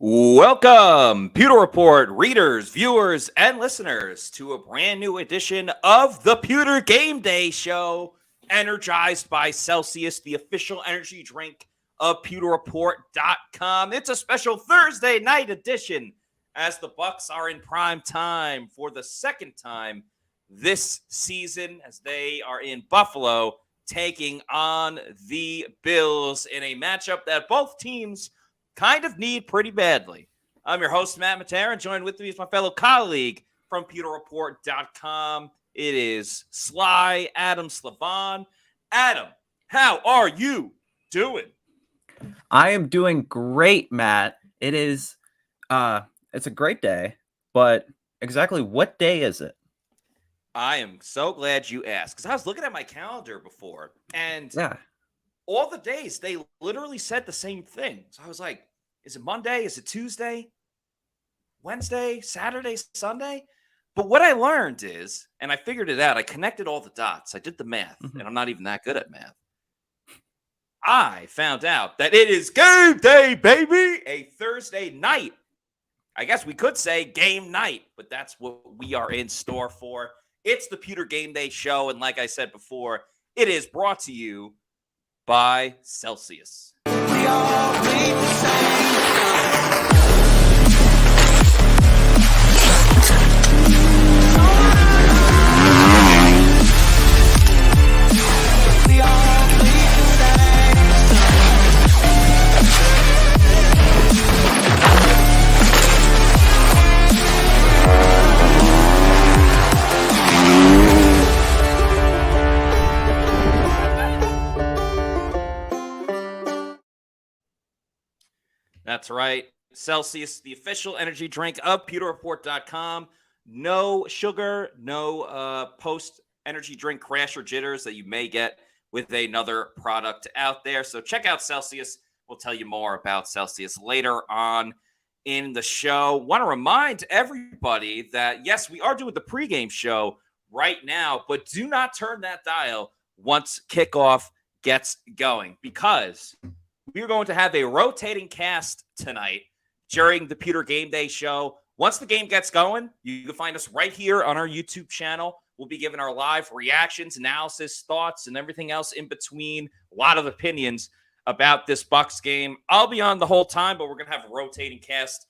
Welcome, Pewter Report readers, viewers, and listeners to a brand new edition of the Pewter GameDay Show, energized by Celsius, the official energy drink of PewterReport.com. It's a special Thursday night edition as the Bucs are in prime time for the second time this season as they are in Buffalo taking on the Bills in a matchup that both teams kind of need pretty badly. I'm your host, Matt Matera, and joined with me is my fellow colleague from PewterReport.com. It is Sly Adam Slavon. Adam, how are you doing? I am doing great, Matt. It's a great day, but exactly what day is it? I am so glad you asked, because I was looking at my calendar before, and all the days, they literally said the same thing. So I was like, is it Monday? Is it Tuesday? Wednesday? Saturday? Sunday? But what I learned is, and I figured it out, I connected all the dots. I did the math, and I'm not even that good at math. I found out that it is game day, baby! A Thursday night. I guess we could say game night, but that's what we are in store for. It's the Pewter GameDay Show, and like I said before, it is brought to you by Celsius. We all bleed the same. We all bleed the same. That's right. Celsius, the official energy drink of PewterReport.com. No sugar, no post-energy drink crash or jitters that you may get with another product out there. So check out Celsius. We'll tell you more about Celsius later on in the show. Want to remind everybody that, yes, we are doing the pregame show right now, but do not turn that dial once kickoff gets going, because we are going to have a rotating cast tonight during the Pewter GameDay Show. Once the game gets going, you can find us right here on our YouTube channel. We'll be giving our live reactions, analysis, thoughts, and everything else in between. A lot of opinions about this Bucs game. I'll be on the whole time, but we're going to have a rotating cast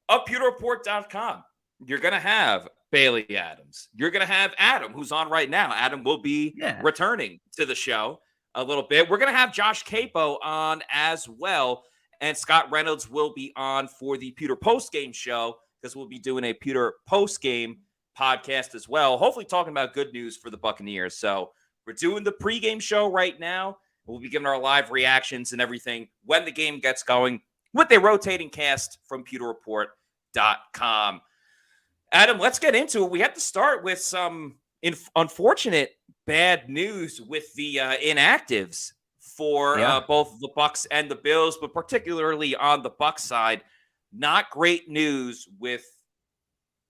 of PewterReport.com. You're going to have Bailey Adams. You're going to have Adam, who's on right now. Adam will be returning to the show a little bit. We're going to have Josh Capo on as well, and Scott Reynolds will be on for the Pewter postgame show, because we'll be doing a Pewter postgame podcast as well, hopefully talking about good news for the Buccaneers. So we're doing the pregame show right now. We'll be giving our live reactions and everything when the game gets going with a rotating cast from PewterReport.com. Adam, let's get into it. We have to start with some unfortunate bad news with the inactives for both the Bucs and the Bills, but particularly on the Bucs side. Not great news with,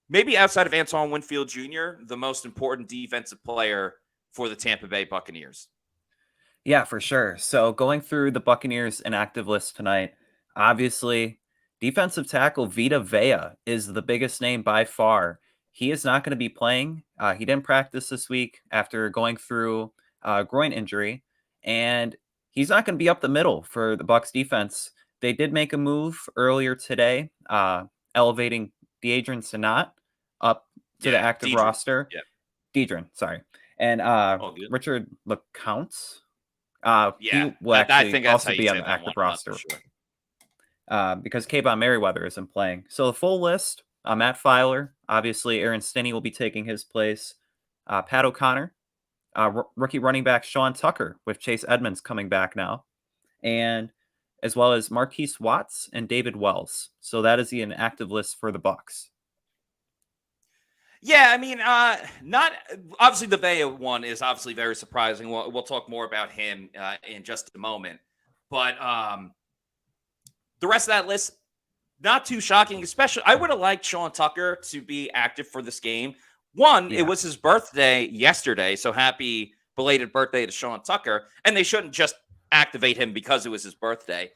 maybe outside of Antoine Winfield Jr., the most important defensive player for the Tampa Bay Buccaneers. Yeah, for sure. So going through the Buccaneers inactive list tonight, obviously defensive tackle Vita Vea is the biggest name by far. He is not going to be playing. He didn't practice this week after going through a groin injury, and he's not going to be up the middle for the Bucs defense. They did make a move earlier today, elevating Deadrin Senat up to the active roster. Deadrin, sorry. And Richard LeCounte, he will actually also be on the active roster. Sure. Because Kayvon Merriweather isn't playing. So the full list, Matt Filer, obviously Aaron Stinney will be taking his place. Pat O'Connor, rookie running back Sean Tucker with Chase Edmonds coming back now. And as well as Marquise Watts and David Wells. So that is the inactive list for the Bucs. Yeah, I mean, not obviously the Vea one is obviously very surprising. We'll talk more about him in just a moment. But the rest of that list, not too shocking. Especially, I would have liked Sean Tucker to be active for this game. It was his birthday yesterday, so happy belated birthday to Sean Tucker. And they shouldn't just activate him because it was his birthday.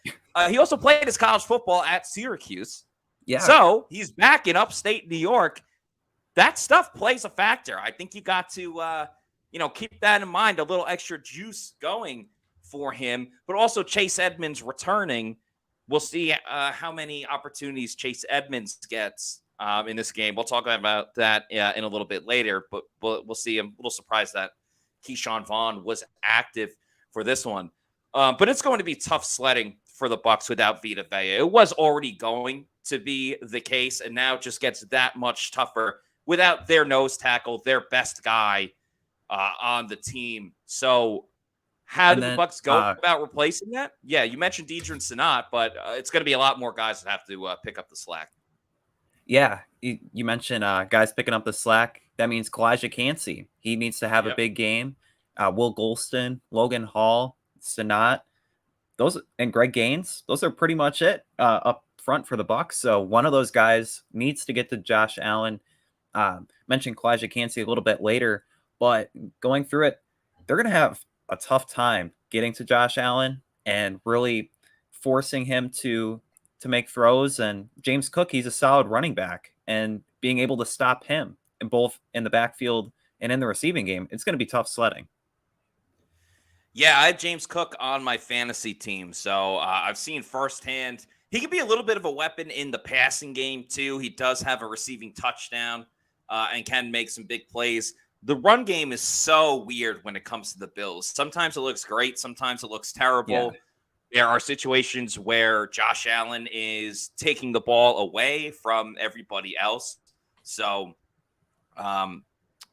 He also played his college football at Syracuse. Yeah. So he's back in upstate New York. That stuff plays a factor. I think you got to, keep that in mind, a little extra juice going for him. But also Chase Edmonds returning. We'll see how many opportunities Chase Edmonds gets in this game. We'll talk about that in a little bit later, but we'll see. I'm a little surprised that Keyshawn Vaughn was active for this one. But it's going to be tough sledding for the Bucs without Vita Vea. It was already going to be the case, and now it just gets that much tougher without their nose tackle, their best guy on the team. So how do the Bucs go about replacing that? Yeah, you mentioned Deidre and Sanat, but it's going to be a lot more guys that have to pick up the slack. Yeah, you mentioned guys picking up the slack. That means Kalijah Cansey. He needs to have a big game. Will Golston, Logan Hall, Sanat, those, and Greg Gaines. Those are pretty much it up front for the Bucs. So one of those guys needs to get to Josh Allen. Mentioned Kalijah Cansey a little bit later, but going through it, they're going to have a tough time getting to Josh Allen and really forcing him to make throws. And James Cook, he's a solid running back, and being able to stop him in both in the backfield and in the receiving game, it's going to be tough sledding. Yeah, I have James Cook on my fantasy team, so I've seen firsthand he can be a little bit of a weapon in the passing game too. He does have a receiving touchdown and can make some big plays. The run game is so weird when it comes to the Bills. Sometimes it looks great, sometimes it looks terrible. Yeah. There are situations where Josh Allen is taking the ball away from everybody else. So a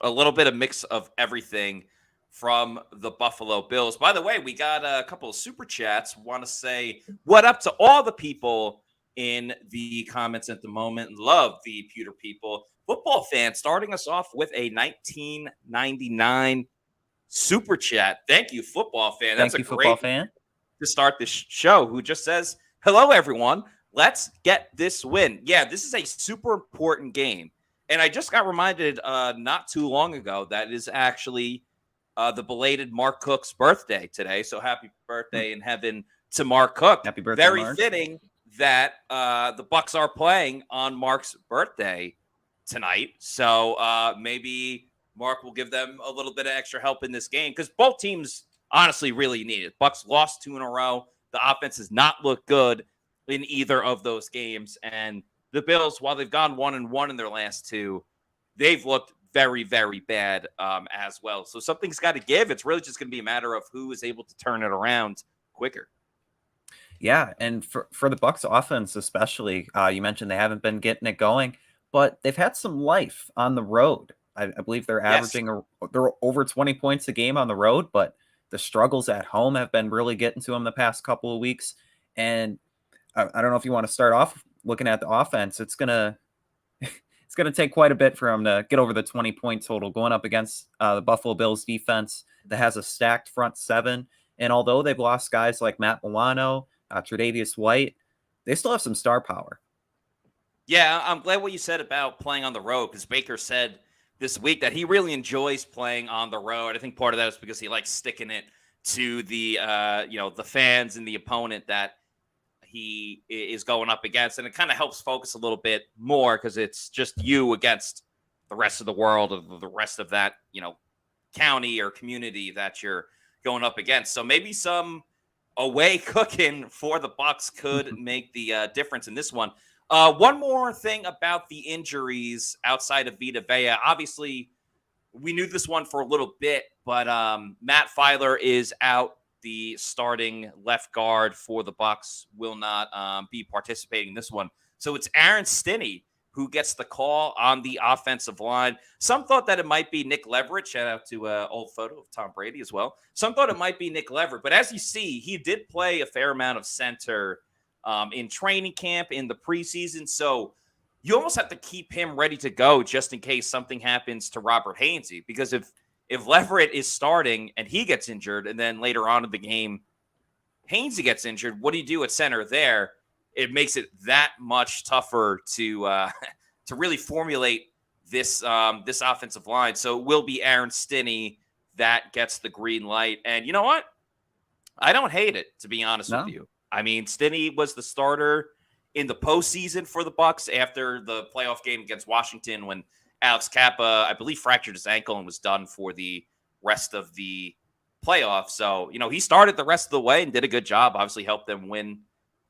little bit of mix of everything from the Buffalo Bills. By the way, we got a couple of super chats. Want to say what up to all the people in the comments at the moment. Love the Pewter people. Football fan starting us off with a 1999 super chat. Thank you, football fan. That's Thank you, a football great fan. To start this show, who just says, hello, everyone. Let's get this win. Yeah, this is a super important game. And I just got reminded not too long ago that it is actually the belated Mark Cook's birthday today. So happy birthday in heaven to Mark Cook. Happy birthday, Very Mark. fitting that the Bucs are playing on Mark's birthday tonight. So maybe Mark will give them a little bit of extra help in this game, because both teams honestly really need it. Bucs lost 2 in a row. The offense has not looked good in either of those games. And the Bills, while they've gone 1-1 in their last 2, they've looked very, very bad as well. So something's got to give. It's really just going to be a matter of who is able to turn it around quicker. Yeah, and for the Bucs offense especially, you mentioned they haven't been getting it going, but they've had some life on the road. I believe they're averaging they're over 20 points a game on the road, but the struggles at home have been really getting to them the past couple of weeks. And I don't know if you want to start off looking at the offense. It's gonna take quite a bit for them to get over the 20-point total going up against the Buffalo Bills defense that has a stacked front 7. And although they've lost guys like Matt Milano, Tre'Davious White, they still have some star power. Yeah, I'm glad what you said about playing on the road, because Baker said this week that he really enjoys playing on the road. I think part of that is because he likes sticking it to the the fans and the opponent that he is going up against, and it kind of helps focus a little bit more because it's just you against the rest of the world, or the rest of that county or community that you're going up against. So maybe some away cooking for the Bucs could make the difference in this one. One more thing about the injuries outside of Vita Vea. Obviously, we knew this one for a little bit, but Matt Filer is out. The starting left guard for the Bucs will not be participating in this one. So it's Aaron Stinney who gets the call on the offensive line. Some thought that it might be Nick Leverett. Shout out to an old photo of Tom Brady as well. Some thought it might be Nick Leverett. But as you see, he did play a fair amount of center in training camp, in the preseason. So you almost have to keep him ready to go just in case something happens to Robert Hainsey. Because if Leverett is starting and he gets injured, and then later on in the game, Hainsey gets injured, what do you do at center there? It makes it that much tougher to really formulate this offensive line. So it will be Aaron Stinney that gets the green light. And you know what? I don't hate it, to be honest with you. I mean, Stinney was the starter in the postseason for the Bucs after the playoff game against Washington when Alex Kappa, I believe, fractured his ankle and was done for the rest of the playoffs. So, he started the rest of the way and did a good job, obviously helped them win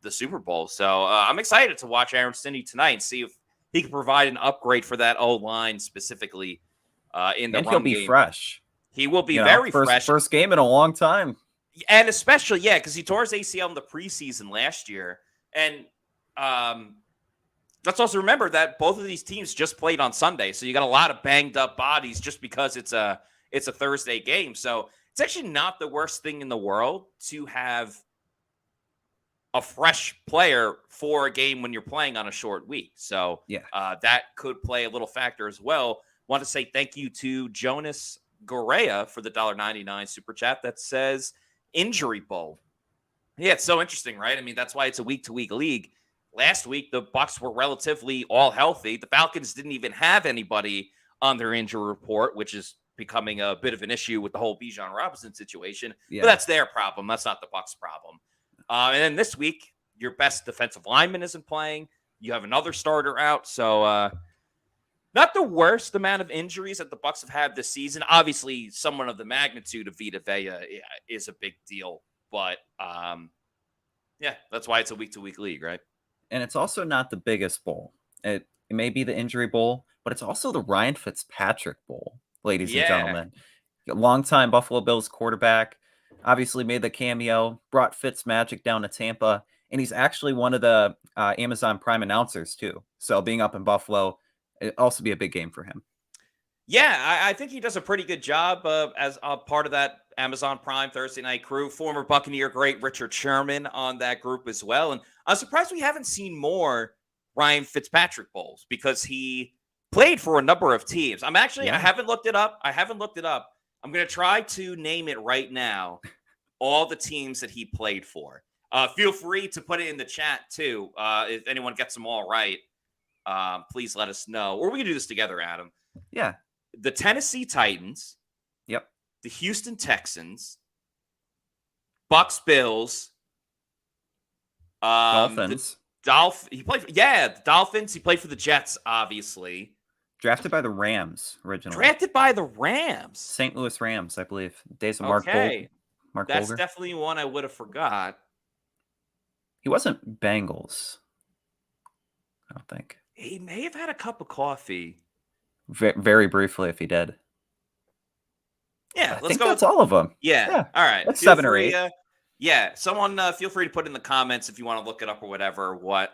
the Super Bowl. So I'm excited to watch Aaron Stinnie tonight and see if he can provide an upgrade for that O-line specifically in the And run he'll be game. fresh. He will be very fresh. First game in a long time. And especially, because he tore his ACL in the preseason last year. And let's also remember that both of these teams just played on Sunday. So you got a lot of banged up bodies just because it's a Thursday game. So it's actually not the worst thing in the world to have a fresh player for a game when you're playing on a short week. So that could play a little factor as well. Want to say thank you to Jonas Gorea for the $1.99 super chat that says Injury Bowl. Yeah, it's so interesting, right? I mean, that's why it's a week-to-week league. Last week, the Bucs were relatively all healthy. The Falcons didn't even have anybody on their injury report, which is becoming a bit of an issue with the whole Bijan Robinson situation. Yeah. But that's their problem. That's not the Bucs' problem. And then this week, your best defensive lineman isn't playing. You have another starter out. So not the worst amount of injuries that the Bucs have had this season. Obviously, someone of the magnitude of Vita Vea is a big deal. But, that's why it's a week-to-week league, right? And it's also not the biggest bowl. It may be the Injury Bowl, but it's also the Ryan Fitzpatrick Bowl, ladies and gentlemen. Longtime Buffalo Bills quarterback, obviously made the cameo, brought Fitzmagic down to Tampa, and he's actually one of the Amazon Prime announcers, too. So being up in Buffalo, it'd also be a big game for him. Yeah, I think he does a pretty good job as a part of that Amazon Prime Thursday night crew. Former Buccaneer great Richard Sherman on that group as well. And I'm surprised we haven't seen more Ryan Fitzpatrick Bowls because he played for a number of teams. I haven't looked it up. I'm going to try to name it right now, all the teams that he played for. Feel free to put it in the chat, too. If anyone gets them all right, please let us know. Or we can do this together, Adam. Yeah. The Tennessee Titans. Yep. The Houston Texans. Bucs, Bills. Dolphins. The Dolphins. He played for the Jets, obviously. Drafted by the Rams originally. St. Louis Rams, I believe. Days of Mark Bolger. That's definitely one I would have forgot. He wasn't Bengals, I don't think. He may have had a cup of coffee. Very briefly, if he did. Yeah, let's go. That's all of them. Yeah. All right. That's 7 or 8. Someone feel free to put in the comments if you want to look it up or whatever, what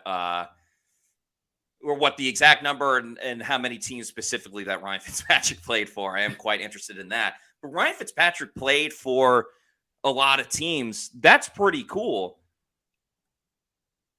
the exact number and how many teams specifically that Ryan Fitzpatrick played for. I am quite interested in that. But Ryan Fitzpatrick played for a lot of teams. That's pretty cool.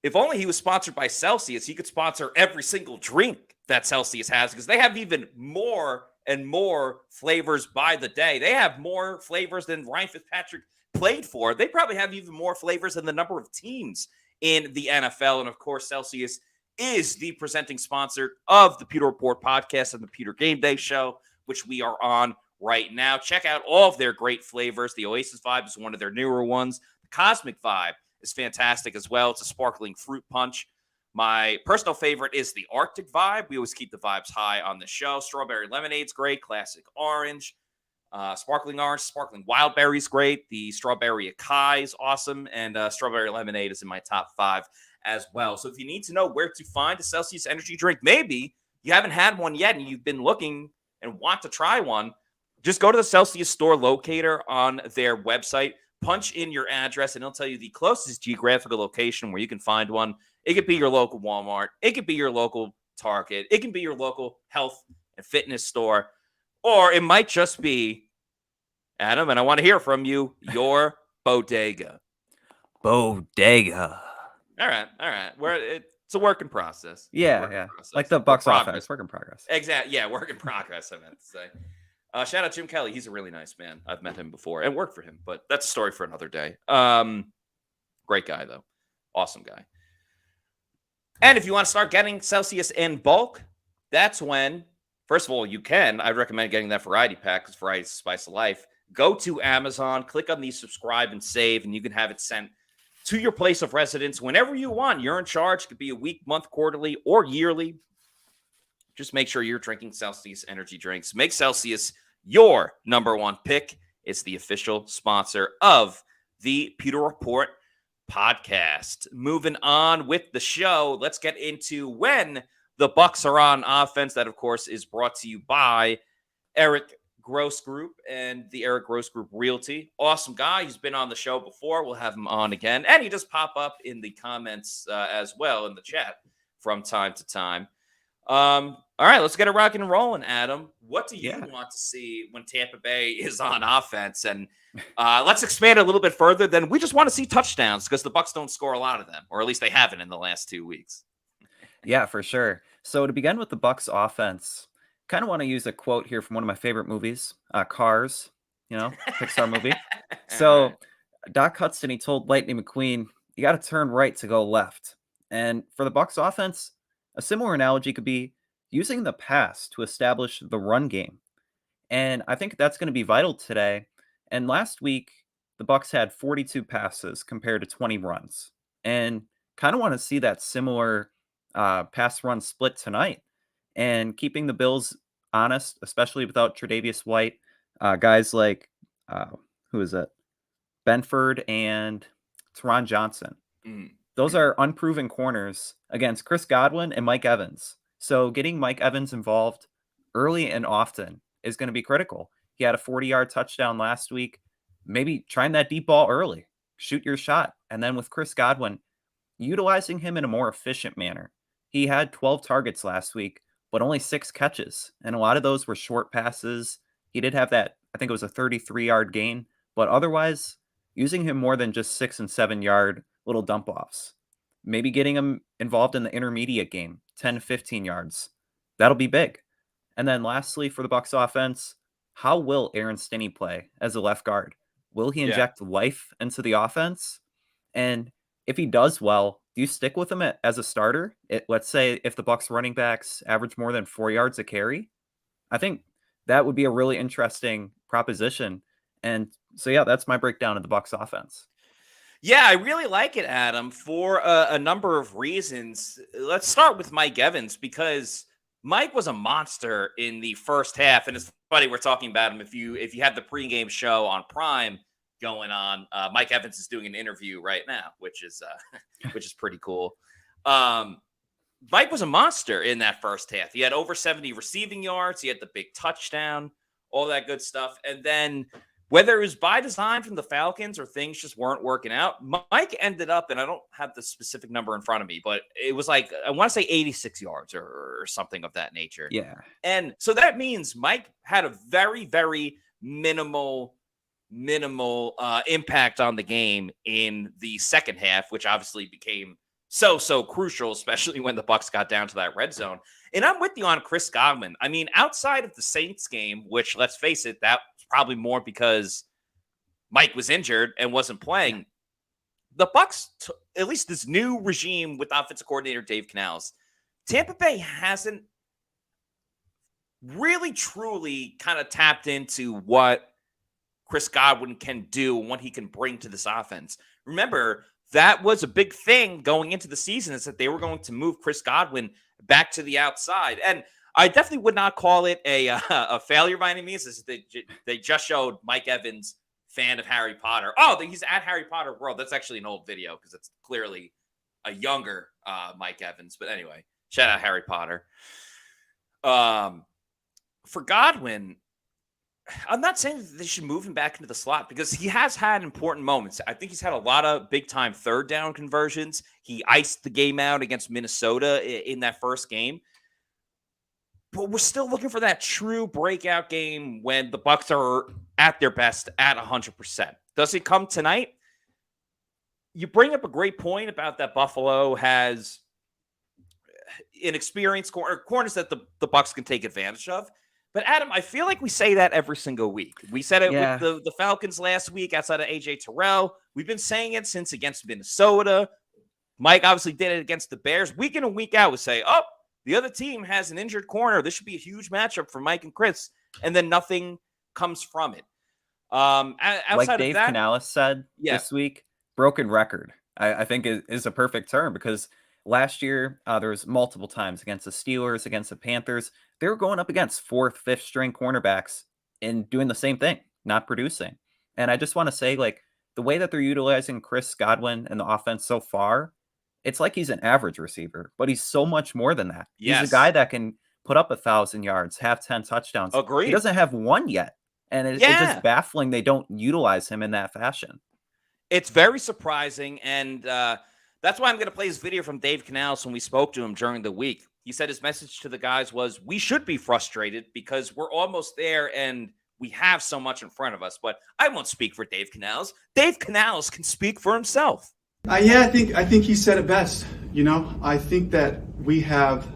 If only he was sponsored by Celsius, he could sponsor every single drink that Celsius has because they have even more and more flavors by the day. They have more flavors than Ryan Fitzpatrick played for. They probably have even more flavors than the number of teams in the NFL. And of course, Celsius is the presenting sponsor of the Pewter Report podcast and the Pewter GameDay Show, which we are on right now. Check out all of their great flavors. The Oasis Vibe is one of their newer ones. The Cosmic Vibe is fantastic as well. It's a sparkling fruit punch. My personal favorite is the Arctic Vibe. We always keep the vibes high on the show. Strawberry lemonade's great. Classic orange. Sparkling orange. Sparkling wild berry's great. The strawberry acai is awesome. And strawberry lemonade is in my top 5 as well. So if you need to know where to find a Celsius energy drink, maybe you haven't had one yet and you've been looking and want to try one, just go to the Celsius store locator on their website. Punch in your address and it'll tell you the closest geographical location where you can find one. It could be your local Walmart. It could be your local Target. It can be your local health and fitness store. Or it might just be, Adam, and I want to hear from you, your bodega. Bodega. All right. It's a work in process. Yeah. Like the Bucs offense. Work in progress. Exactly. Yeah, work in progress, I meant to say. Shout out Jim Kelly. He's a really nice man. I've met him before and worked for him, but that's a story for another day. Great guy, though. Awesome guy. And if you want to start getting Celsius in bulk, that's when, first of all, you can. I recommend getting that variety pack because variety is the spice of life. Go to Amazon, click on the subscribe and save, and you can have it sent to your place of residence whenever you want. You're in charge. It could be a week, month, quarterly, or yearly. Just make sure you're drinking Celsius energy drinks. Make Celsius your number one pick. It's the official sponsor of the Pewter Report podcast. Moving on with the show, let's get into when the Bucs are on offense. That, of course, is brought to you by Eric Gross Group and the Eric Gross Group Realty. Awesome guy. He's been on the show before. We'll have him on again. And he does pop up in the comments as well in the chat from time to time. All right, let's get it rocking and rolling, Adam. What do you want to see when Tampa Bay is on offense? And let's expand a little bit further. Then we just want to see touchdowns because the Bucs don't score a lot of them, or at least they haven't in the last 2 weeks. Yeah, for sure. So to begin with the Bucs offense, kind of want to use a quote here from one of my favorite movies, Cars, Pixar movie. So Doc Hudson, he told Lightning McQueen, you got to turn right to go left. And for the Bucs offense, a similar analogy could be using the pass to establish the run game. And I think that's going to be vital today. And last week, the Bucs had 42 passes compared to 20 runs. And kind of want to see that similar pass run split tonight. And keeping the Bills honest, especially without Tre'Davious White, guys like, who is it? Benford and Teron Johnson. Those are unproven corners against Chris Godwin and Mike Evans. So getting Mike Evans involved early and often is going to be critical. He had a 40-yard touchdown last week. Maybe trying that deep ball early. Shoot your shot. And then with Chris Godwin, utilizing him in a more efficient manner. He had 12 targets last week, but only 6 catches. And a lot of those were short passes. He did have that, I think it was a 33-yard gain. But otherwise, using him more than just 6 and 7-yard little dump offs. Maybe getting him involved in the intermediate game, 10 to 15 yards. That'll be big. And then lastly, for the Bucs offense, how will Aaron Stinney play as a left guard? Will he inject life into the offense? And if he does well, do you stick with him as a starter? Let's say if the Bucs running backs average more than 4 yards a carry, I think that would be a really interesting proposition. And so, yeah, that's my breakdown of the Bucs offense. Yeah, I really like it, Adam, for a number of reasons. Let's start with Mike Evans, because Mike was a monster in the first half. And it's funny, we're talking about him. If you have the pregame show on Prime going on, Mike Evans is doing an interview right now, which is pretty cool. Mike was a monster in that first half. He had over 70 receiving yards. He had the big touchdown, all that good stuff. And then whether it was by design from the Falcons or things just weren't working out, Mike ended up, and I don't have the specific number in front of me, but it was like, I want to say 86 yards or something of that nature. Yeah. And so that means Mike had a very, very minimal impact on the game in the second half, which obviously became so crucial, especially when the Bucs got down to that red zone. And I'm with you on Chris Godwin. I mean, outside of the Saints game, which, let's face it, that was probably more because Mike was injured and wasn't playing. The Bucs, at least this new regime with offensive coordinator Dave Canales, Tampa Bay hasn't really truly kind of tapped into what Chris Godwin can do and what he can bring to this offense. Remember, that was a big thing going into the season, is that they were going to move Chris Godwin back to the outside. And I definitely would not call it a failure by any means. They just showed Mike Evans, fan of Harry Potter. Oh, he's at Harry Potter World. That's actually an old video because it's clearly a younger Mike Evans. But anyway, shout out Harry Potter. For Godwin, I'm not saying that they should move him back into the slot because he has had important moments. I think he's had a lot of big-time third down conversions. He iced the game out against Minnesota in that first game. But we're still looking for that true breakout game when the Bucs are at their best at 100%. Does it come tonight? You bring up a great point about that Buffalo has inexperienced corners that the Bucs can take advantage of. But Adam, I feel like we say that every single week. We said it with the Falcons last week outside of AJ Terrell. We've been saying it since against Minnesota. Mike obviously did it against the Bears. Week in and week out, we say, oh, the other team has an injured corner. This should be a huge matchup for Mike and Chris. And then nothing comes from it. Outside like Dave of that, Canales said this week, broken record. I think is a perfect term because last year there was multiple times against the Steelers, against the Panthers. They were going up against fourth, fifth string cornerbacks and doing the same thing, not producing. And I just want to say, like, the way that they're utilizing Chris Godwin and the offense so far, it's like he's an average receiver, but he's so much more than that. He's a guy Yes. that can put up 1,000 yards, have 10 touchdowns. He Agreed. doesn't have one yet. And it's just Yeah. baffling they don't utilize him in that fashion. It's very surprising, and that's why I'm going to play this video from Dave Canales when we spoke to him during the week. He said his message to the guys was, we should be frustrated because we're almost there and we have so much in front of us. But I won't speak for Dave Canales. Dave Canales can speak for himself. Yeah, I think he said it best. I think that we have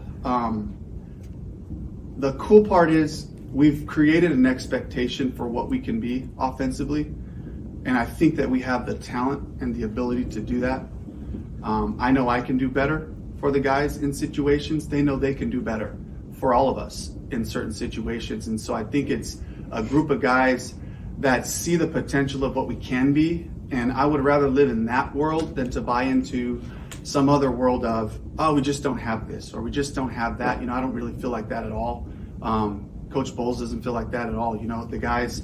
the cool part is we've created an expectation for what we can be offensively. And I think that we have the talent and the ability to do that. I know I can do better for the guys in situations. They know they can do better for all of us in certain situations. And so I think it's a group of guys that see the potential of what we can be. And I would rather live in that world than to buy into some other world of, oh, we just don't have this or we just don't have that. I don't really feel like that at all. Coach Bowles doesn't feel like that at all. The guys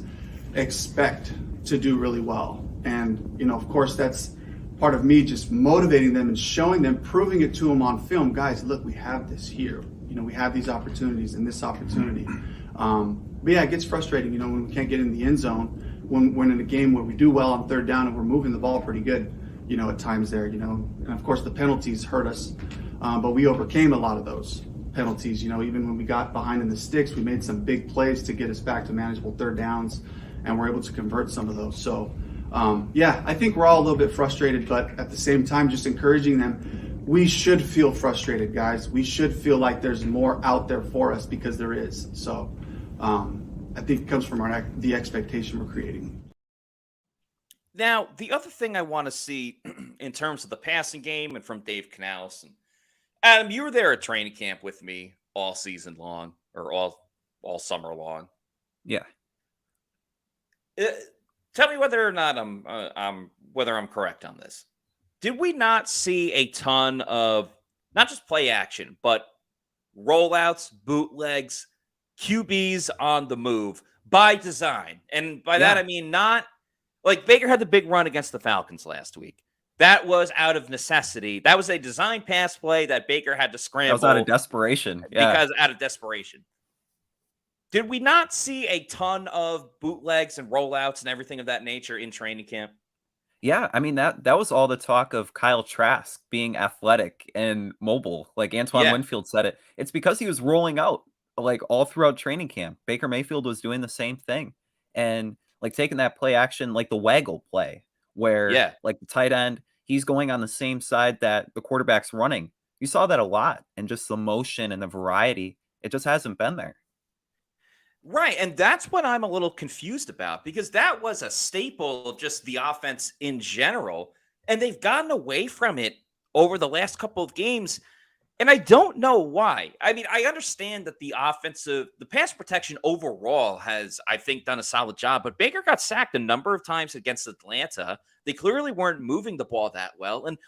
expect to do really well. And, of course, that's part of me just motivating them and showing them, proving it to them on film. Guys, look, we have this here. We have these opportunities and this opportunity. But yeah, it gets frustrating, when we can't get in the end zone, when in a game where we do well on third down and we're moving the ball pretty good, at times there, and of course the penalties hurt us. But we overcame a lot of those penalties, even when we got behind in the sticks, we made some big plays to get us back to manageable third downs, and we're able to convert some of those. So, yeah, I think we're all a little bit frustrated, but at the same time, just encouraging them, we should feel frustrated, guys. We should feel like there's more out there for us because there is. So, I think it comes from the expectation we're creating. Now, the other thing I want to see in terms of the passing game and from Dave Canales, and Adam, you were there at training camp with me all season long or all summer long. Yeah. Tell me whether or not I'm correct on this. Did we not see a ton of not just play action, but rollouts, bootlegs, QBs on the move by design? And by that, I mean not like Baker had the big run against the Falcons last week. That was out of necessity. That was a design pass play that Baker had to scramble. That was out of desperation. Because out of desperation. Did we not see a ton of bootlegs and rollouts and everything of that nature in training camp? Yeah, I mean, that was all the talk of Kyle Trask being athletic and mobile. Like Antoine Winfield said it. It's because he was rolling out like all throughout training camp. Baker Mayfield was doing the same thing. And like taking that play action, like the waggle play, where like the tight end, he's going on the same side that the quarterback's running. You saw that a lot, and just the motion and the variety, it just hasn't been there. Right, and that's what I'm a little confused about, because that was a staple of just the offense in general, and they've gotten away from it over the last couple of games, and I don't know why. I mean, I understand that the pass protection overall has, I think, done a solid job, but Baker got sacked a number of times against Atlanta. They clearly weren't moving the ball that well, and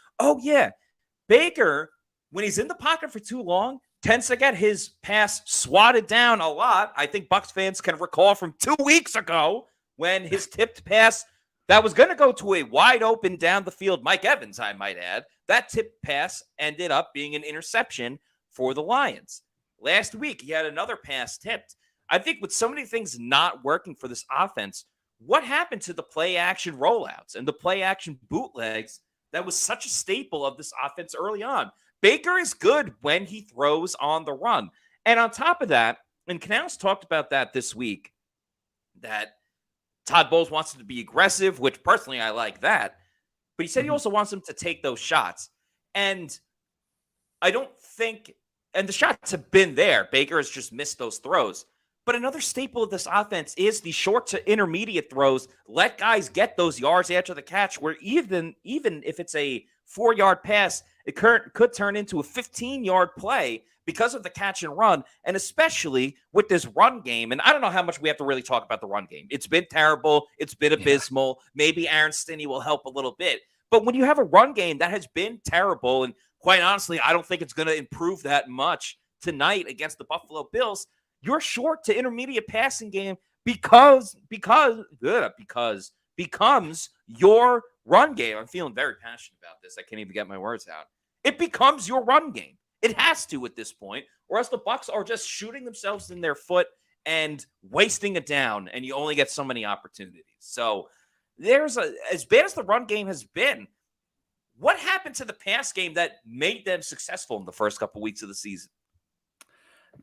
Baker, when he's in the pocket for too long, tends to get his pass swatted down a lot. I think Bucs fans can recall from 2 weeks ago when his tipped pass that was going to go to a wide open down the field, Mike Evans, I might add, that tipped pass ended up being an interception for the Lions. Last week, he had another pass tipped. I think with so many things not working for this offense, what happened to the play action rollouts and the play action bootlegs that was such a staple of this offense early on? Baker is good when he throws on the run. And on top of that, and Canales talked about that this week, that Todd Bowles wants him to be aggressive, which personally I like that. But he said he also wants him to take those shots. And I don't think, and the shots have been there. Baker has just missed those throws. But another staple of this offense is the short to intermediate throws. Let guys get those yards after the catch, where even if it's a 4-yard pass, it could turn into a 15-yard play because of the catch and run, and especially with this run game. And I don't know how much we have to really talk about the run game. It's been terrible. It's been abysmal. Maybe Aaron Stinney will help a little bit. But when you have a run game that has been terrible, and quite honestly, I don't think it's going to improve that much tonight against the Buffalo Bills, your short to intermediate passing game becomes your run game. I'm feeling very passionate about this. I can't even get my words out. It becomes your run game. It has to at this point, or else the Bucs are just shooting themselves in their foot and wasting it down, and you only get so many opportunities. So as bad as the run game has been, what happened to the pass game that made them successful in the first couple weeks of the season?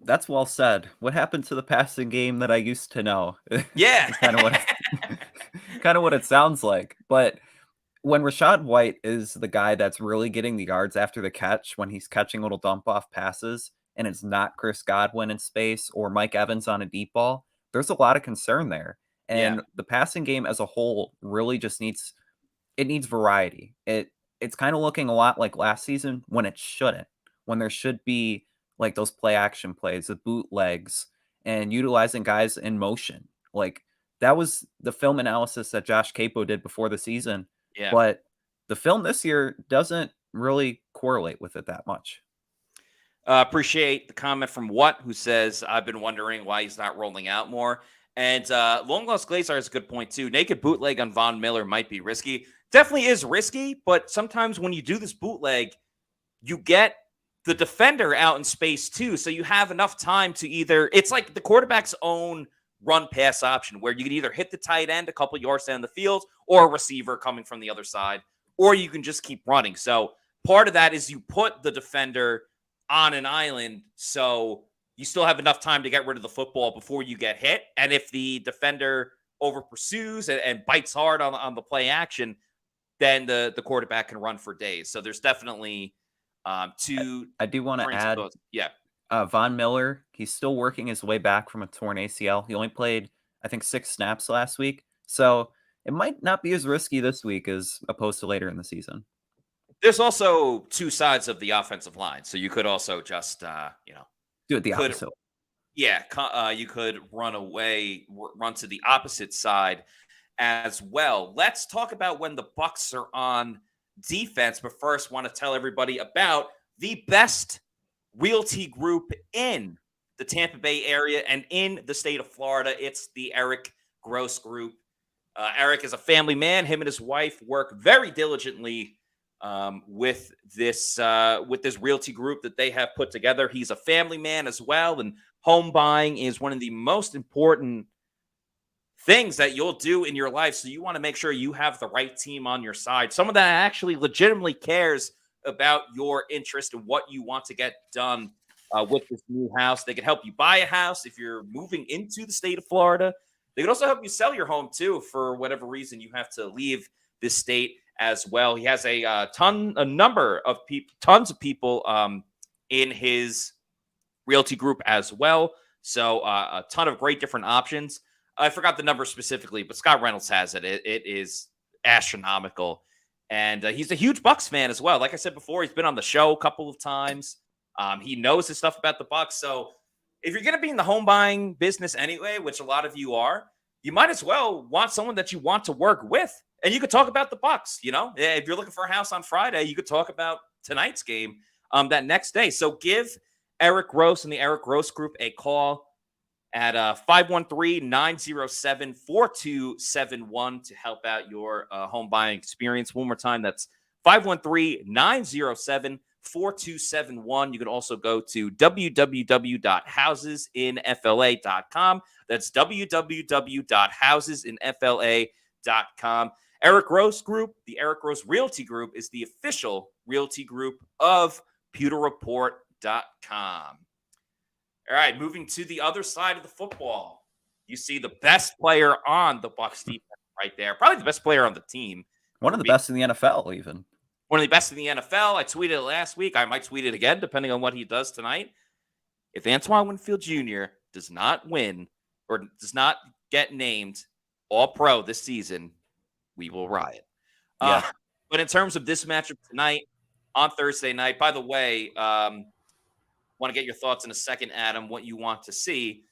That's well said. What happened to the passing game that I used to know? Yeah. kind of what it sounds like. But when Rachaad White is the guy that's really getting the yards after the catch, when he's catching little dump off passes, and it's not Chris Godwin in space or Mike Evans on a deep ball, there's a lot of concern there. And the passing game as a whole really just needs variety. It's kind of looking a lot like last season when it shouldn't, when there should be like those play action plays, the bootlegs, and utilizing guys in motion. Like that was the film analysis that Josh Capo did before the season. Yeah. But the film this year doesn't really correlate with it that much. Appreciate the comment from who says, I've been wondering why he's not rolling out more. And Long Lost Glazer has a good point too. Naked bootleg on Von Miller might be risky. Definitely is risky, but sometimes when you do this bootleg, you get the defender out in space too. So you have enough time to it's like the quarterback's own run pass option where you can either hit the tight end a couple yards down the field or a receiver coming from the other side, or you can just keep running. So part of that is you put the defender on an island so you still have enough time to get rid of the football before you get hit. And if the defender over pursues and bites hard on the play action, then the quarterback can run for days. So there's definitely I do want to add, Von Miller, he's still working his way back from a torn ACL. He only played, I think, 6 snaps last week. So it might not be as risky this week as opposed to later in the season. There's also two sides of the offensive line. So you could also just, do it the opposite. Yeah, you could run to the opposite side as well. Let's talk about when the Bucs are on defense, but first want to tell everybody about the best realty group in the Tampa Bay area and in the state of Florida. It's the Eric Gross Group. Eric is a family man. Him and his wife work very diligently with this realty group that they have put together. He's a family man as well, and home buying is one of the most important things that you'll do in your life. So you want to make sure you have the right team on your side, someone that actually legitimately cares about your interest and what you want to get done with this new house. They can help you buy a house if you're moving into the state of Florida. They can also help you sell your home too, for whatever reason you have to leave this state as well. He has tons of people in his realty group as well. So a ton of great different options. I forgot the number specifically, but Scott Reynolds has it. It is astronomical. And he's a huge Bucs fan as well. Like I said before, he's been on the show a couple of times. He knows his stuff about the Bucs. So if you're going to be in the home buying business anyway, which a lot of you are, you might as well want someone that you want to work with. And you could talk about the Bucs, If you're looking for a house on Friday, you could talk about tonight's game that next day. So give Eric Gross and the Eric Gross Group a call at 513-907-4271 to help out your home buying experience. One more time, that's 513-907-4271. You can also go to www.housesinfla.com. That's www.housesinfla.com. Eric Gross Group, the Eric Gross Realty Group, is the official realty group of PewterReport.com. All right, moving to the other side of the football. You see the best player on the Bucs defense right there. Probably the best player on the team. One of the best in the NFL, even. One of the best in the NFL. I tweeted it last week. I might tweet it again, depending on what he does tonight. If Antoine Winfield Jr. does not win or does not get named All-Pro this season, we will riot. Yeah. But in terms of this matchup tonight, on Thursday night, by the way, want to get your thoughts in a second, Adam, what you want to see.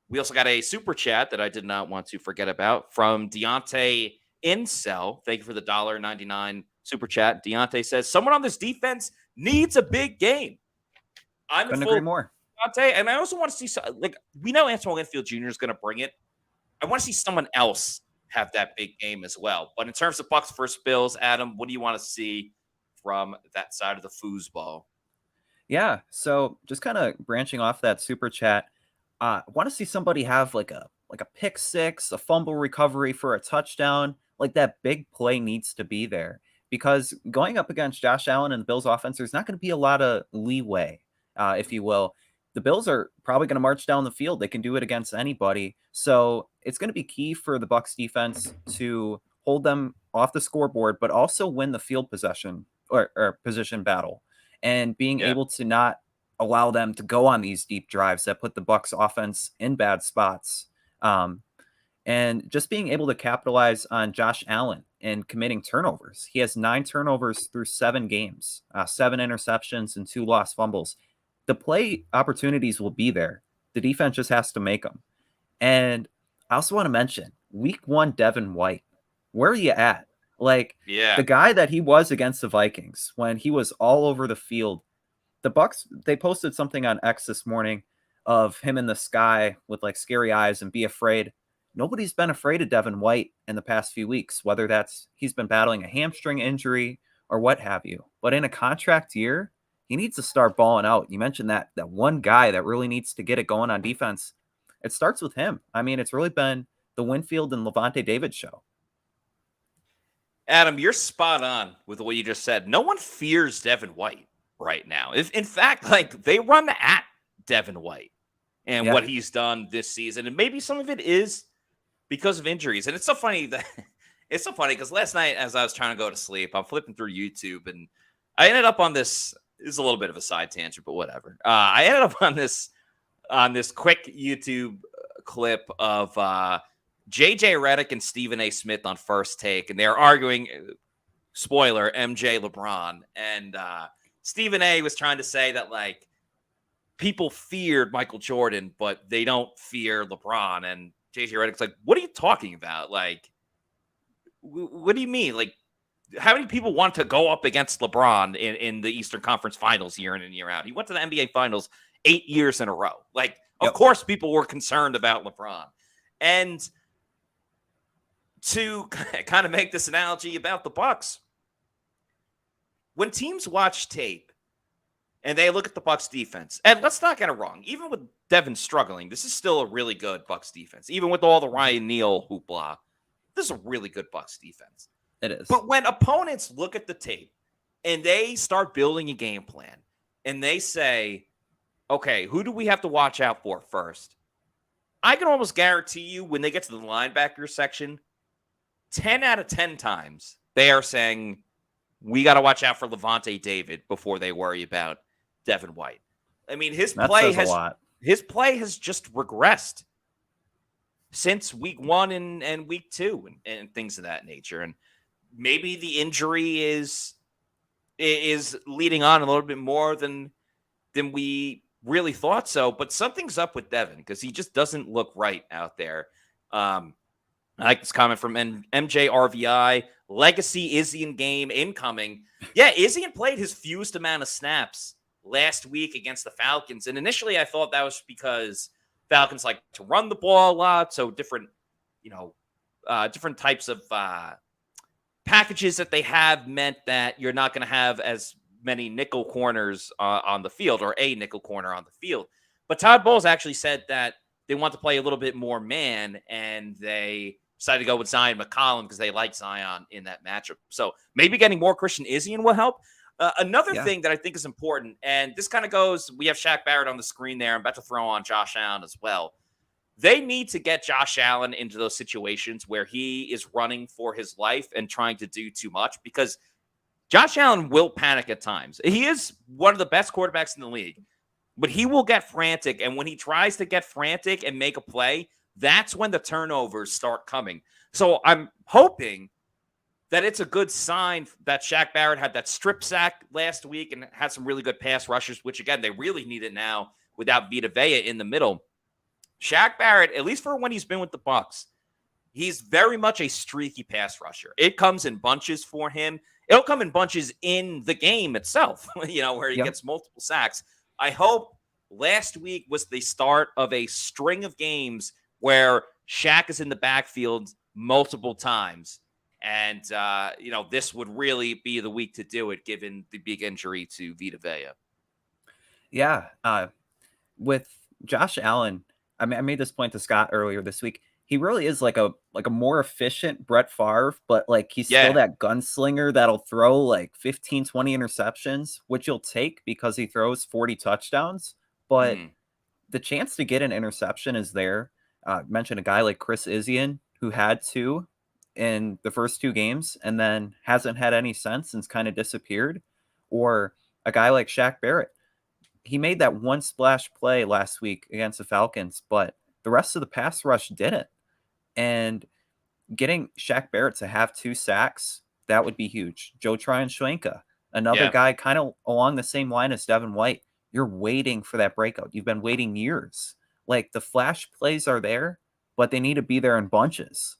We also got a super chat that I did not want to forget about from Deontay Incel. Thank you for the $1.99 super chat. Deontay says, someone on this defense needs a big game. I'm Couldn't agree more. Deontay, and I also want to see, we know Antoine Winfield Jr. is going to bring it. I want to see someone else have that big game as well. But in terms of Bucs versus Bills, Adam, what do you want to see from that side of the foosball? Yeah, so just kind of branching off that super chat, I want to see somebody have like a pick six, a fumble recovery for a touchdown. Like that big play needs to be there because going up against Josh Allen and the Bills offense, there's not going to be a lot of leeway, if you will. The Bills are probably going to march down the field. They can do it against anybody. So it's going to be key for the Bucs defense to hold them off the scoreboard, but also win the field possession or position battle and being able to not allow them to go on these deep drives that put the Bucs offense in bad spots. And just being able to capitalize on Josh Allen and committing turnovers. He has 9 turnovers through 7 games, 7 interceptions and 2 lost fumbles. The play opportunities will be there. The defense just has to make them. And I also want to mention week 1, Devin White. Where are you at? Like the guy that he was against the Vikings when he was all over the field. The Bucs, they posted something on X this morning of him in the sky with like scary eyes and be afraid. Nobody's been afraid of Devin White in the past few weeks, whether that's he's been battling a hamstring injury or what have you. But in a contract year, he needs to start balling out. You mentioned that one guy that really needs to get it going on defense. It starts with him. I mean, it's really been the Winfield and Levante David show. Adam, you're spot on with what you just said. No one fears Devin White right now. In fact, like they run at Devin White and what he's done this season. And maybe some of it is because of injuries. And it's so funny because last night as I was trying to go to sleep, I'm flipping through YouTube and I ended up on this. This is a little bit of a side tangent, but whatever. I ended up on this quick YouTube clip of JJ Redick and Stephen A. Smith on First Take, and they're arguing. Spoiler: MJ, LeBron, and Stephen A. was trying to say that like people feared Michael Jordan, but they don't fear LeBron. And JJ Redick's like, "What are you talking about? Like, what do you mean? Like, how many people want to go up against LeBron in the Eastern Conference Finals year in and year out? He went to the NBA Finals 8 years in a row. Like, of course, people were concerned about LeBron. And to kind of make this analogy about the Bucs, when teams watch tape and they look at the Bucs defense, and let's not get it wrong, even with Devin struggling, this is still a really good Bucs defense. Even with all the Ryan Neal hoopla, this is a really good Bucs defense. It is. But when opponents look at the tape and they start building a game plan and they say, okay, who do we have to watch out for first? I can almost guarantee you when they get to the linebacker section, 10 out of 10 times they are saying, we got to watch out for Levante David before they worry about Devin White. I mean, his play has just regressed since week 1 and week 2 and things of that nature. And maybe the injury is leading on a little bit more than we really thought so, but something's up with Devin because he just doesn't look right out there. I like this comment from MJ RVI. Legacy Izzy game incoming. Yeah, Izzy played his fewest amount of snaps last week against the Falcons, and initially I thought that was because Falcons like to run the ball a lot, so different types of packages that they have meant that you're not going to have as many nickel corners on the field or a nickel corner on the field. But Todd Bowles actually said that they want to play a little bit more man, and they decided to go with Zion McCollum because they like Zion in that matchup. So maybe getting more Christian Izzy will help. Another thing that I think is important, and this kind of goes, we have Shaq Barrett on the screen there. I'm about to throw on Josh Allen as well. They need to get Josh Allen into those situations where he is running for his life and trying to do too much, because Josh Allen will panic at times. He is one of the best quarterbacks in the league, but he will get frantic. And when he tries to get frantic and make a play, that's when the turnovers start coming. So I'm hoping that it's a good sign that Shaq Barrett had that strip sack last week and had some really good pass rushers, which, again, they really need it now without Vita Vea in the middle. Shaq Barrett, at least for when he's been with the Bucs, he's very much a streaky pass rusher. It comes in bunches for him. It'll come in bunches in the game itself, where he gets multiple sacks. I hope last week was the start of a string of games where Shaq is in the backfield multiple times. And, this would really be the week to do it, given the big injury to Vita Vea. Yeah. With Josh Allen, I made this point to Scott earlier this week. He really is like a more efficient Brett Favre, but he's still that gunslinger that'll throw 15, 20 interceptions, which you'll take because he throws 40 touchdowns. But the chance to get an interception is there. Mentioned a guy like Chris Isian, who had 2 in the first 2 games and then hasn't had any since and's kind of disappeared. Or a guy like Shaq Barrett. He made that one splash play last week against the Falcons, but the rest of the pass rush didn't. And getting Shaq Barrett to have 2 sacks, that would be huge. Joe Tryon-Shoyinka, another guy kind of along the same line as Devin White. You're waiting for that breakout. You've been waiting years. The flash plays are there, but they need to be there in bunches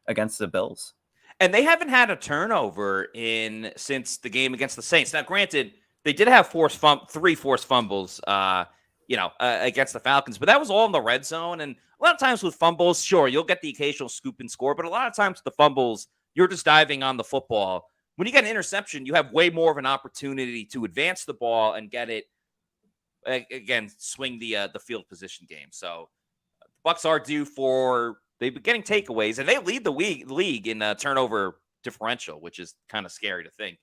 against the Bills. And they haven't had a turnover since the game against the Saints. Now, granted, they did have 3 forced fumbles, against the Falcons, but that was all in the red zone. And a lot of times with fumbles, sure, you'll get the occasional scoop and score, but a lot of times with the fumbles, you're just diving on the football. When you get an interception, you have way more of an opportunity to advance the ball and get it, again, swing the field position game. So the Bucs are due they've been getting takeaways, and they lead the league in turnover differential, which is kind of scary to think.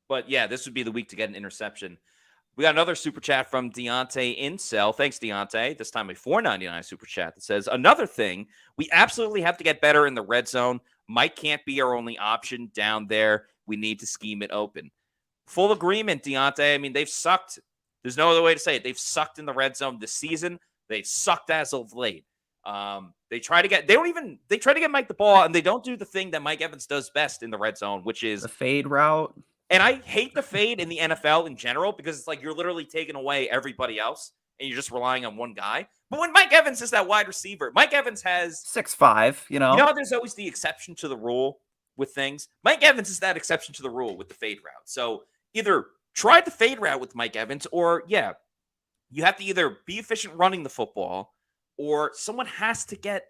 But yeah, this would be the week to get an interception. We got another super chat from Deontay Incel. Thanks, Deontay. This time a $4.99 super chat that says, another thing, we absolutely have to get better in the red zone. Mike can't be our only option down there. We need to scheme it open. Full agreement, Deontay. I mean, they've sucked. There's no other way to say it. They've sucked in the red zone this season. They've sucked as of late. They try to get Mike the ball, and they don't do the thing that Mike Evans does best in the red zone, which is the fade route. And I hate the fade in the NFL in general because it's you're literally taking away everybody else and you're just relying on one guy. But when Mike Evans is that wide receiver, Mike Evans has 6'5", You know how there's always the exception to the rule with things? Mike Evans is that exception to the rule with the fade route. So either try the fade route with Mike Evans or, you have to either be efficient running the football or someone has to get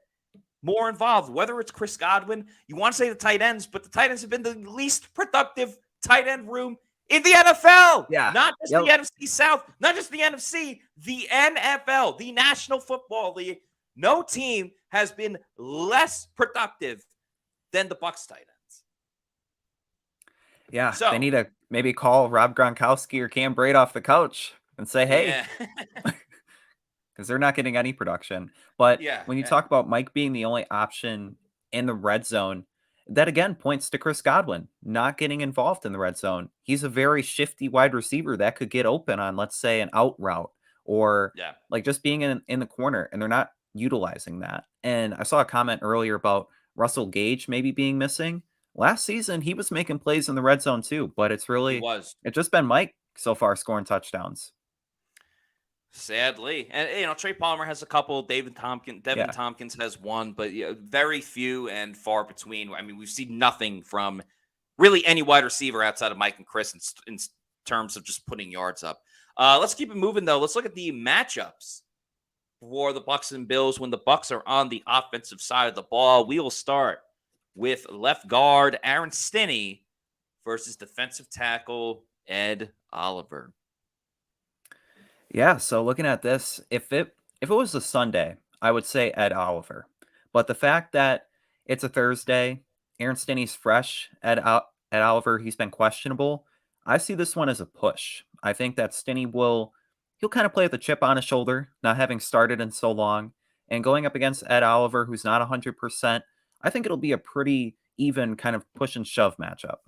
more involved, whether it's Chris Godwin. You want to say the tight ends, but the tight ends have been the least productive tight end room in the NFL. Yeah. Not just the NFC South, not just the NFC, the NFL, the National Football League. No team has been less productive than the Bucs tight ends. Yeah. So they need to maybe call Rob Gronkowski or Cam Brate off the couch and say, hey, because they're not getting any production. But when you talk about Mike being the only option in the red zone, that again points to Chris Godwin not getting involved in the red zone. He's a very shifty wide receiver that could get open on, let's say, an out route or just being in the corner, and they're not utilizing that. And I saw a comment earlier about Russell Gage maybe being missing. Last season, he was making plays in the red zone too, but it's just been Mike so far scoring touchdowns. Sadly. And, Trey Palmer has a couple. Devin Tompkins has one, but very few and far between. I mean, we've seen nothing from really any wide receiver outside of Mike and Chris in terms of just putting yards up. Let's keep it moving, though. Let's look at the matchups for the Bucs and Bills when the Bucs are on the offensive side of the ball. We will start with left guard Aaron Stinney versus defensive tackle Ed Oliver. Yeah, so looking at this, if it was a Sunday, I would say Ed Oliver. But the fact that it's a Thursday, Aaron Stinney's fresh, Ed Oliver, he's been questionable. I see this one as a push. I think that Stinney he'll kind of play with a chip on his shoulder, not having started in so long. And going up against Ed Oliver, who's not 100%, I think it'll be a pretty even kind of push and shove matchup.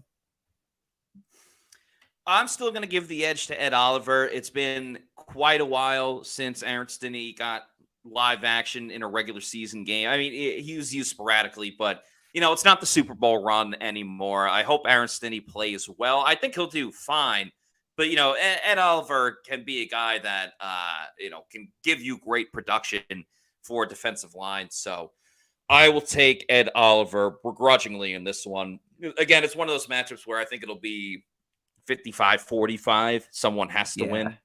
I'm still going to give the edge to Ed Oliver. It's been quite a while since Aaron Stinney got live action in a regular season game. I mean, he was used sporadically, but, it's not the Super Bowl run anymore. I hope Aaron Stinney plays well. I think he'll do fine. But, Ed Oliver can be a guy that, can give you great production for defensive line. So I will take Ed Oliver begrudgingly in this one. Again, it's one of those matchups where I think it'll be 55-45. Someone has to win.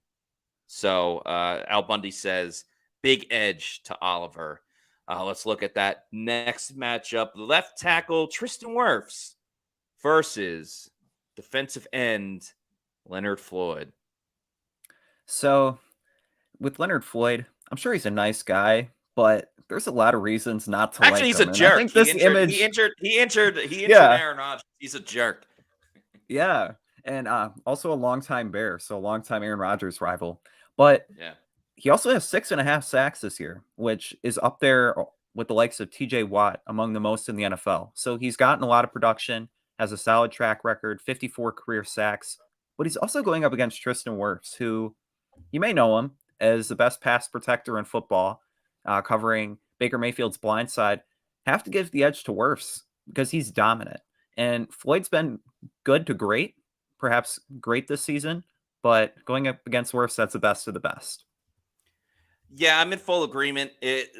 So Al Bundy says big edge to Oliver. Let's look at that next matchup. Left tackle Tristan Wirfs versus defensive end Leonard Floyd. So with Leonard Floyd, I'm sure he's a nice guy, but there's a lot of reasons not to Actually, like he's him. a And jerk. I think this image, He injured Yeah. Aaron Rodgers. He's a jerk. yeah, and also a longtime Bear, so a longtime Aaron Rodgers rival. But Yeah. he also has 6.5 sacks this year, which is up there with the likes of TJ Watt among the most in the NFL. So he's gotten a lot of production, has a solid track record, 54 career sacks, but he's also going up against Tristan Wirfs, who you may know him as the best pass protector in football, covering Baker Mayfield's blind side. Have to give the edge to Wirfs because he's dominant. And Floyd's been good to great, perhaps great this season, but going up against Wirfs, that's the best of the best. Yeah, I'm in full agreement.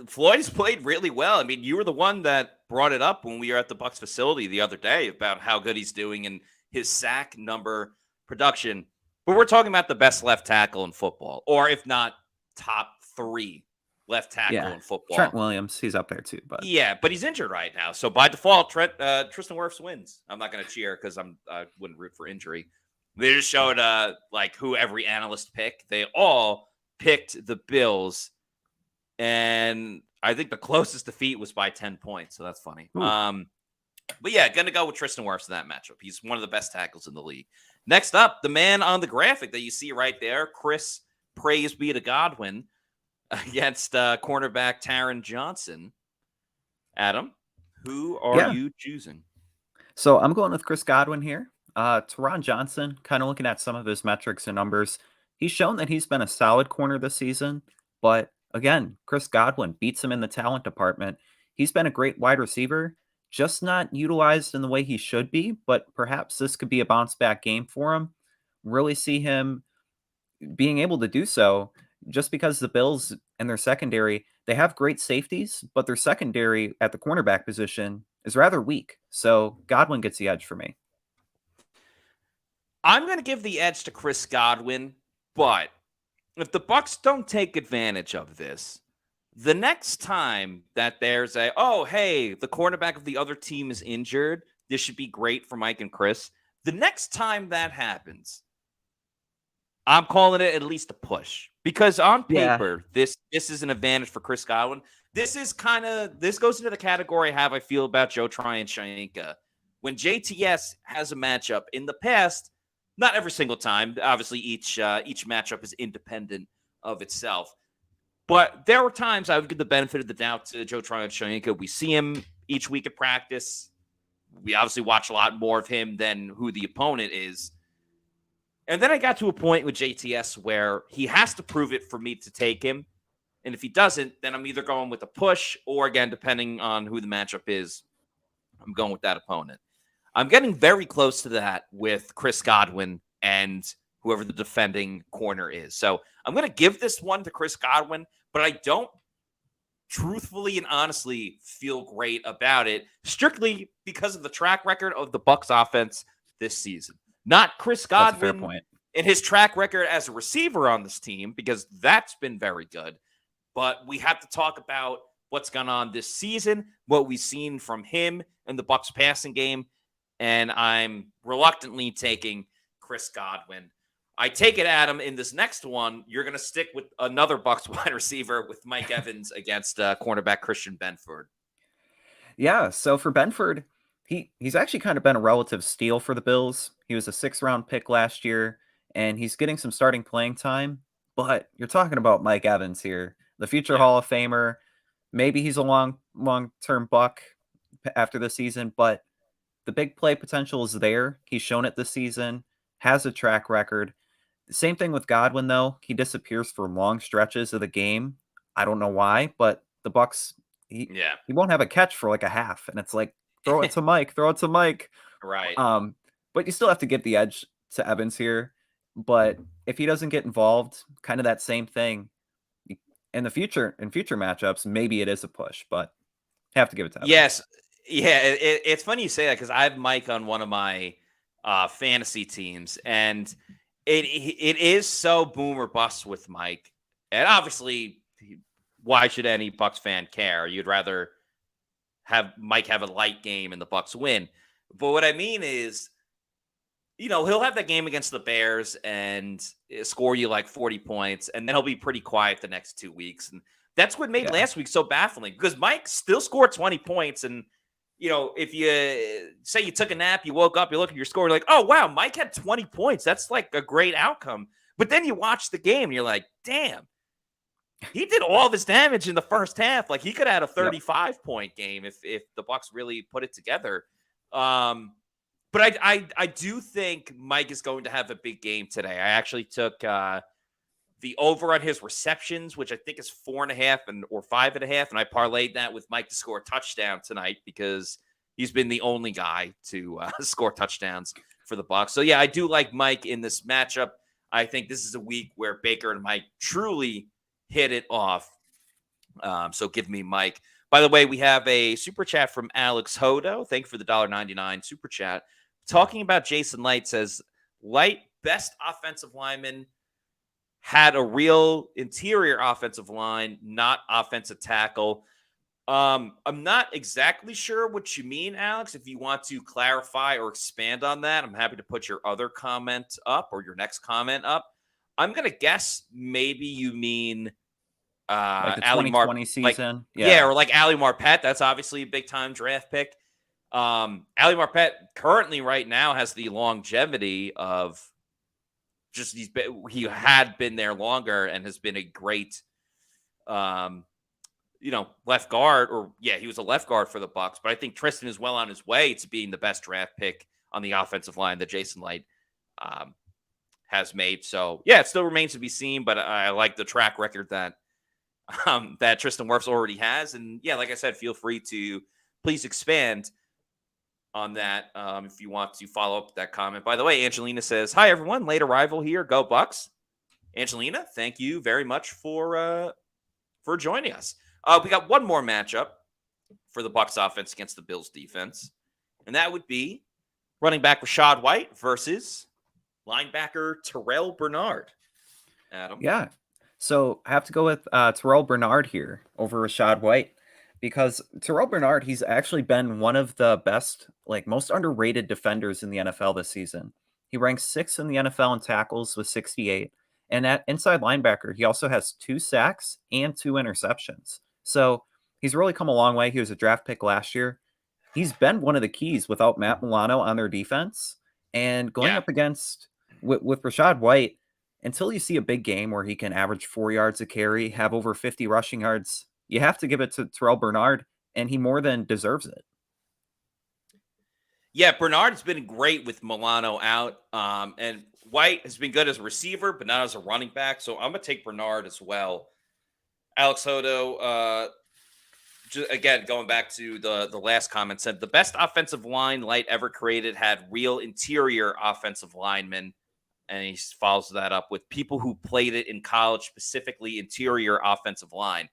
Floyd's played really well. I mean, you were the one that brought it up when we were at the Bucs facility the other day about how good he's doing and his sack number production. But we're talking about the best left tackle in football, or if not top 3 left tackle in football. Trent Williams, he's up there too. But yeah, but he's injured right now. So by default, Tristan Wirfs wins. I'm not going to cheer because I wouldn't root for injury. They just showed like who every analyst picked. They all picked the Bills, and I think the closest defeat was by 10 points. So that's funny. But yeah, going to go with Tristan Wirfs in that matchup. He's one of the best tackles in the league. Next up, the man on the graphic that you see right there, Chris, praise be to Godwin, against cornerback Taron Johnson. Adam, who are you choosing? So I'm going with Chris Godwin here. Taron Johnson, kind of looking at some of his metrics and numbers, he's shown that he's been a solid corner this season. But again, Chris Godwin beats him in the talent department. He's been a great wide receiver, just not utilized in the way he should be. But perhaps this could be a bounce back game for him. Really see him being able to do so, just because the Bills and their secondary, they have great safeties, but their secondary at the cornerback position is rather weak. So Godwin gets the edge for me. I'm going to give the edge to Chris Godwin, but if the Bucs don't take advantage of this, the next time that there's the cornerback of the other team is injured, this should be great for Mike and Chris. The next time that happens, I'm calling it at least a push, because on paper, this is an advantage for Chris Godwin. This goes into the category of how I feel about Joe Tryon-Shoyinka. When JTS has a matchup in the past, not every single time, obviously each matchup is independent of itself, but there were times I would give the benefit of the doubt to Joe Tryon-Shoyinka. We see him each week at practice. We obviously watch a lot more of him than who the opponent is. And then I got to a point with JTS where he has to prove it for me to take him. And if he doesn't, then I'm either going with a push or, again, depending on who the matchup is, I'm going with that opponent. I'm getting very close to that with Chris Godwin and whoever the defending corner is. So I'm going to give this one to Chris Godwin, but I don't truthfully and honestly feel great about it, strictly because of the track record of the Bucs offense this season. Not Chris Godwin and his track record as a receiver on this team, because that's been very good. But we have to talk about what's gone on this season, what we've seen from him in the Bucs passing game, and I'm reluctantly taking Chris Godwin. I take it, Adam, in this next one, you're going to stick with another Bucs wide receiver with Mike Evans against cornerback Christian Benford. Yeah, so for Benford, he's actually kind of been a relative steal for the Bills. He was a 6th-round pick last year, and he's getting some starting playing time. But you're talking about Mike Evans here, the future Hall of Famer. Maybe he's a long-term Buck after the season, but the big play potential is there. He's shown it this season, has a track record. The same thing with Godwin, though. He disappears for long stretches of the game. I don't know why, but the Bucs, he won't have a catch for like a half, and it's like, throw it to Mike. Right. But you still have to give the edge to Evans here. But if he doesn't get involved, kind of that same thing, in future matchups, maybe it is a push, but have to give it to Evan. Yes. Yeah. It's funny you say that because I have Mike on one of my fantasy teams, and it is so boom or bust with Mike. And obviously, why should any Bucs fan care? You'd rather have Mike have a light game and the Bucs win. But what I mean is, he'll have that game against the Bears and score you like 40 points, and then he'll be pretty quiet the next 2 weeks. And that's what made last week so baffling, because Mike still scored 20 points. And, if you say you took a nap, you woke up, you look at your score, you're like, oh, wow, Mike had 20 points. That's like a great outcome. But then you watch the game and you're like, damn, he did all this damage in the first half. Like, he could have had a 35-point game if the Bucs really put it together. But I do think Mike is going to have a big game today. I actually took the over on his receptions, which I think is 4.5 or 5.5, and I parlayed that with Mike to score a touchdown tonight because he's been the only guy to score touchdowns for the Bucs. So yeah, I do like Mike in this matchup. I think this is a week where Baker and Mike truly hit it off. So give me Mike. By the way, we have a super chat from Alex Hodo. Thank you for the $1.99 super chat. Talking about Jason Light, says, Light, best offensive lineman, had a real interior offensive line, not offensive tackle. I'm not exactly sure what you mean, Alex. If you want to clarify or expand on that, I'm happy to put your other comment up or your next comment up. I'm going to guess maybe you mean like the 2020 season. Or like Ali Marpet. That's obviously a big-time draft pick. Ali Marpet currently right now has the longevity of just he had been there longer and has been a great left guard, he was a left guard for the Bucs. But I think Tristan is well on his way to being the best draft pick on the offensive line that Jason Light has made. So yeah, it still remains to be seen, but I like the track record that Tristan Wirfs already has. And yeah, like I said, feel free to please expand on that if you want to follow up that comment. By the way, Angelina says, hi, everyone. Late arrival here. Go Bucs. Angelina, thank you very much for joining us. We got one more matchup for the Bucs offense against the Bills defense, and that would be running back Rachaad White versus linebacker Terrell Bernard. Adam? Yeah. So I have to go with Terrell Bernard here over Rachaad White, because Terrell Bernard, he's actually been one of the best, most underrated defenders in the NFL this season. He ranks 6th in the NFL in tackles with 68. And at inside linebacker, he also has 2 sacks and 2 interceptions. So he's really come a long way. He was a draft pick last year. He's been one of the keys without Matt Milano on their defense. And going up against with Rachaad White, until you see a big game where he can average 4 yards a carry, have over 50 rushing yards, you have to give it to Terrell Bernard, and he more than deserves it. Yeah, Bernard's been great with Milano out, and White has been good as a receiver, but not as a running back. So I'm going to take Bernard as well. Alex Hodo, again, going back to the last comment, said the best offensive line Light ever created had real interior offensive linemen. And he follows that up with people who played it in college, specifically interior offensive line.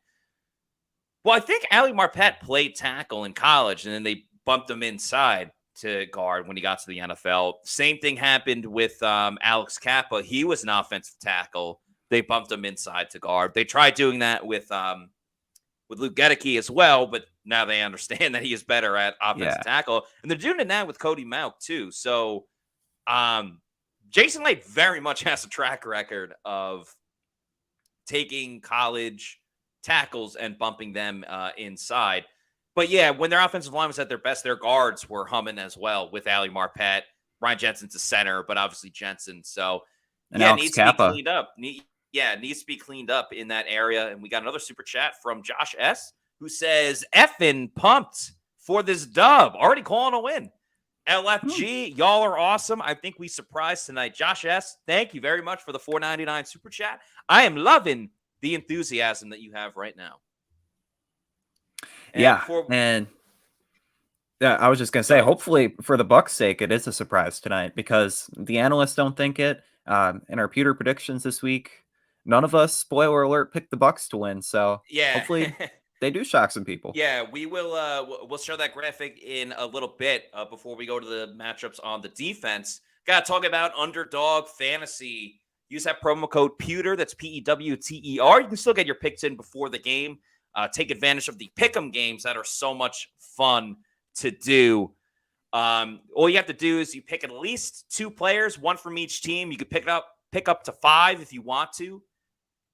Well, I think Ali Marpet played tackle in college, and then they bumped him inside to guard when he got to the NFL. Same thing happened with Alex Kappa. He was an offensive tackle. They bumped him inside to guard. They tried doing that with Luke Gedeke as well, but now they understand that he is better at offensive tackle. And they're doing it now with Cody Mauch too. So Jason Light very much has a track record of taking college tackles and bumping them inside. But yeah, when their offensive line was at their best, their guards were humming as well with Ali Marpet. Ryan Jensen's a center, but obviously Jensen. So and yeah, Alex needs Kappa. to be cleaned up. It needs to be cleaned up in that area. And we got another super chat from Josh S., who says, effing pumped for this dub. Already calling a win. LFG, y'all are awesome. I think we surprised tonight. Josh S., thank you very much for the $4.99 super chat. I am loving the enthusiasm that you have right now. And I was just going to say, hopefully for the Bucs' sake, it is a surprise tonight, because the analysts don't think it. In our Pewter predictions this week, none of us, spoiler alert, picked the Bucs to win. So Yeah. hopefully they do shock some people. Yeah, we will. We'll show that graphic in a little bit before we go to the matchups on the defense. Got to talk about Underdog Fantasy. Use that promo code Pewter. That's PEWTER. You can still get your picks in before the game. Take advantage of the pick'em games that are so much fun to do. All you have to do is you pick at least 2 players, 1 from each team. You could pick up to 5 if you want to,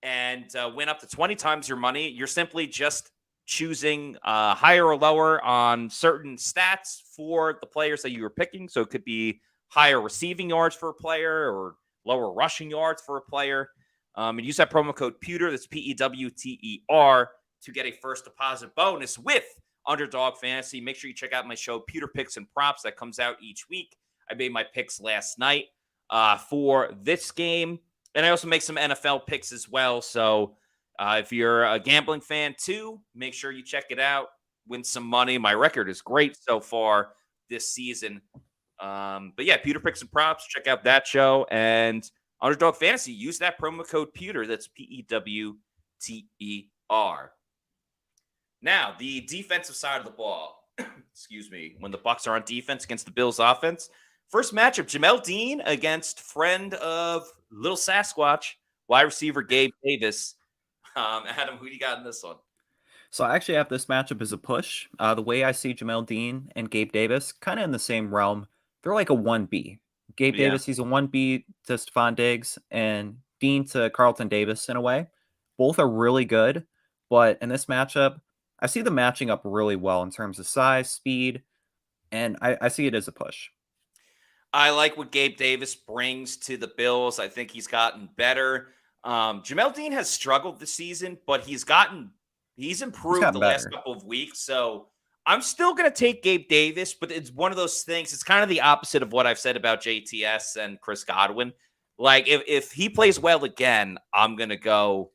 and win up to 20 times your money. You're simply just choosing higher or lower on certain stats for the players that you are picking. So it could be higher receiving yards for a player or lower rushing yards for a player. And use that promo code Pewter, that's PEWTER, to get a first deposit bonus with Underdog Fantasy. Make sure you check out my show, Pewter Picks and Props, that comes out each week. I made my picks last night for this game, and I also make some NFL picks as well. So if you're a gambling fan too, make sure you check it out. Win some money. My record is great so far this season. But yeah, Pewter Picks and Props. Check out that show. And Underdog Fantasy, use that promo code Pewter. That's PEWTER. Now, the defensive side of the ball. Excuse me. When the Bucs are on defense against the Bills offense. First matchup, Jamel Dean against friend of Little Sasquatch, wide receiver Gabe Davis. Adam, who do you got in this one? So I actually have this matchup as a push. The way I see Jamel Dean and Gabe Davis, kind of in the same realm. They're like a 1B. Gabe Davis, he's a 1B to Stephon Diggs, and Dean to Carlton Davis in a way. Both are really good, but in this matchup, I see them matching up really well in terms of size, speed, and I see it as a push. I like what Gabe Davis brings to the Bills. I think he's gotten better. Jamel Dean has struggled this season, but he's improved the last couple of weeks. So I'm still going to take Gabe Davis, but it's one of those things. It's kind of the opposite of what I've said about JTS and Chris Godwin. Like if he plays well again, I'm going to go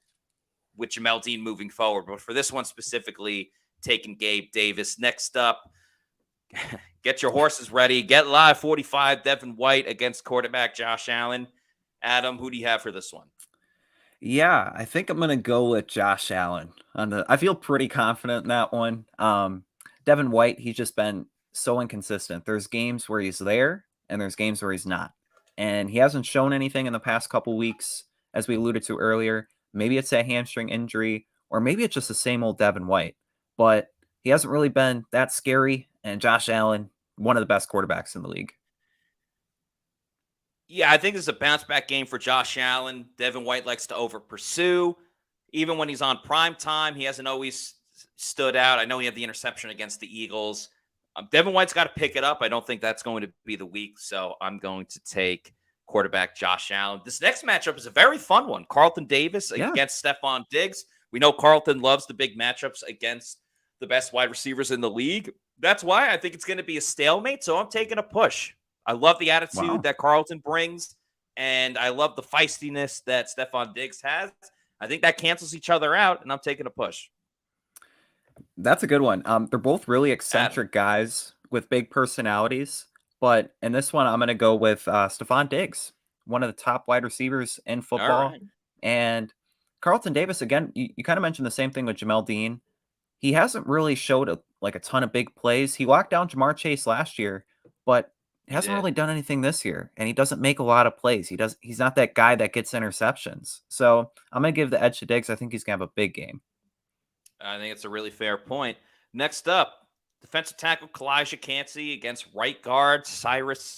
with Jamel Dean moving forward. But for this one specifically, taking Gabe Davis. Next up, get your horses ready. Get live 45, Devin White against quarterback Josh Allen. Adam, who do you have for this one? Yeah, I think I'm going to go with Josh Allen. I feel pretty confident in that one. Devin White, he's just been so inconsistent. There's games where he's there, and there's games where he's not. And he hasn't shown anything in the past couple weeks, as we alluded to earlier. Maybe it's a hamstring injury, or maybe it's just the same old Devin White. But he hasn't really been that scary, and Josh Allen, one of the best quarterbacks in the league. Yeah, I think this is a bounce-back game for Josh Allen. Devin White likes to over-pursue. Even when he's on prime time, he hasn't always stood out. I know he had the interception against the Eagles. Devin White's got to pick it up. I don't think that's going to be the week, so I'm going to take quarterback Josh Allen. This next matchup is a very fun one. Carlton Davis against Stephon Diggs. We know Carlton loves the big matchups against the best wide receivers in the league. That's why I think it's going to be a stalemate, so I'm taking a push. I love the attitude that Carlton brings, and I love the feistiness that Stephon Diggs has. I think that cancels each other out, and I'm taking a push. That's a good one. They're both really eccentric guys with big personalities, but in this one, I'm going to go with Stephon Diggs, one of the top wide receivers in football. Right. And Carlton Davis, again, you kind of mentioned the same thing with Jamel Dean. He hasn't really showed a ton of big plays. He locked down Jamar Chase last year, but he hasn't really done anything this year, and he doesn't make a lot of plays. He's not that guy that gets interceptions. So I'm going to give the edge to Diggs. I think he's going to have a big game. I think it's a really fair point. Next up, defensive tackle Kalijah Kancey against right guard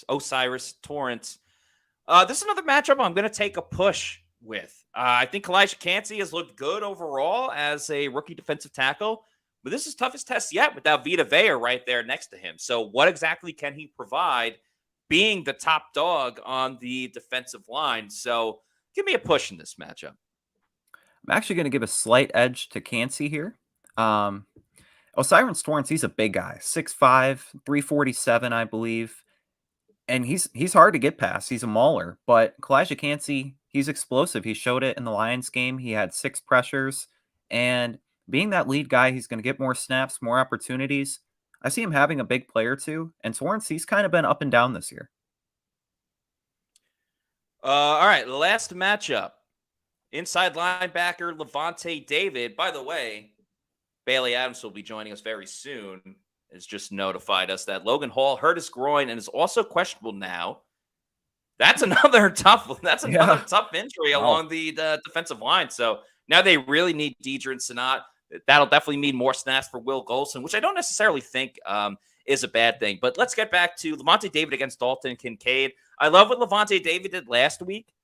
Osiris Torrance. This is another matchup I'm going to take a push with. I think Kalijah Kancey has looked good overall as a rookie defensive tackle, but this is toughest test yet without Vita Vea right there next to him. So what exactly can he provide being the top dog on the defensive line? So give me a push in this matchup. I'm actually going to give a slight edge to Kancey here. Osiris Torrance, he's a big guy, 6'5", 347, I believe. And he's hard to get past. He's a mauler. But Kalijah Kancey, he's explosive. He showed it in the Lions game. He had 6 pressures. And being that lead guy, he's going to get more snaps, more opportunities. I see him having a big play or two. And Torrance, he's kind of been up and down this year. All right, last matchup. inside linebacker Levante David. By the way, Bailey Adams will be joining us very soon. Has just notified us that Logan Hall hurt his groin and is also questionable now. That's another tough injury along the defensive line. So now they really need Deidre and Sanat. That'll definitely mean more snaps for Will Golson, which I don't necessarily think is a bad thing. But let's get back to Levante David against Dalton Kincaid. I love what Levante David did last week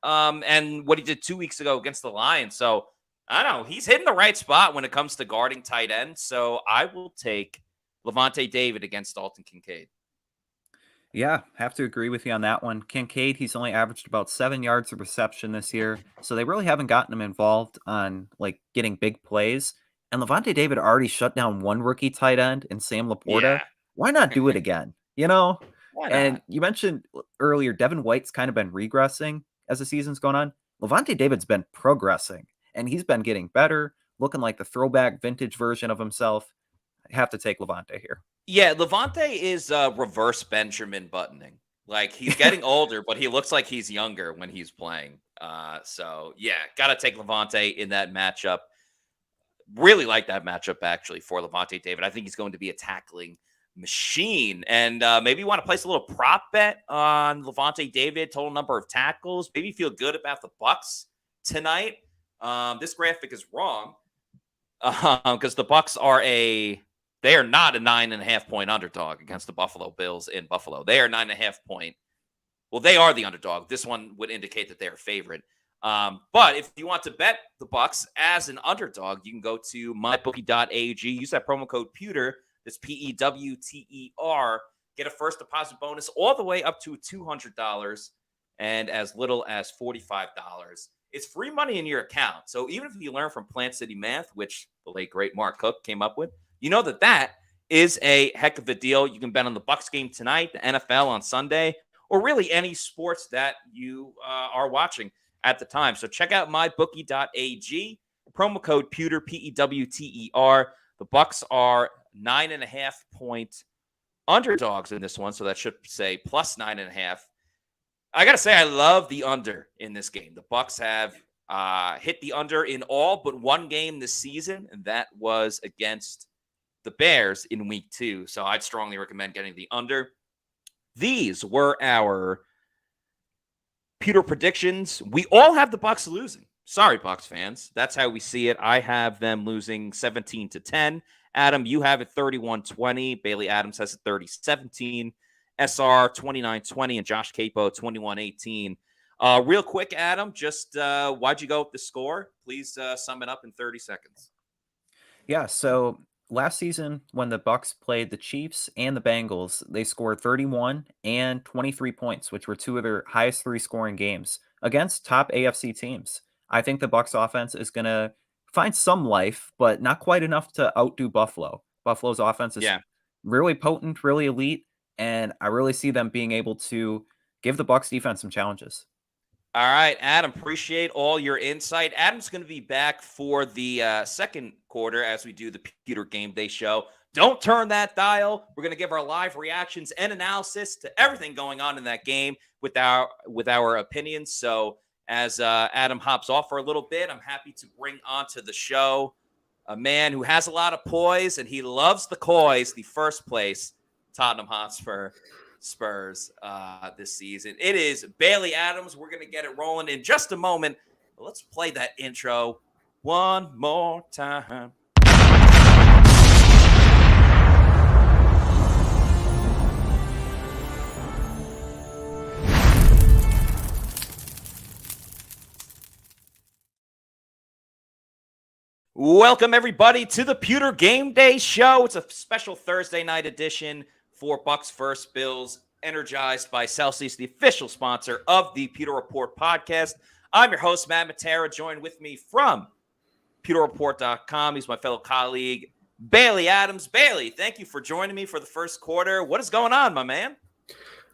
and what he did 2 weeks ago against the Lions. So I don't know. He's hitting the right spot when it comes to guarding tight ends. So I will take Levante David against Dalton Kincaid. Yeah, have to agree with you on that one. Kincaid, he's only averaged about 7 yards of reception this year, so they really haven't gotten him involved on like getting big plays. And Levante David already shut down one rookie tight end in Sam Laporta. Yeah. Why not do it again? You know? Why And not? you mentioned earlier, Devin White's kind of been regressing as the season's gone on. Levante David's been progressing, and he's been getting better, looking like the throwback vintage version of himself. I have to take Levante here. Yeah, Levante is reverse Benjamin Buttoning. Like, he's getting older, but he looks like he's younger when he's playing. So, yeah, got to take Levante in that matchup. Really like that matchup, actually, for Levante David. I think he's going to be a tackling machine. And maybe you want to place a little prop bet on Levante David, total number of tackles. Maybe feel good about the Bucs tonight. This graphic is wrong because the Bucs are they are not a 9.5 point underdog against the Buffalo Bills in Buffalo. They are 9.5 point. Well, they are the underdog. This one would indicate that they're a favorite. But if you want to bet the Bucs as an underdog, you can go to mybookie.ag. Use that promo code Pewter. That's PEWTER. Get a first deposit bonus all the way up to $200 and as little as $45. It's free money in your account. So even if you learn from Plant City Math, which the late great Mark Cook came up with, you know that is a heck of a deal. You can bet on the Bucs game tonight, the NFL on Sunday, or really any sports that you are watching at the time. So check out mybookie.ag. Promo code Pewter, PEWTER. The Bucs are 9.5 point underdogs in this one, so that should say plus 9.5. I gotta say, I love the under in this game. The Bucs have hit the under in all but one game this season, and that was against the Bears in week 2. So I'd strongly recommend getting the under. These were our Pewter predictions. We all have the Bucs losing. Sorry, Bucs fans. That's how we see it. I have them losing 17-10. Adam, you have it 31-20. Bailey Adams has it 30-17. SR 29-20 and Josh Capo 21-18. Real quick, Adam, just why'd you go with the score? Please sum it up in 30 seconds. Yeah, so last season when the Bucs played the Chiefs and the Bengals, they scored 31 and 23 points, which were two of their highest 3 scoring games against top AFC teams. I think the Bucs offense is going to find some life, but not quite enough to outdo Buffalo. Buffalo's offense is really potent, really elite, and I really see them being able to give the Bucs defense some challenges. All right, Adam, appreciate all your insight. Adam's going to be back for the second quarter as we do the Pewter GameDay Show. Don't turn that dial. We're going to give our live reactions and analysis to everything going on in that game with our opinions. So as Adam hops off for a little bit, I'm happy to bring onto the show a man who has a lot of poise, and he loves the Coys, the first place Tottenham Hotspur Spurs this season. It is Bailey Adams. We're going to get it rolling in just a moment. But let's play that intro one more time. Welcome, everybody, to the Pewter GameDay Show. It's a special Thursday night edition for Bucs vs. Bills, energized by Celsius, the official sponsor of the Pewter Report podcast. I'm your host, Matt Matera, joined with me from PewterReport.com. He's my fellow colleague, Bailey Adams. Bailey, thank you for joining me for the first quarter. What is going on, my man?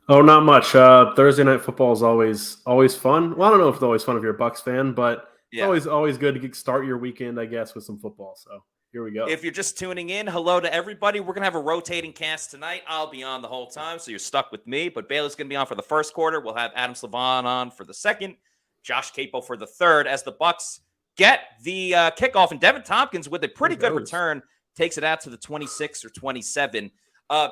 Oh, not much. Thursday night football is always fun. Well, I don't know if it's always fun if you're a Bucs fan, but it's always good to start your weekend, I guess, with some football. So here we go. If you're just tuning in, hello to everybody. We're going to have a rotating cast tonight. I'll be on the whole time, so you're stuck with me. But Bailey's going to be on for the first quarter. We'll have Adam Slavon on for the second. Josh Capo for the third, as the Bucs get the kickoff, and Devin Tompkins with a pretty good return takes it out to the 26 or 27.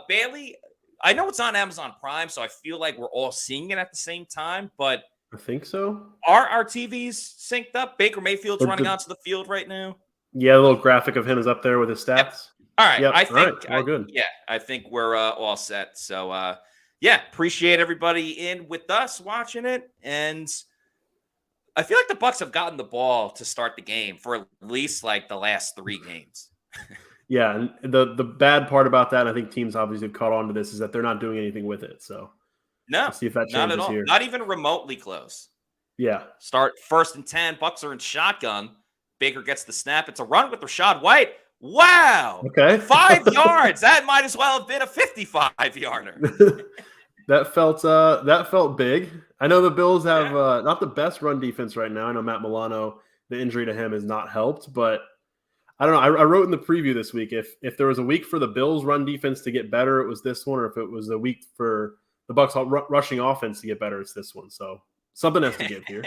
Bailey, I know it's on Amazon Prime, so I feel like we're all seeing it at the same time, but I think so. Are our TVs synced up? Baker Mayfield's running onto the field right now. Yeah, the little graphic of him is up there with his stats. Yep. All right. Yep. I think we're good. Yeah, I think we're all set. So, appreciate everybody in with us watching it. And I feel like the Bucs have gotten the ball to start the game for at least like the last 3 games. Yeah, and the bad part about that, and I think teams obviously have caught on to this, is that they're not doing anything with it. So no, let's see if that changes not at all. here. Not even remotely close. Yeah. Start 1st and 10. Bucs are in shotgun. Baker gets the snap. It's a run with Rachaad White. Wow. Okay. 5 yards. That might as well have been a 55-yarder. That felt big. I know the Bills have not the best run defense right now. I know Matt Milano, the injury to him has not helped, but I don't know. I wrote in the preview this week, if there was a week for the Bills run defense to get better, it was this one, or if it was a week for the Bucs rushing offense to get better, it's this one. So something has to give here.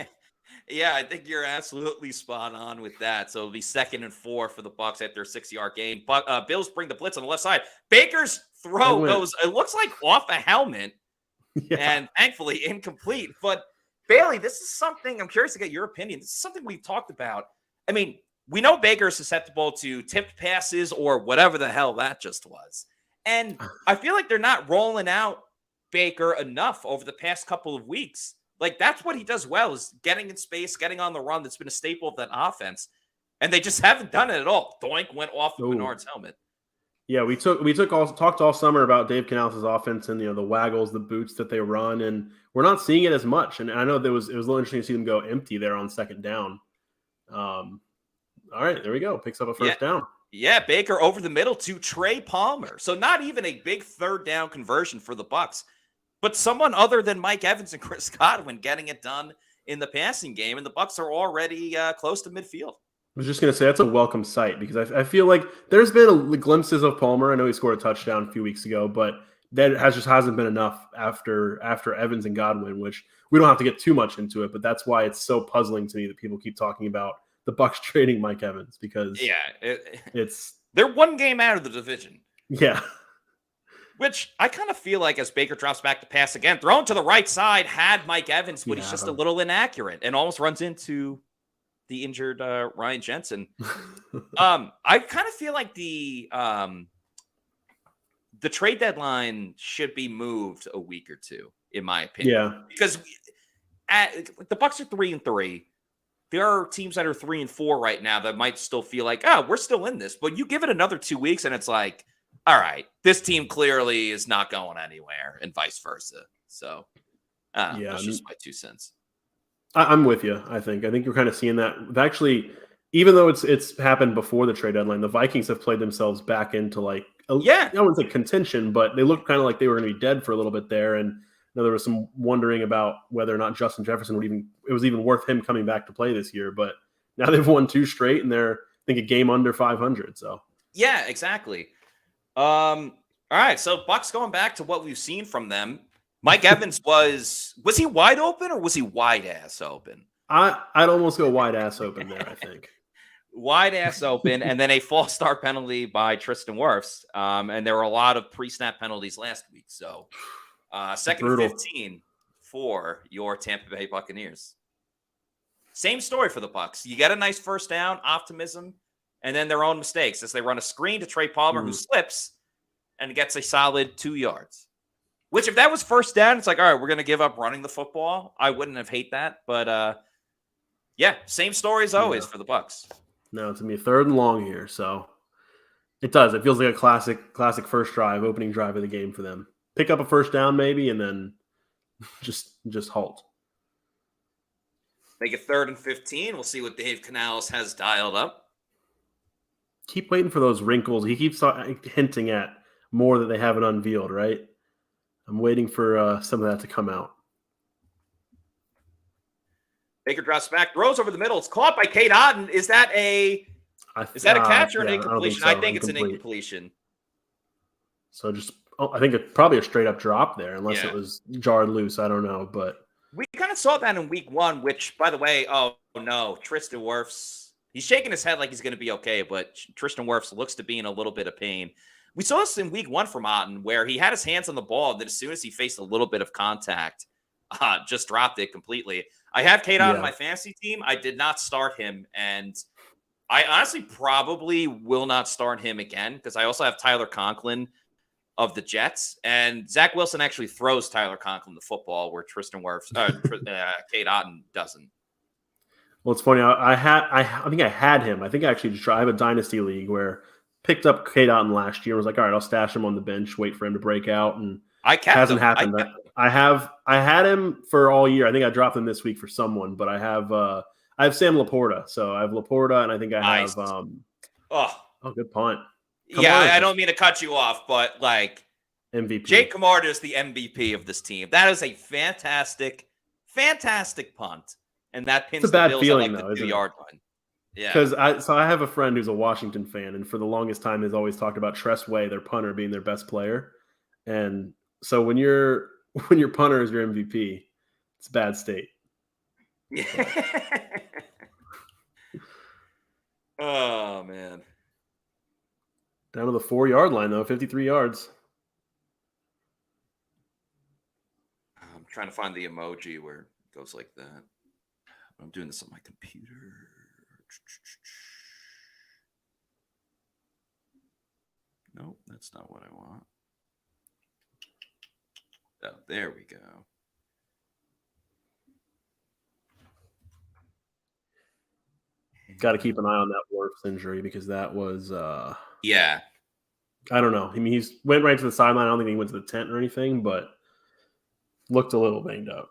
Yeah, I think you're absolutely spot on with that. So it'll be 2nd and 4 for the Bucs after a 6-yard gain. But Bills bring the blitz on the left side. Baker's throw goes, it looks like off a helmet, and thankfully incomplete. But Bailey, this is something I'm curious to get your opinion. This is something we've talked about. I mean, we know Baker is susceptible to tipped passes or whatever the hell that just was. And I feel like they're not rolling out Baker enough over the past couple of weeks. Like, that's what he does well, is getting in space, getting on the run. That's been a staple of that offense. And they just haven't done it at all. Doink went off of Bernard's helmet. Yeah, we talked all summer about Dave Canales' offense and the waggles, the boots that they run, and we're not seeing it as much. And I know it was a little interesting to see them go empty there on 2nd down. All right, there we go. Picks up a first down. Yeah, Baker over the middle to Trey Palmer. So not even a big 3rd down conversion for the Bucs, but someone other than Mike Evans and Chris Godwin getting it done in the passing game, and the Bucs are already close to midfield. I was just going to say that's a welcome sight, because I feel like there's been glimpses of Palmer. I know he scored a touchdown a few weeks ago, but that hasn't been enough after Evans and Godwin, which we don't have to get too much into it, but that's why it's so puzzling to me that people keep talking about the Bucs trading Mike Evans, because they're 1 game out of the division. Yeah. Which I kind of feel like, as Baker drops back to pass again, thrown to the right side, had Mike Evans, but he's just a little inaccurate and almost runs into the injured Ryan Jensen. I kind of feel like the trade deadline should be moved a week or 2, in my opinion. Yeah. Because the Bucs are 3-3. There are teams that are 3-4 right now that might still feel like, we're still in this. But you give it another 2 weeks, and it's like, all right, this team clearly is not going anywhere, and vice versa. So, that's just my 2 cents. I'm with you. I think you're kind of seeing that. Actually, even though it's happened before the trade deadline, the Vikings have played themselves back into I wouldn't say contention, but they looked kind of like they were going to be dead for a little bit there. And there was some wondering about whether or not Justin Jefferson it was even worth him coming back to play this year. But now they've won 2 straight, and they're, I think, a game under 500. So yeah, exactly. All right, so Bucs going back to what we've seen from them. Mike Evans was he wide open, or was he wide ass open? I'd almost go wide ass open there, I think. Wide ass open, and then a false start penalty by Tristan Wirfs. And there were a lot of pre-snap penalties last week. So 2nd and 15 for your Tampa Bay Buccaneers. Same story for the Bucs. You get a nice first down, optimism, and then their own mistakes as they run a screen to Trey Palmer, who slips and gets a solid 2 yards. Which, if that was first down, it's like, all right, we're going to give up running the football. I wouldn't have hate that. But, same story as always for the Bucs. No, it's going to be a 3rd and long here. So it does. It feels like a classic first drive, opening drive of the game for them. Pick up a first down maybe, and then just halt. Make it 3rd and 15. We'll see what Dave Canales has dialed up. Keep waiting for those wrinkles. He keeps hinting at more that they haven't unveiled, right? I'm waiting for some of that to come out. Baker drops back, throws over the middle. It's caught by Cade Otton. Is that a catch or an incompletion? I think it's an incompletion. So I think it's probably a straight up drop there, unless it was jarred loose. I don't know, but we kind kind of saw that in week 1, which, by the way, oh no, Tristan Wirfs, he's shaking his head like he's going to be okay, but Tristan Wirfs looks to be in a little bit of pain. We saw this in week 1 from Otten, where he had his hands on the ball, and then as soon as he faced a little bit of contact, just dropped it completely. I have Kate on my fantasy team. I did not start him, and I honestly probably will not start him again because I also have Tyler Conklin of the Jets, and Zach Wilson actually throws Tyler Conklin the football where Tristan Wirfs, Kate Otten doesn't. Well, it's funny. I think I had him. I think I actually I have a dynasty league where picked up Kate Otten last year and was like, all right, I'll stash him on the bench, wait for him to break out, and hasn't happened. I had him for all year. I think I dropped him this week for someone, but I have Sam Laporta. So I have Laporta, and I think I have good punt. I don't mean to cut you off, but like MVP. Jake Camarda is the MVP of this team. That is a fantastic punt, and that pins it's a bad the Bills feeling, at like the 2-yard line. Yeah, because I have a friend who's a Washington fan, and for the longest time has always talked about Tress Way, their punter, being their best player, and so when your punter is your MVP, it's a bad state. Oh man. Down to the 4-yard line, though, 53 yards. I'm trying to find the emoji where it goes like that. I'm doing this on my computer. Nope, that's not what I want. Oh, there we go. Got to keep an eye on that Wirfs injury because that was yeah. I don't know. I mean, he went right to the sideline. I don't think he went to the tent or anything, but looked a little banged up.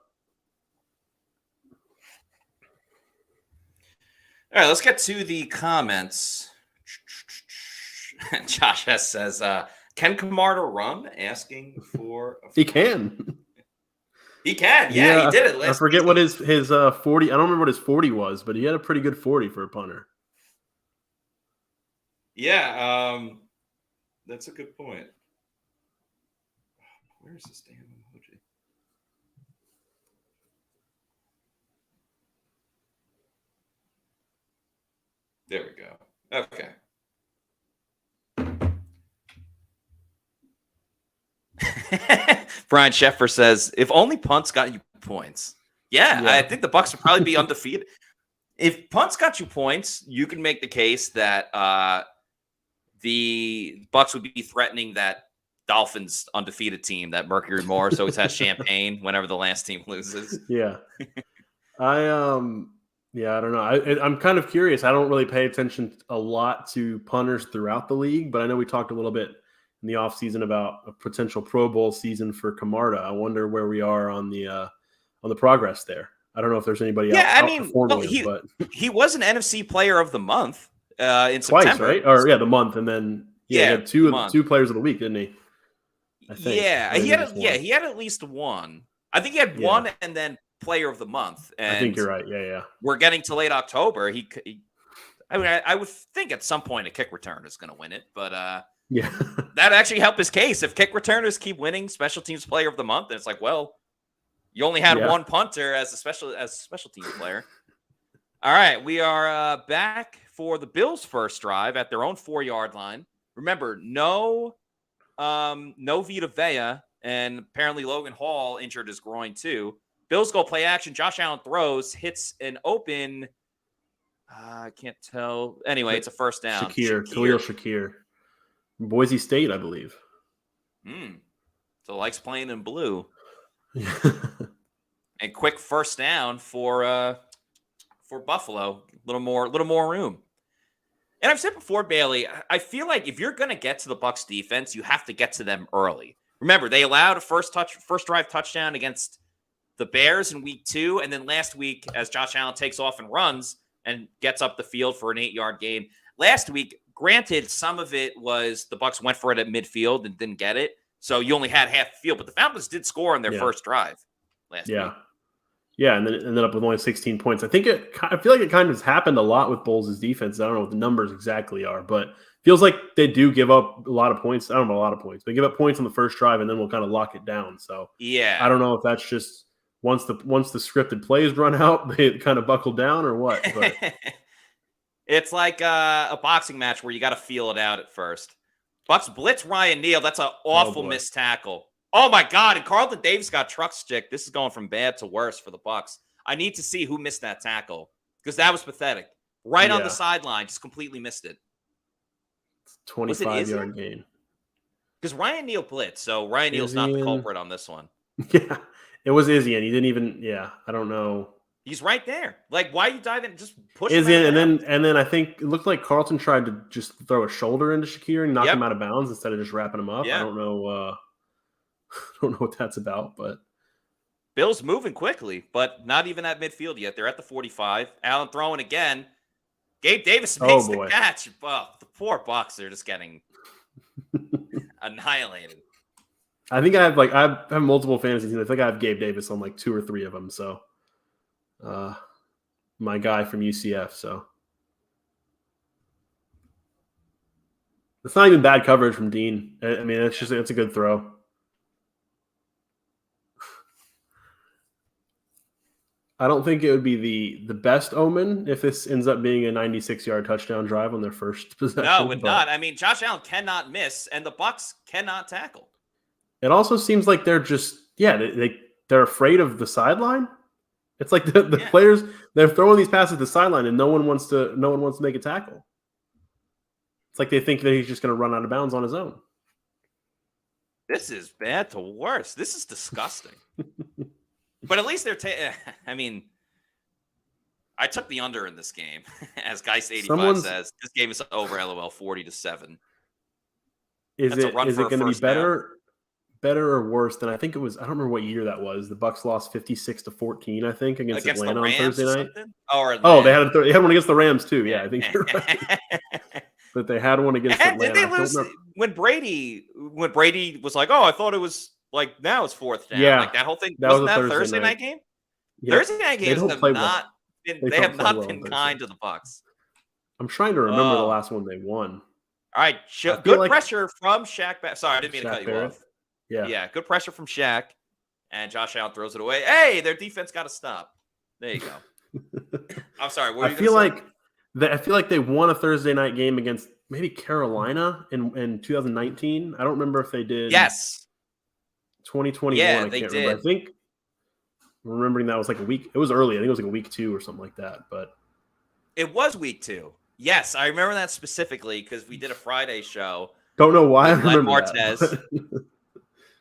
All right, let's get to the comments. Josh S. says, can Camarda run? Asking for He can. He can. Yeah, he did it. I forget what his 40. I don't remember what his 40 was, but he had a pretty good 40 for a punter. Yeah, that's a good point. Where's this damn emoji? There we go. Okay. Brian Sheffer says, if only punts got you points. Yeah, I think the Bucs would probably be undefeated. If punts got you points, you can make the case that the Bucs would be threatening that Dolphins undefeated team that Mercury Morris always has champagne whenever the last team loses. Yeah. I don't know. I'm kind of curious. I don't really pay attention a lot to punters throughout the league, but I know we talked a little bit in the offseason about a potential Pro Bowl season for Camarda. I wonder where we are on the progress there. I don't know if there's anybody else. Yeah, I mean, he was an NFC Player of the Month in twice, September. Right? Or the month, and then he had two Players of the Week, didn't he? I think. Yeah, he had at least one. I think he had one, and then Player of the Month. And I think you're right. Yeah. We're getting to late October. I would think at some point a kick return is going to win it, but yeah, that actually helped his case. If kick returners keep winning Special Teams Player of the Month, then it's like, well, you only had one punter as a special teams player. All right, we are back for the Bills' first drive at their own 4-yard line. Remember, no Vita Vea, and apparently Logan Hall injured his groin too. Bills go play action. Josh Allen throws, hits an open. I can't tell. Anyway, it's a first down. Khalil Shakir. Boise State, I believe. So likes playing in blue. And quick first down for Buffalo. A little more room. And I've said before, Bailey, I feel like if you're going to get to the Bucs defense, you have to get to them early. Remember, they allowed a first drive touchdown against the Bears in week 2, and then last week, as Josh Allen takes off and runs and gets up the field for an 8-yard gain. Last week, granted, some of it was the Bucs went for it at midfield and didn't get it, so you only had half the field. But the Falcons did score on their first drive last week. Yeah, and then it ended up with only 16 points. I feel like it kind of has happened a lot with Bowles' defense. I don't know what the numbers exactly are, but it feels like they do give up a lot of points. I don't know a lot of points. They give up points on the first drive, and then we'll kind of lock it down. So yeah, I don't know if that's just once the scripted plays run out, they kind of buckle down or what? But it's like a boxing match where you got to feel it out at first. Bucs blitz Ryan Neal. That's an awful missed tackle. Oh my God! And Carlton Davis got truck stick. This is going from bad to worse for the Bucs. I need to see who missed that tackle because that was pathetic. Right on the sideline, just completely missed it. 25-yard gain. Because Ryan Neal blitzed, so Ryan Neal's not the culprit on this one. Yeah, it was Izzy, and he didn't even. Yeah, I don't know. He's right there. Like, why are you diving? Just push Izzy, him and then I think it looked like Carlton tried to just throw a shoulder into Shakir and knock him out of bounds instead of just wrapping him up. I don't know. I don't know what that's about, but Bill's moving quickly, but not even at midfield yet. They're at the 45. Allen throwing again. Gabe Davis makes the catch. Oh, the poor Bucs are just getting annihilated. I think I have multiple fantasy teams. I think I have Gabe Davis on like 2 or 3 of them. So, my guy from UCF. So, it's not even bad coverage from Dean. I mean, it's a good throw. I don't think it would be the best omen if this ends up being a 96-yard touchdown drive on their first possession. No, it would not. I mean, Josh Allen cannot miss, and the Bucs cannot tackle. It also seems like they're just they're afraid of the sideline. It's like the players, they're throwing these passes to the sideline, and no one wants to make a tackle. It's like they think that he's just going to run out of bounds on his own. This is bad to worse. This is disgusting. But at least they're I mean, I took the under in this game. As Geist85 says, this game is over, LOL, 40-7. Is it going to be better or worse than I think it was? I don't remember what year that was. The Bucs lost 56-14, I think, against Atlanta on Thursday night. They had one against the Rams too. Yeah, I think you're right. But they had one against Atlanta. Did they lose when Brady was like, "Oh, I thought it was like now it's 4th down." Yeah, like that whole thing. Wasn't that Thursday night game? Yeah. Thursday night games have not been kind to the Bucs. I'm trying to remember the last one they won. All right, good pressure from Shaq. Sorry, I didn't mean to cut you off. Yeah, good pressure from Shaq, and Josh Allen throws it away. Hey, their defense got to stop. There you go. I'm sorry. I feel like they won a Thursday night game against maybe Carolina in 2019. I don't remember if they did. Yes. 2021. Yeah, I they can't did. Remember. I think remembering that was like a week. It was early. I think it was like a week 2 or something like that. But it was week 2. Yes, I remember that specifically because we did a Friday show. Don't know why I remember Martinez. That.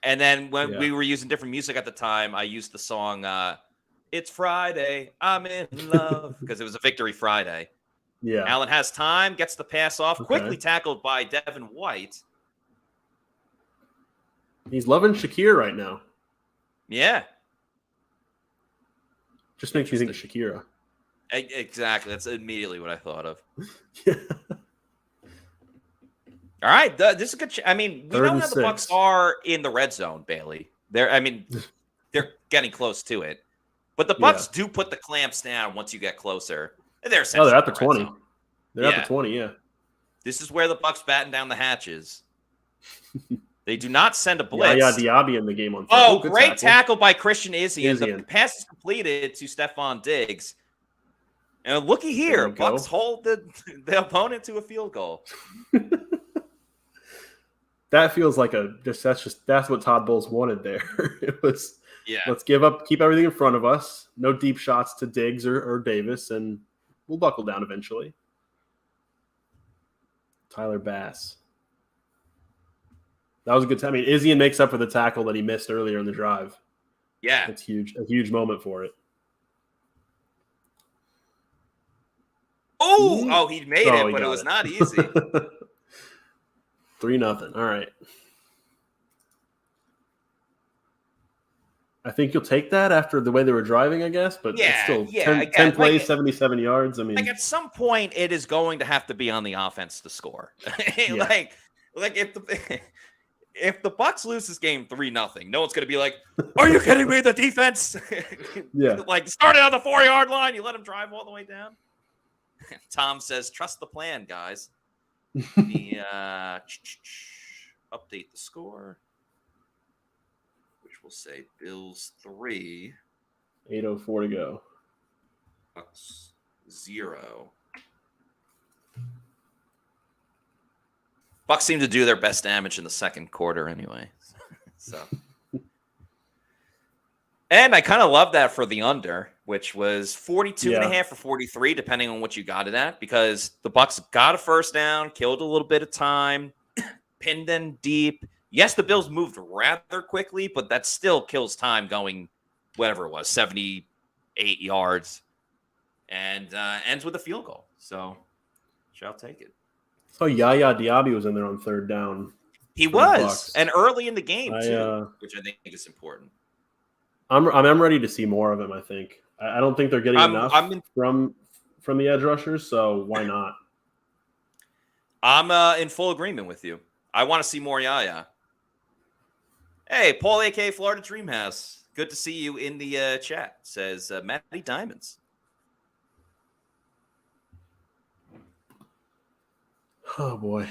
And then when we were using different music at the time, I used the song "It's Friday, I'm in Love" because it was a Victory Friday. Yeah. Allen has time, gets the pass off, quickly tackled by Devin White. He's loving Shakir right now. Yeah. Just makes you think of Shakira. Exactly. That's immediately what I thought of. Yeah. All right. This is a good. I mean, we know how the Bucs are in the red zone, Bailey. They're getting close to it. But the Bucs do put the clamps down once you get closer. They're at the 20. They're at the 20, yeah. This is where the Bucs batten down the hatches. They do not send a blitz. Yeah, Diaby in the game on Thursday. Oh, great tackle by Christian Izzy. And the pass is completed to Stephon Diggs. And looky here, Bucs hold the opponent to a field goal. That feels like that's what Todd Bowles wanted there. It was let's keep everything in front of us. No deep shots to Diggs or Davis, and we'll buckle down eventually. Tyler Bass. That was a good time. I mean, Izzy makes up for the tackle that he missed earlier in the drive. Yeah. It's huge. A huge moment for it. Oh, he made it, but it was not easy. 3-0. All right. I think you'll take that after the way they were driving, I guess. But it's still 10 plays, 77 yards. I mean, at some point, it is going to have to be on the offense to score. Like if the Bucs lose this game 3-0, no one's going to be like, "Are you kidding me? The defense, like started on the 4-yard line, you let them drive all the way down." Tom says, "Trust the plan, guys." The update the score, which will say Bills 3, 8:04 to go. Bucs 0. Bucs seem to do their best damage in the second quarter anyway. So, and I kind of love that for the under, which was 42.5 or 43, depending on what you got it at, because the Bucs got a first down, killed a little bit of time, pinned them deep. Yes, the Bills moved rather quickly, but that still kills time going, whatever it was, 78 yards, and ends with a field goal. So, shall take it. So Yaya Diaby was in there on third down. He was, and early in the game too, which I think is important. I'm ready to see more of him. I think I don't think they're getting enough from the edge rushers. So why not? I'm in full agreement with you. I want to see more Yaya. Hey, Paul, a.k.a. Florida Dreamhouse. Good to see you in the chat, says Matty Diamonds. Oh, boy.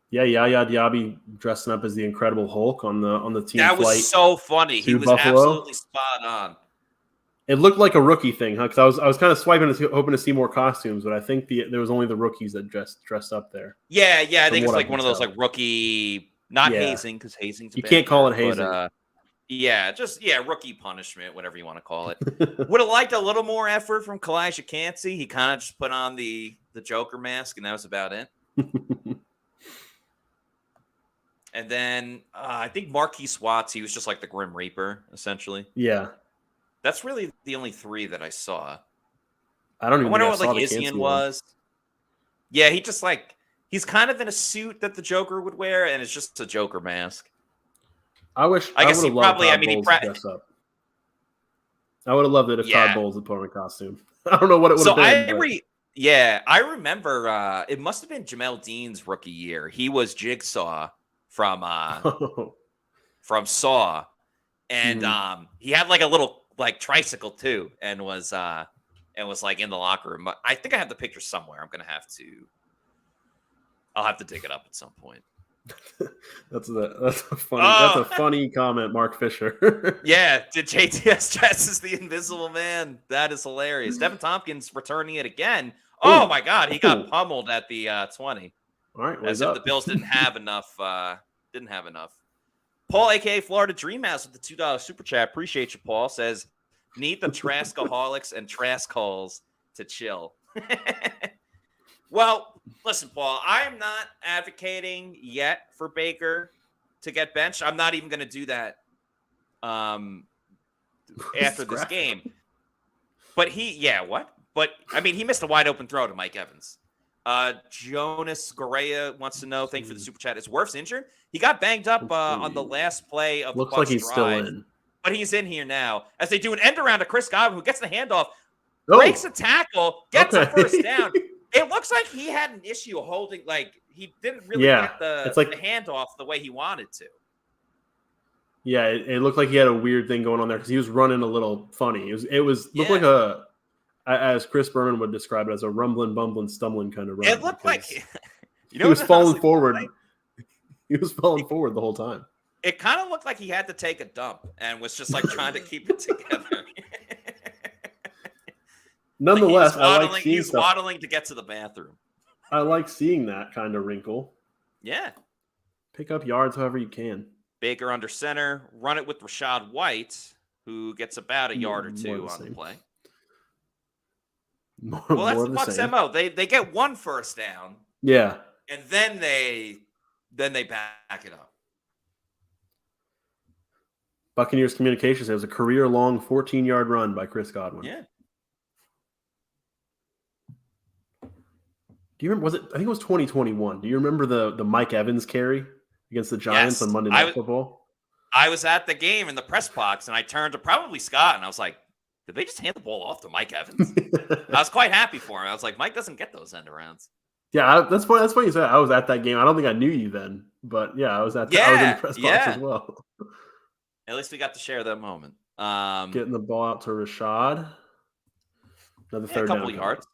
Yeah, Yaya Diaby dressing up as the Incredible Hulk on the team flight. That was so funny. He was absolutely spot on. It looked like a rookie thing, huh? Because I was kind of swiping, hoping to see more costumes, but I think there was only the rookies that dressed up there. Yeah. I think it's like one of those like rookie, not hazing, because hazing's you can't call it hazing. But, rookie punishment, whatever you want to call it. Would have liked a little more effort from Kalijah Cansey. He kind of just put on the Joker mask, and that was about it. And then I think Marquise Watts, he was just like the Grim Reaper, essentially. Yeah. That's really the only three that I saw. I don't even wonder what like Isian was. Yeah, he's kind of in a suit that the Joker would wear, and it's just a Joker mask. I guess he probably. I mean, dress up. I would have loved it if Todd Bowles had put on a costume. I don't know what it would have been. I remember. It must have been Jamel Dean's rookie year. He was Jigsaw from Saw, and he had like a little like tricycle too, and was like in the locker room. I think I have the picture somewhere. I'll have to dig it up at some point. That's a funny comment, Mark Fisher. Yeah, did JTS dress as the Invisible Man? That is hilarious. Devin Tompkins returning it again. Oh my God, he got pummeled at the 20. All right, as if the Bills didn't have enough. Paul, aka Florida Dreamhouse, with the $2 super chat. Appreciate you, Paul. Says, need the Traskaholics and Traskholes to chill. Well, listen, Paul, I am not advocating yet for Baker to get benched. I'm not even going to do that after this game. But But, I mean, he missed a wide open throw to Mike Evans. Jonas Gorea wants to know, thank you for the super chat. Is Wirfs injured? He got banged up on the last play of the Bucs like he's drive, still in. But he's in here now as they do an end around to Chris Godwin, who gets the handoff, breaks a tackle, gets a first down. It looks like he had an issue holding, like he didn't really get the handoff the way he wanted to. Yeah, it looked like he had a weird thing going on there because he was running a little funny. It looked like a, as Chris Berman would describe it, as a rumbling, bumbling, stumbling kind of run. It looked like he was falling forward. He was falling forward the whole time. It kind of looked like he had to take a dump and was just like trying to keep it together. Nonetheless, he's waddling to get to the bathroom. I like seeing that kind of wrinkle. Yeah. Pick up yards however you can. Baker under center, run it with Rashad White, who gets about a yard or two on the play. That's the Bucs' MO. They get one first down. Yeah. And then they back it up. Buccaneers communications. It was a career-long 14-yard run by Chris Godwin. Yeah. Do you remember? I think it was 2021. Do you remember the Mike Evans carry against the Giants on Monday Night Football? I was at the game in the press box, and I turned to probably Scott, and I was like, did they just hand the ball off to Mike Evans? I was quite happy for him. I was like, Mike doesn't get those end arounds. Yeah, that's what you said. I was at that game. I don't think I knew you then, but yeah, I was at. I was in the press box as well. At least we got to share that moment. Getting the ball out to Rashad. Another third down. A couple yards.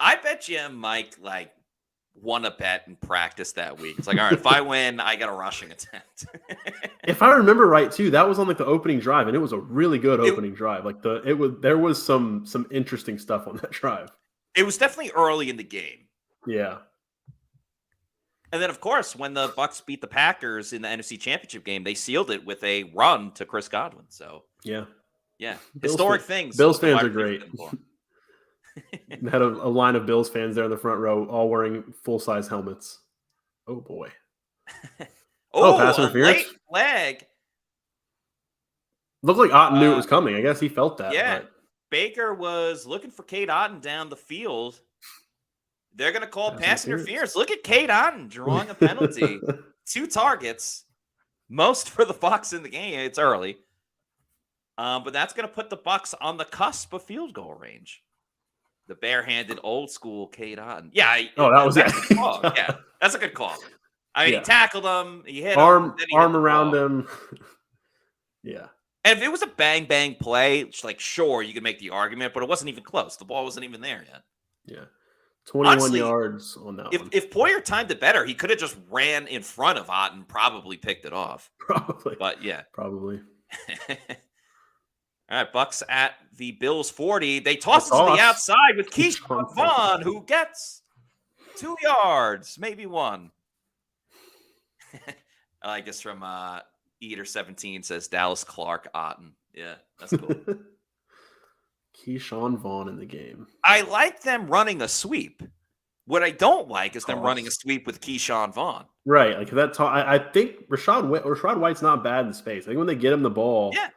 I bet you Mike won a bet in practice that week. It's like, all right, if I win, I get a rushing attempt. If I remember right, too, that was on like the opening drive, and it was a really good opening drive. Like there was some interesting stuff on that drive. It was definitely early in the game. Yeah. And then, of course, when the Bucs beat the Packers in the NFC Championship game, they sealed it with a run to Chris Godwin. So, yeah, historic things. Bills fans are great. They had a line of Bills fans there in the front row, all wearing full-size helmets. Oh, boy. Pass interference. Late flag. Looked like Otten knew it was coming. I guess he felt that. Yeah. But Baker was looking for Cade Otten down the field. They're going to call pass interference. Look at Cade Otten drawing a penalty. 2 targets. Most for the Bucs in the game. It's early. But that's going to put the Bucs on the cusp of field goal range. The barehanded old school Cade Otten. Yeah. That was it. Yeah, that's a good call. I mean, he tackled him. He hit arm him, around him. Yeah. And if it was a bang play, sure, you could make the argument, but it wasn't even close. The ball wasn't even there yet. Yeah. 21 yards on that one. If Poyer timed it better, he could have just ran in front of Otten, probably picked it off. Probably. But yeah. Probably. All right, Bucs at the Bills 40. They toss it to the outside with Keyshawn Vaughn, who gets 2 yards, maybe 1. I like this from Eater17 says Dallas Clark Otten. Yeah, that's cool. Keyshawn Vaughn in the game. I like them running a sweep. What I don't like is them running a sweep with Keyshawn Vaughn. Right. Like that. I think Rashad White's not bad in space. I think when they get him the ball. Yeah.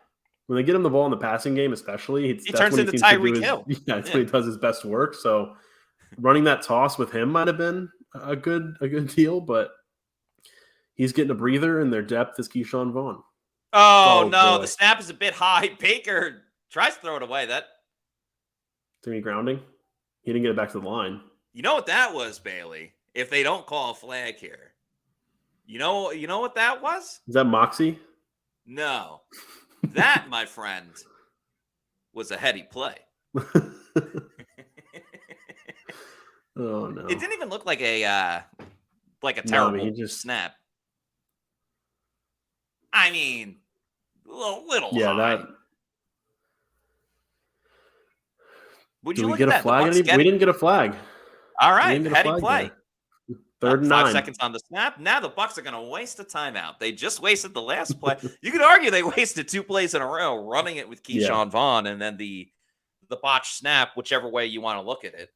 When they get him the ball in the passing game, especially, he turns into Tyreek Hill. Yeah, that's when he does his best work. So running that toss with him might have been a good deal, but he's getting a breather, and their depth is Keyshawn Vaughn. Oh no, boy. The snap is a bit high. Baker tries to throw it away. That three grounding. He didn't get it back to the line. You know what that was, Bailey? If they don't call a flag here, you know what that was? Is that Moxie? No. That, my friend, was a heady play. Oh no! It didn't even look like a terrible snap. I mean, a little high. That. Would you we look get at a flag? We didn't get a flag. All right, heady play. There. 3rd and 9. 5 seconds on the snap. Now the Bucs are going to waste a timeout. They just wasted the last play. You could argue they wasted 2 plays in a row, running it with Keyshawn Vaughn, and then the botched snap, whichever way you want to look at it.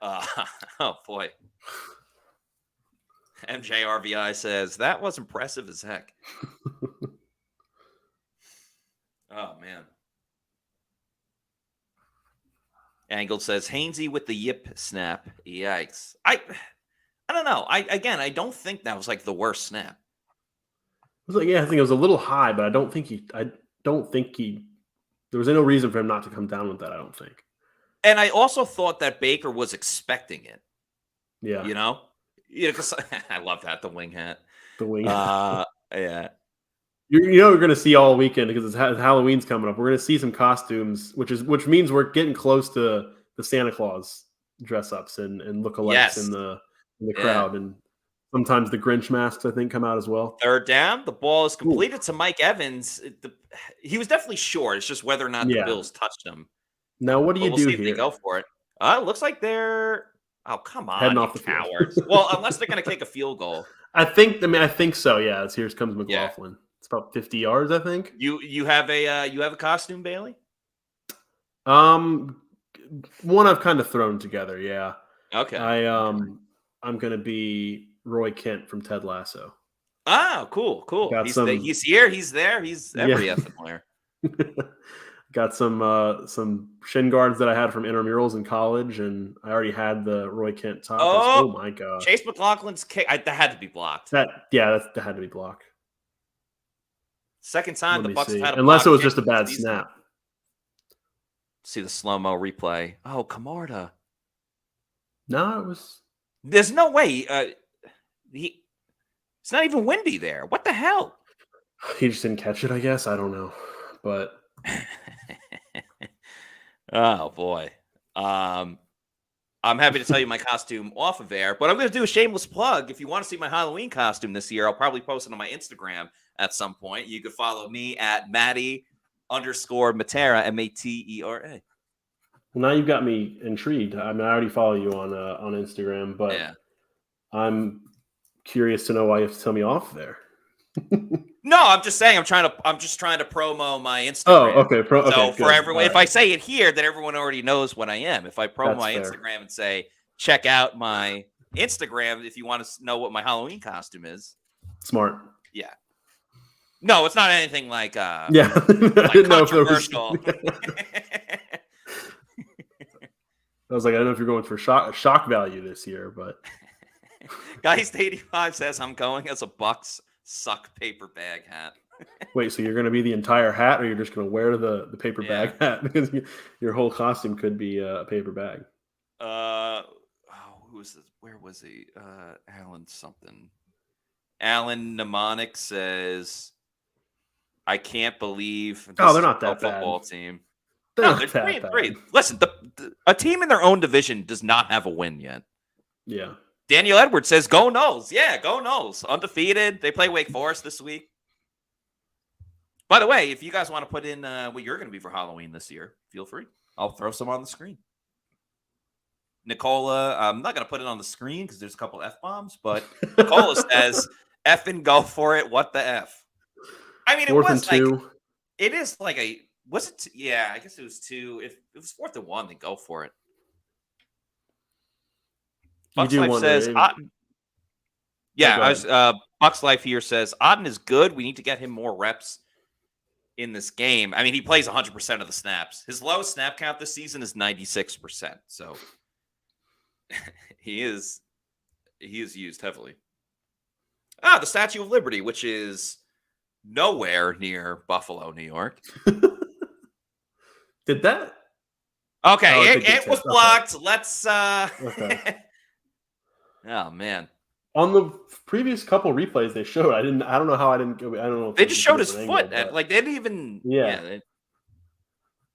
Oh boy. MJRVI says that was impressive as heck. Oh man. Angled says Hainsey with the yip snap. Yikes. I don't know. I don't think that was like the worst snap. I think it was a little high, but I don't think there was no reason for him not to come down with that, I don't think. And I also thought that Baker was expecting it. Yeah. Because I love that, the wing hat. The wing hat. Yeah. We're going to see all weekend because Halloween's coming up. We're going to see some costumes, which means we're getting close to the Santa Claus dress-ups and lookalikes in the crowd. And sometimes the Grinch masks, I think, come out as well. 3rd down. The ball is completed to Mike Evans. He was definitely short. It's just whether or not the Bills touched him. Now, what do you do see here? If they go for it. It looks like they're – oh, come on, heading off the cowards. Well, unless they're going to kick a field goal. I think so, yeah. Here comes McLaughlin. Yeah. It's about 50 yards, I think. You have a costume, Bailey? One I've kind of thrown together, yeah. Okay. I'm going to be Roy Kent from Ted Lasso. Oh, cool. He's here. He's there. He's every effing player. Got some shin guards that I had from intramurals in college, and I already had the Roy Kent top. Oh my god! Chase McLaughlin's kick. That had to be blocked. That had to be blocked. Second time the Bucs have had unless it was just a bad snap. See the slow-mo replay. Oh, Camarda. No, it was. There's no way. It's not even windy there. What the hell? He just didn't catch it, I guess. I don't know, but. Oh boy. I'm happy to tell you my costume off of air, but I'm going to do a shameless plug. If you want to see my Halloween costume this year, I'll probably post it on my Instagram at some point. You can follow me at Matty_Matera, Matera. Well, now you've got me intrigued. I mean, I already follow you on Instagram, but Yeah. I'm curious to know why you have to tell me off there. No, I'm just saying I'm just trying to promo my Instagram. Oh, okay. So for good. everyone, if I say it here, then everyone already knows what I am. If I promo my Instagram and say, check out my Instagram if you want to know what my Halloween costume is. Smart. Yeah. No, it's not anything like yeah. like I didn't know if there was. controversial. I was like, I don't know if you're going for shock value this year, but Geist85 says I'm going as a Bucs suck paper bag hat. Wait, so you're going to be the entire hat, or you're just going to wear the paper bag hat? Because your whole costume could be a paper bag. Who was this? Where was he? Alan something. Alan Mnemonic says, I can't believe this they're not that football bad. team. They're They're 3-3. Listen, a team in their own division does not have a win yet. Yeah. Daniel Edwards says, go Noles. Yeah, go Noles. Undefeated. They play Wake Forest this week. By the way, if you guys want to put in what you're going to be for Halloween this year, feel free. I'll throw some on the screen. Nicola, I'm not going to put it on the screen because there's a couple F-bombs, but Nicola says, F and go for it. What the F? I mean, Fourth and two. It is like a, was it? Yeah, I guess it was 2. If it was 4th and 1, then go for it. Bucs Life says, Bucs Life here says, Otten is good. We need to get him more reps in this game. I mean, he plays 100% of the snaps. His lowest snap count this season is 96%. So he is used heavily. The Statue of Liberty, which is nowhere near Buffalo, New York. Did that? Okay, it was blocked. Okay. Let's Okay. Oh man! On the previous couple replays they showed, I don't know how I didn't go. I don't know. If they just showed his foot. They didn't even. Yeah,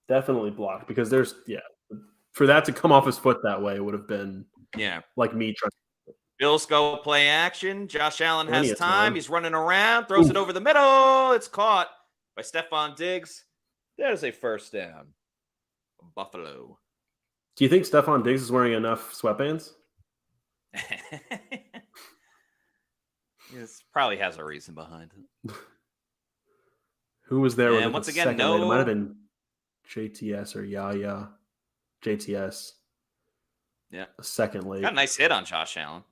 definitely blocked because for that to come off his foot that way would have been like me trying. Bills go play action. Josh Allen has time. He's running around. Throws it over the middle. It's caught by Stephon Diggs. That is a first down. Buffalo. Do you think Stephon Diggs is wearing enough sweatbands? This probably has a reason behind it. Who was there? And once again, no. It might have been JTS or Yaya. JTS. Yeah. A second late. Got a nice hit on Josh Allen.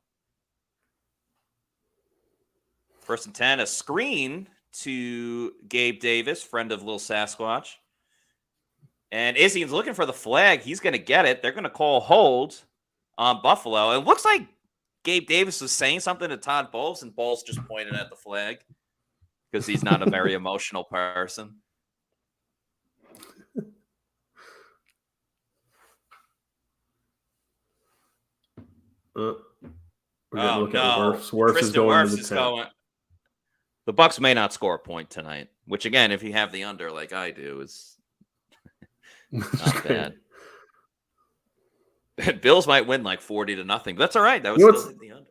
1st and 10. A screen to Gabe Davis, friend of Lil Sasquatch. And Izzy's looking for the flag. He's going to get it. They're going to call hold on Buffalo. It looks like Gabe Davis was saying something to Todd Bowles, and Bowles just pointed at the flag because he's not a very emotional person. We're gonna look at Wirfs is going Wirfs to the is 10. going. The Bucs may not score a point tonight, which again, if you have the under like I do, is not bad. Bills might win like 40-0. That's all right. That was still hit the under.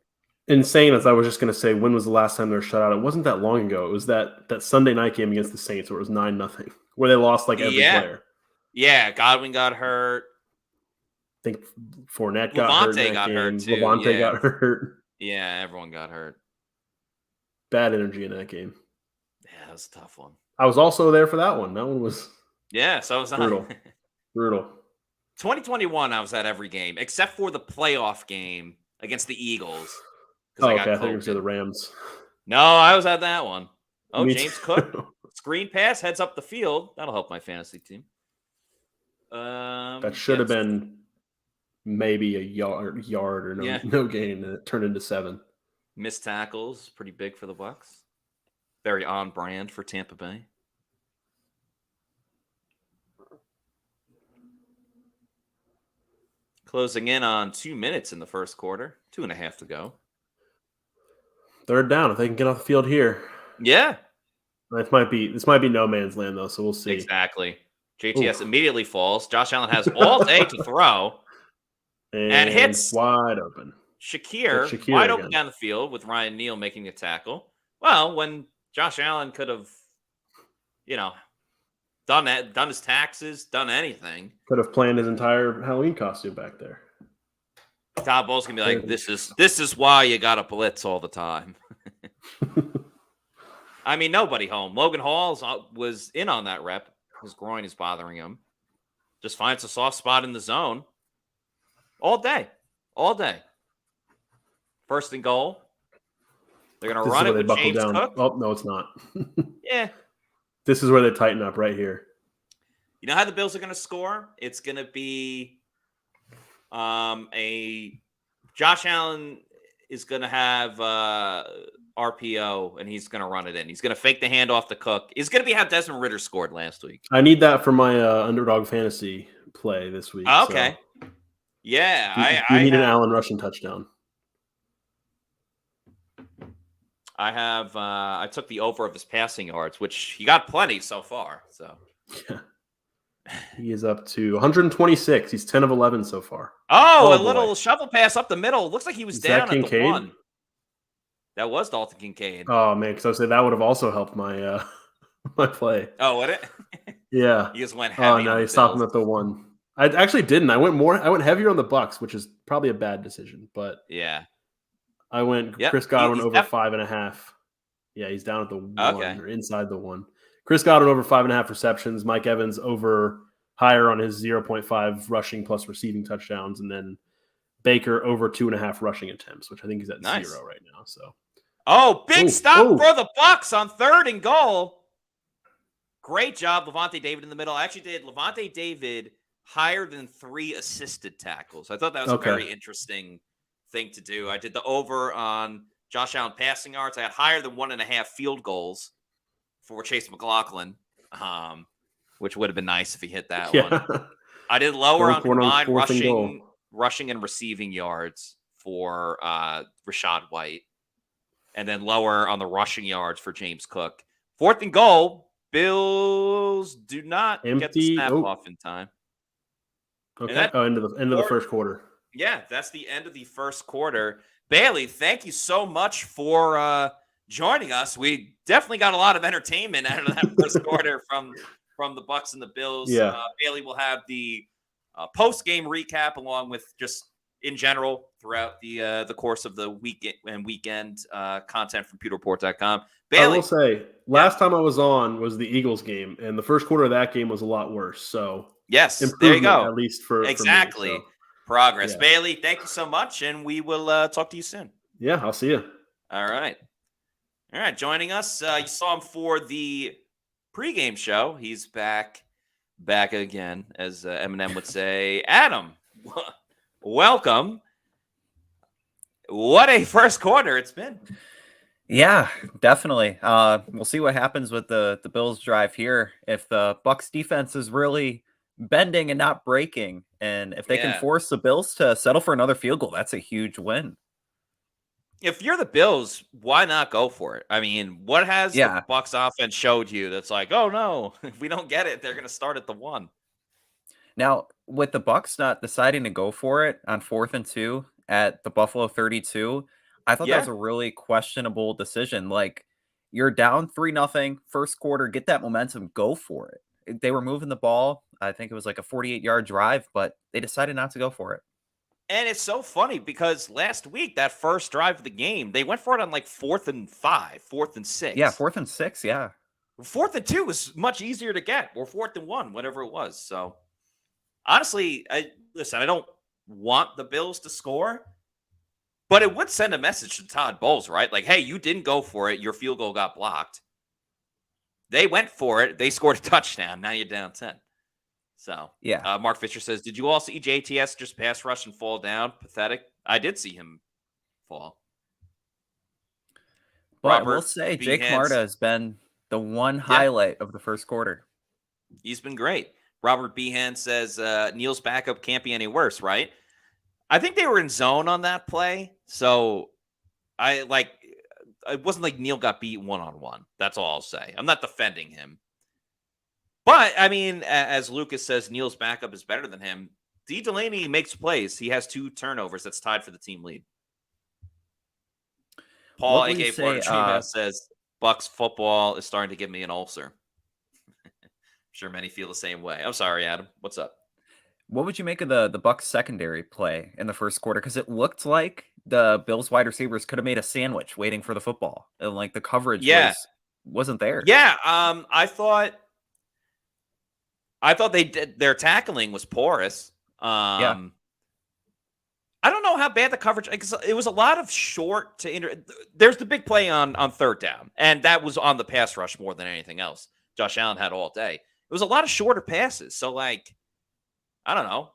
Insane as I was just going to say, when was the last time they were shut out? It wasn't that long ago. It was that Sunday night game against the Saints where it was 9-0, where they lost like every player. Yeah, Godwin got hurt. I think Fournette got hurt. Levante got hurt. Yeah, everyone got hurt. Bad energy in that game. Yeah, that was a tough one. I was also there for that one. That one was so was brutal. Brutal. 2021, I was at every game except for the playoff game against the Eagles. I think it was the Rams. No, I was at that one. Oh, Me James too. Cook. Screen pass, heads up the field. That'll help my fantasy team. That should have been maybe a yard or no gain, and it turned into 7. Missed tackles, pretty big for the Bucs. Very on brand for Tampa Bay. Closing in on 2 minutes in the first quarter. 2.5 to go. 3rd down. If they can get off the field here. Yeah. This might be no man's land, though, so we'll see. Exactly. JTS immediately falls. Josh Allen has all day to throw. and hits wide open. Shakir wide open down the field with Ryan Neal making a tackle. Well, when Josh Allen could have, done his taxes, done anything. Could have planned his entire Halloween costume back there. Todd Bowles can be like, this is why you got to blitz all the time. I mean, nobody home. Logan Hall was in on that rep. His groin is bothering him. Just finds a soft spot in the zone. All day. First and goal. They're going to run it with James Cook. Oh, no, it's not. Yeah. This is where they tighten up right here. You know how the Bills are going to score? It's going to be Josh Allen is going to have RPO, and he's going to run it in. He's going to fake the handoff to Cook. It's going to be how Desmond Ridder scored last week. I need that for my underdog fantasy play this week. Oh, okay. So. Yeah. I need an Allen rushing touchdown. I took the over of his passing yards, which he got plenty so far. So yeah. He is up to 126. He's 10 of 11 so far. Oh, a little shovel pass up the middle. Looks like he was down at the 1. That was Dalton Kincaid. Oh, man, because I would say that would have also helped my my play. Oh, would it? Yeah. He just went heavy. Oh, no, he stopped him at the 1. I actually didn't. I went heavier on the Bucs, which is probably a bad decision. But yeah. I went Chris Godwin over 5.5. Yeah, he's down at the 1 or inside the 1. Chris Godwin over 5.5 receptions. Mike Evans over higher on his 0.5 rushing plus receiving touchdowns, and then Baker over 2.5 rushing attempts, which I think is at 0 right now. So, big stop for the Bucs on 3rd and goal. Great job, Levante David in the middle. I actually did Levante David higher than 3 assisted tackles. I thought that was a very interesting thing to do. I did the over on Josh Allen passing yards. I had higher than 1.5 field goals for Chase McLaughlin, which would have been nice if he hit that one. I did lower on combined rushing and receiving yards for Rashad White, and then lower on the rushing yards for James Cook. 4th and goal, Bills do not get the snap off in time. Okay, end of the first quarter. Yeah, that's the end of the first quarter. Bailey, thank you so much for joining us. We definitely got a lot of entertainment out of that first quarter from the Bucs and the Bills. Yeah. Bailey will have the post-game recap along with just in general throughout the course of the week and weekend content from PewterReport.com. Bailey, I will say, last time I was on was the Eagles game, and the first quarter of that game was a lot worse. So yes, there you go. At least for me, so. Progress. Yeah. Bailey, thank you so much, and we will talk to you soon. Yeah, I'll see you. All right. Joining us, you saw him for the pregame show. He's back again, as Eminem would say. Adam, welcome. What a first quarter it's been. Yeah, definitely. We'll see what happens with the Bills drive here. If the Bucs defense is really bending and not breaking, and if they can force the Bills to settle for another field goal, that's a huge win. If you're the Bills, why not go for it? I mean, what has the Bucs offense showed you that's like, oh no, if we don't get it, they're going to start at the 1. Now, with the Bucs not deciding to go for it on 4th and 2 at the Buffalo 32, I thought that was a really questionable decision. Like, you're down 3-0 first quarter, get that momentum, go for it. They were moving the ball. I think it was like a 48-yard drive, but they decided not to go for it. And it's so funny because last week, that first drive of the game, they went for it on like 4th and 5, 4th and 6. Yeah, 4th and 6, yeah. 4th and 2 was much easier to get, or 4th and 1, whatever it was. So, honestly, I don't want the Bills to score, but it would send a message to Todd Bowles, right? Like, hey, you didn't go for it. Your field goal got blocked. They went for it. They scored a touchdown. Now you're down 10. So, yeah. Mark Fisher says, did you all see JTS just pass rush and fall down? Pathetic. I did see him fall. But I will say, Jake Marta has been the one highlight of the first quarter. He's been great. Robert Behan says, Neal's backup can't be any worse, right? I think they were in zone on that play. So, it wasn't like Neal got beat one-on-one. That's all I'll say. I'm not defending him. But, I mean, as Lucas says, Neal's backup is better than him. D. Delaney makes plays. He has 2 turnovers. That's tied for the team lead. Paul, a.k.a. Florida Dreamhouse, says, Bucs football is starting to give me an ulcer. I'm sure many feel the same way. I'm sorry, Adam. What's up? What would you make of the Bucs secondary play in the first quarter? Because it looked like the Bills wide receivers could have made a sandwich waiting for the football. And like the coverage wasn't there. Yeah. I thought their tackling was porous. I don't know how bad the coverage, because it was a lot of short to there's the big play on third down, and that was on the pass rush more than anything else. Josh Allen had all day. It was a lot of shorter passes. So like, I don't know.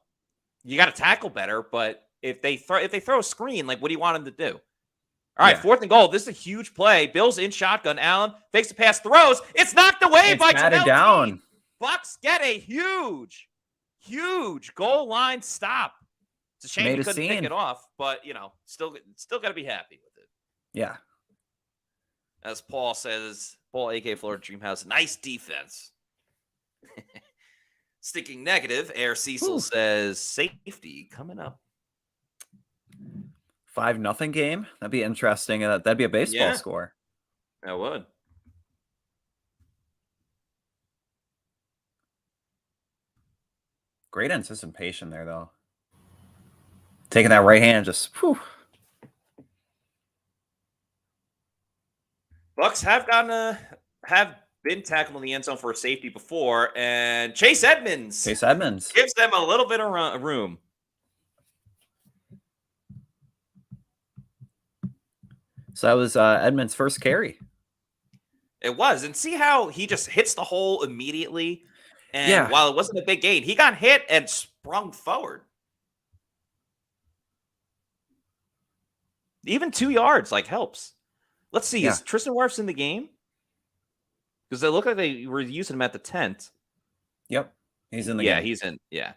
You got to tackle better, but if they throw a screen, like what do you want them to do? All right, 4th and goal. This is a huge play. Bills in shotgun. Allen fakes the pass, throws. It's knocked away by Jamel down. Bucs get a huge goal line stop. It's a shame he couldn't pick it off, but still got to be happy with it. Yeah. As Paul says, Paul, a.k.a. Florida Dreamhouse, nice defense. Sticking negative, Air Cecil says safety coming up. 5-0 game. That'd be interesting. That'd be a baseball score. That would. Great anticipation there, though. Taking that right hand, just whew. Bucs have been tackled in the end zone for a safety before, and Chase Edmonds gives them a little bit of room. So that was Edmonds' first carry. It was, and see how he just hits the hole immediately. And while it wasn't a big gain, he got hit and sprung forward. Even 2 yards helps. Let's see. Is Tristan Wirfs in the game? Because they look like they were using him at the tent. Yep. He's in the game. Yeah, he's in. Yeah.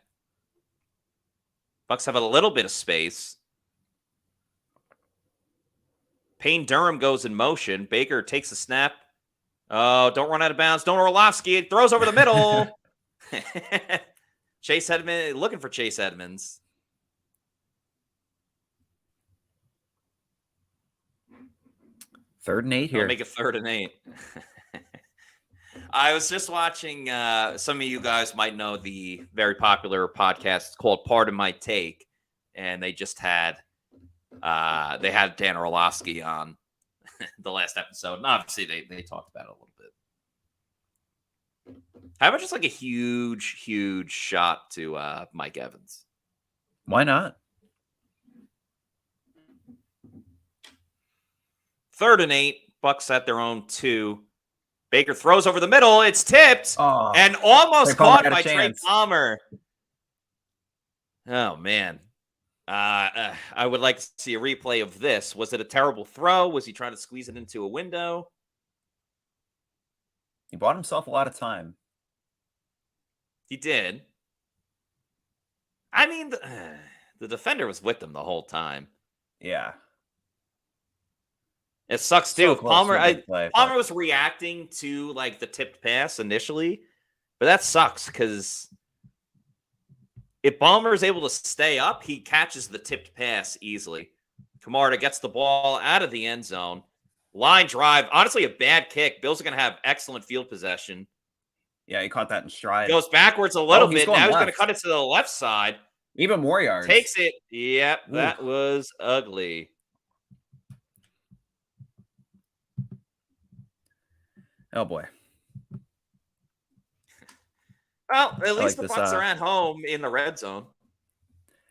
Bucs have a little bit of space. Payne Durham goes in motion. Baker takes the snap. Oh, don't run out of bounds. Don't Orlovsky. It throws over the middle. Chase Edmonds, looking for Chase Edmonds. Third and 8 here. I'll make it 3rd and 8. I was just watching, some of you guys might know the very popular podcast called Pardon My Take, and they just had Dan Orlovsky on the last episode, and obviously they talked about it a little bit. How about just a huge shot to Mike Evans? Why not? 3rd and 8, Bucs at their own 2. Baker throws over the middle. It's tipped and almost caught by Trey Palmer. Oh, man. I would like to see a replay of this. Was it a terrible throw? Was he trying to squeeze it into a window? He bought himself a lot of time. He did. I mean, the defender was with him the whole time. Yeah. It sucks too. Palmer was reacting to the tipped pass initially, but that sucks because if Palmer is able to stay up, he catches the tipped pass easily. Camarda gets the ball out of the end zone. Line drive. Honestly, a bad kick. Bills are going to have excellent field possession. Yeah, he caught that in stride. Goes backwards a little bit. Now he's going to cut it to the left side. Even more yards. Takes it. Yep, that was ugly. Oh, boy. Well, at least the Bucs are at home in the red zone.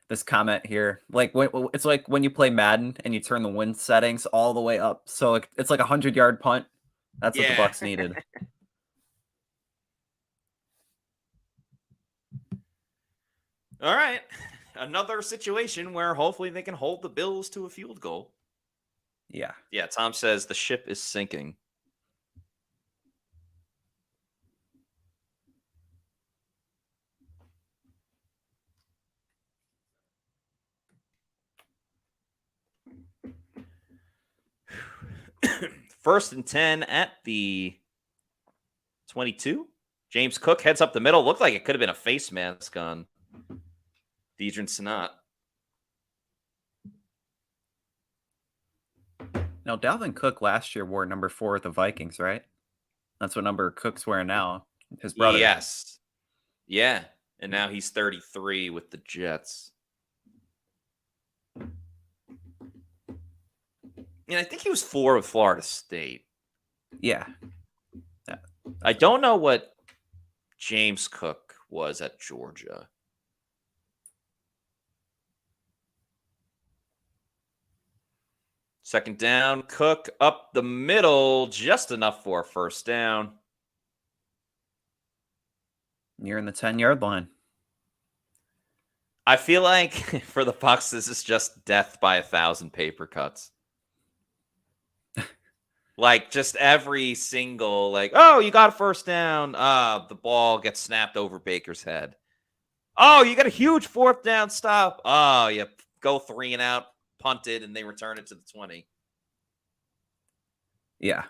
This comment here, it's like when you play Madden and you turn the win settings all the way up. So it's like a 100-yard punt. That's what the Bucs needed. All right. Another situation where hopefully they can hold the Bills to a field goal. Yeah. Yeah, Tom says the ship is sinking. First and 10 at the 22. James Cook heads up the middle. Looked like it could have been a face mask on Deidre Sanat. Now, Dalvin Cook last year wore number 4 with the Vikings, right? That's what number Cook's wearing now. His brother. Yes. Yeah. And now he's 33 with the Jets. And I think he was 4 with Florida State. Yeah. I don't know what James Cook was at Georgia. Second down, Cook up the middle, just enough for a first down. Nearing the 10-yard line. I feel like for the Bucs, this is just death by 1,000 paper cuts. Like just every single, like, oh, you got a first down. The ball gets snapped over Baker's head. Oh, you got a huge 4th down stop. Oh, you go 3 and out, punt it, and they return it to the 20. Yeah.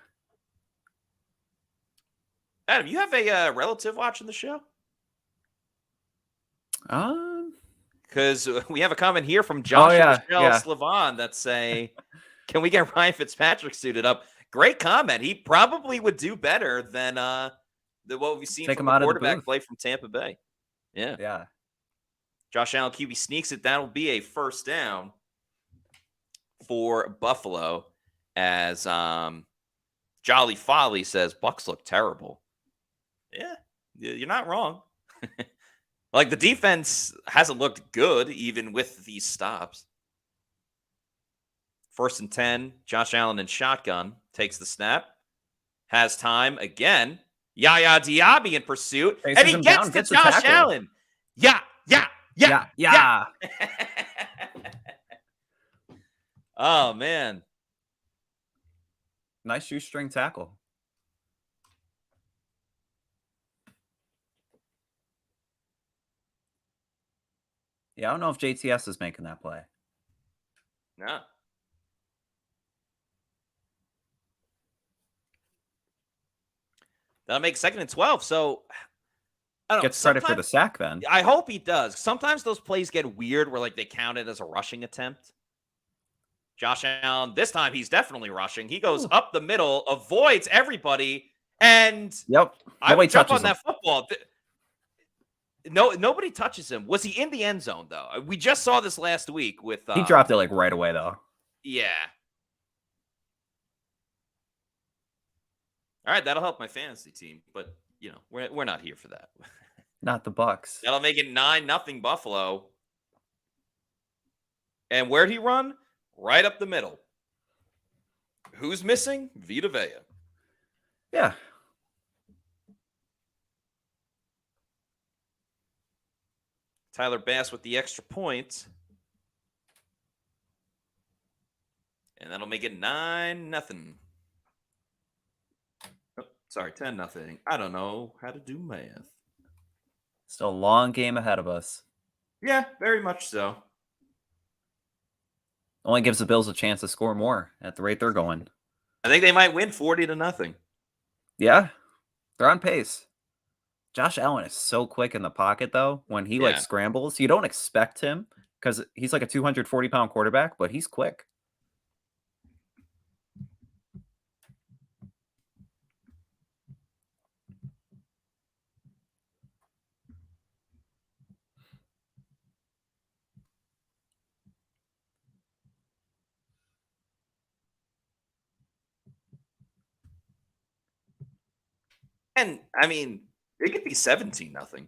Adam, you have a relative watching the show? Because we have a comment here from Josh and Michelle Slavon that say, can we get Ryan Fitzpatrick suited up? Great comment. He probably would do better than what we've seen from the quarterback play from Tampa Bay. Yeah. Yeah. Josh Allen QB sneaks it. That'll be a first down for Buffalo as Jolly Folly says, Bucs look terrible. Yeah, you're not wrong. Like the defense hasn't looked good even with these stops. 1st and 10, Josh Allen in shotgun, takes the snap, has time again. Yaya Diaby in pursuit, and he gets to Josh Allen. Yeah. Oh, man. Nice shoestring tackle. Yeah, I don't know if JTS is making that play. No. That'll make 2nd and 12. So, I don't know. Gets credit for the sack then. I hope he does. Sometimes those plays get weird where, like, they count it as a rushing attempt. Josh Allen, this time he's definitely rushing. He goes up the middle, avoids everybody, and I would jump on that football. No, nobody touches him. Was he in the end zone, though? We just saw this last week with... he dropped it, like, right away, though. Yeah. All right, that'll help my fantasy team, but, you know, we're not here for that. Not the Bucs. That'll make it 9-0 Buffalo. And where'd he run? Right up the middle. Who's missing? Vita Vea. Yeah. Tyler Bass with the extra point. And that'll make it 9-0. Oh, sorry, 10-0. I don't know how to do math. Still a long game ahead of us. Yeah, very much so. Only gives the Bills a chance to score more at the rate they're going. I think they might win 40-0. Yeah, they're on pace. Josh Allen is so quick in the pocket, though. When he like scrambles, you don't expect him because he's like a 240-pound quarterback, but he's quick. And I mean, it could be 17-0.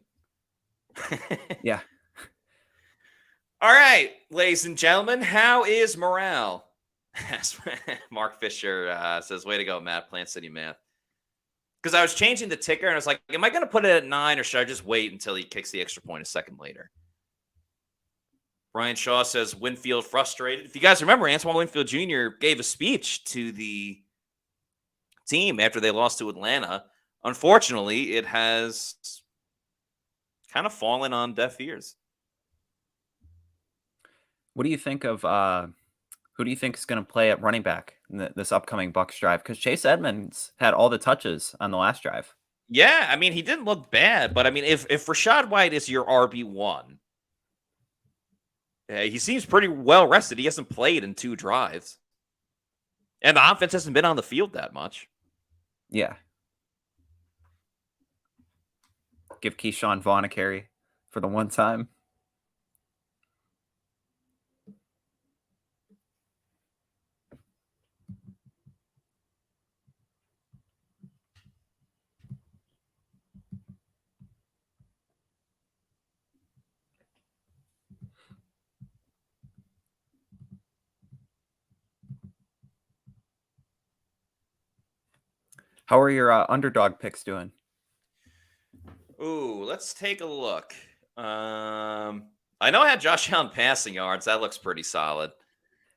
Yeah. All right, ladies and gentlemen, how is morale? Mark Fisher says, way to go, Matt, Plant City Math. Because I was changing the ticker, and I was like, am I going to put it at 9, or should I just wait until he kicks the extra point a second later? Brian Shaw says, Winfield frustrated. If you guys remember, Antoine Winfield Jr. gave a speech to the team after they lost to Atlanta. Unfortunately, it has kind of fallen on deaf ears. What do you think of who do you think is going to play at running back in this upcoming Bucs drive? Because Chase Edmonds had all the touches on the last drive. Yeah, I mean, he didn't look bad, but I mean, if Rachaad White is your RB1, He seems pretty well rested. He hasn't played in 2 drives. And the offense hasn't been on the field that much. Yeah. Give Keyshawn Vaughn a carry for the one time. How are your underdog picks doing? Ooh, let's take a look. I know I had Josh Allen passing yards. That looks pretty solid.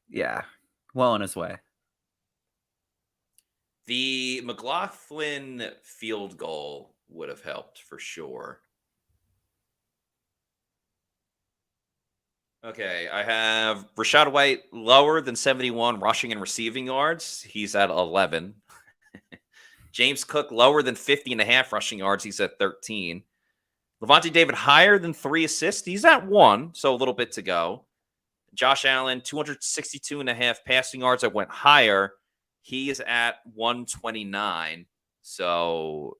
Yeah, well on his way. The McLaughlin field goal would have helped for sure. Okay, I have Rachaad White lower than 71 rushing and receiving yards. He's at 11. James Cook lower than 50.5 rushing yards. He's at 13. Levante David higher than 3 assists. He's at 1, so a little bit to go. Josh Allen, 262.5 passing yards. I went higher. He is at 129. So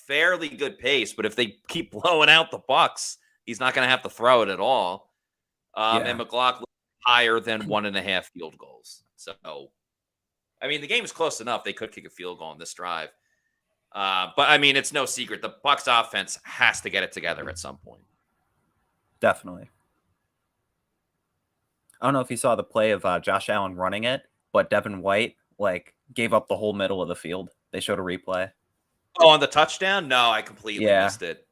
fairly good pace. But if they keep blowing out the Bucs, he's not going to have to throw it at all. And McLaughlin higher than 1.5 field goals. So, I mean, the game is close enough. They could kick a field goal on this drive. But, I mean, it's no secret. The Bucs offense has to get it together at some point. Definitely. I don't know if you saw the play of Josh Allen running it, but Devin White, gave up the whole middle of the field. They showed a replay. Oh, on the touchdown? No, I completely missed it.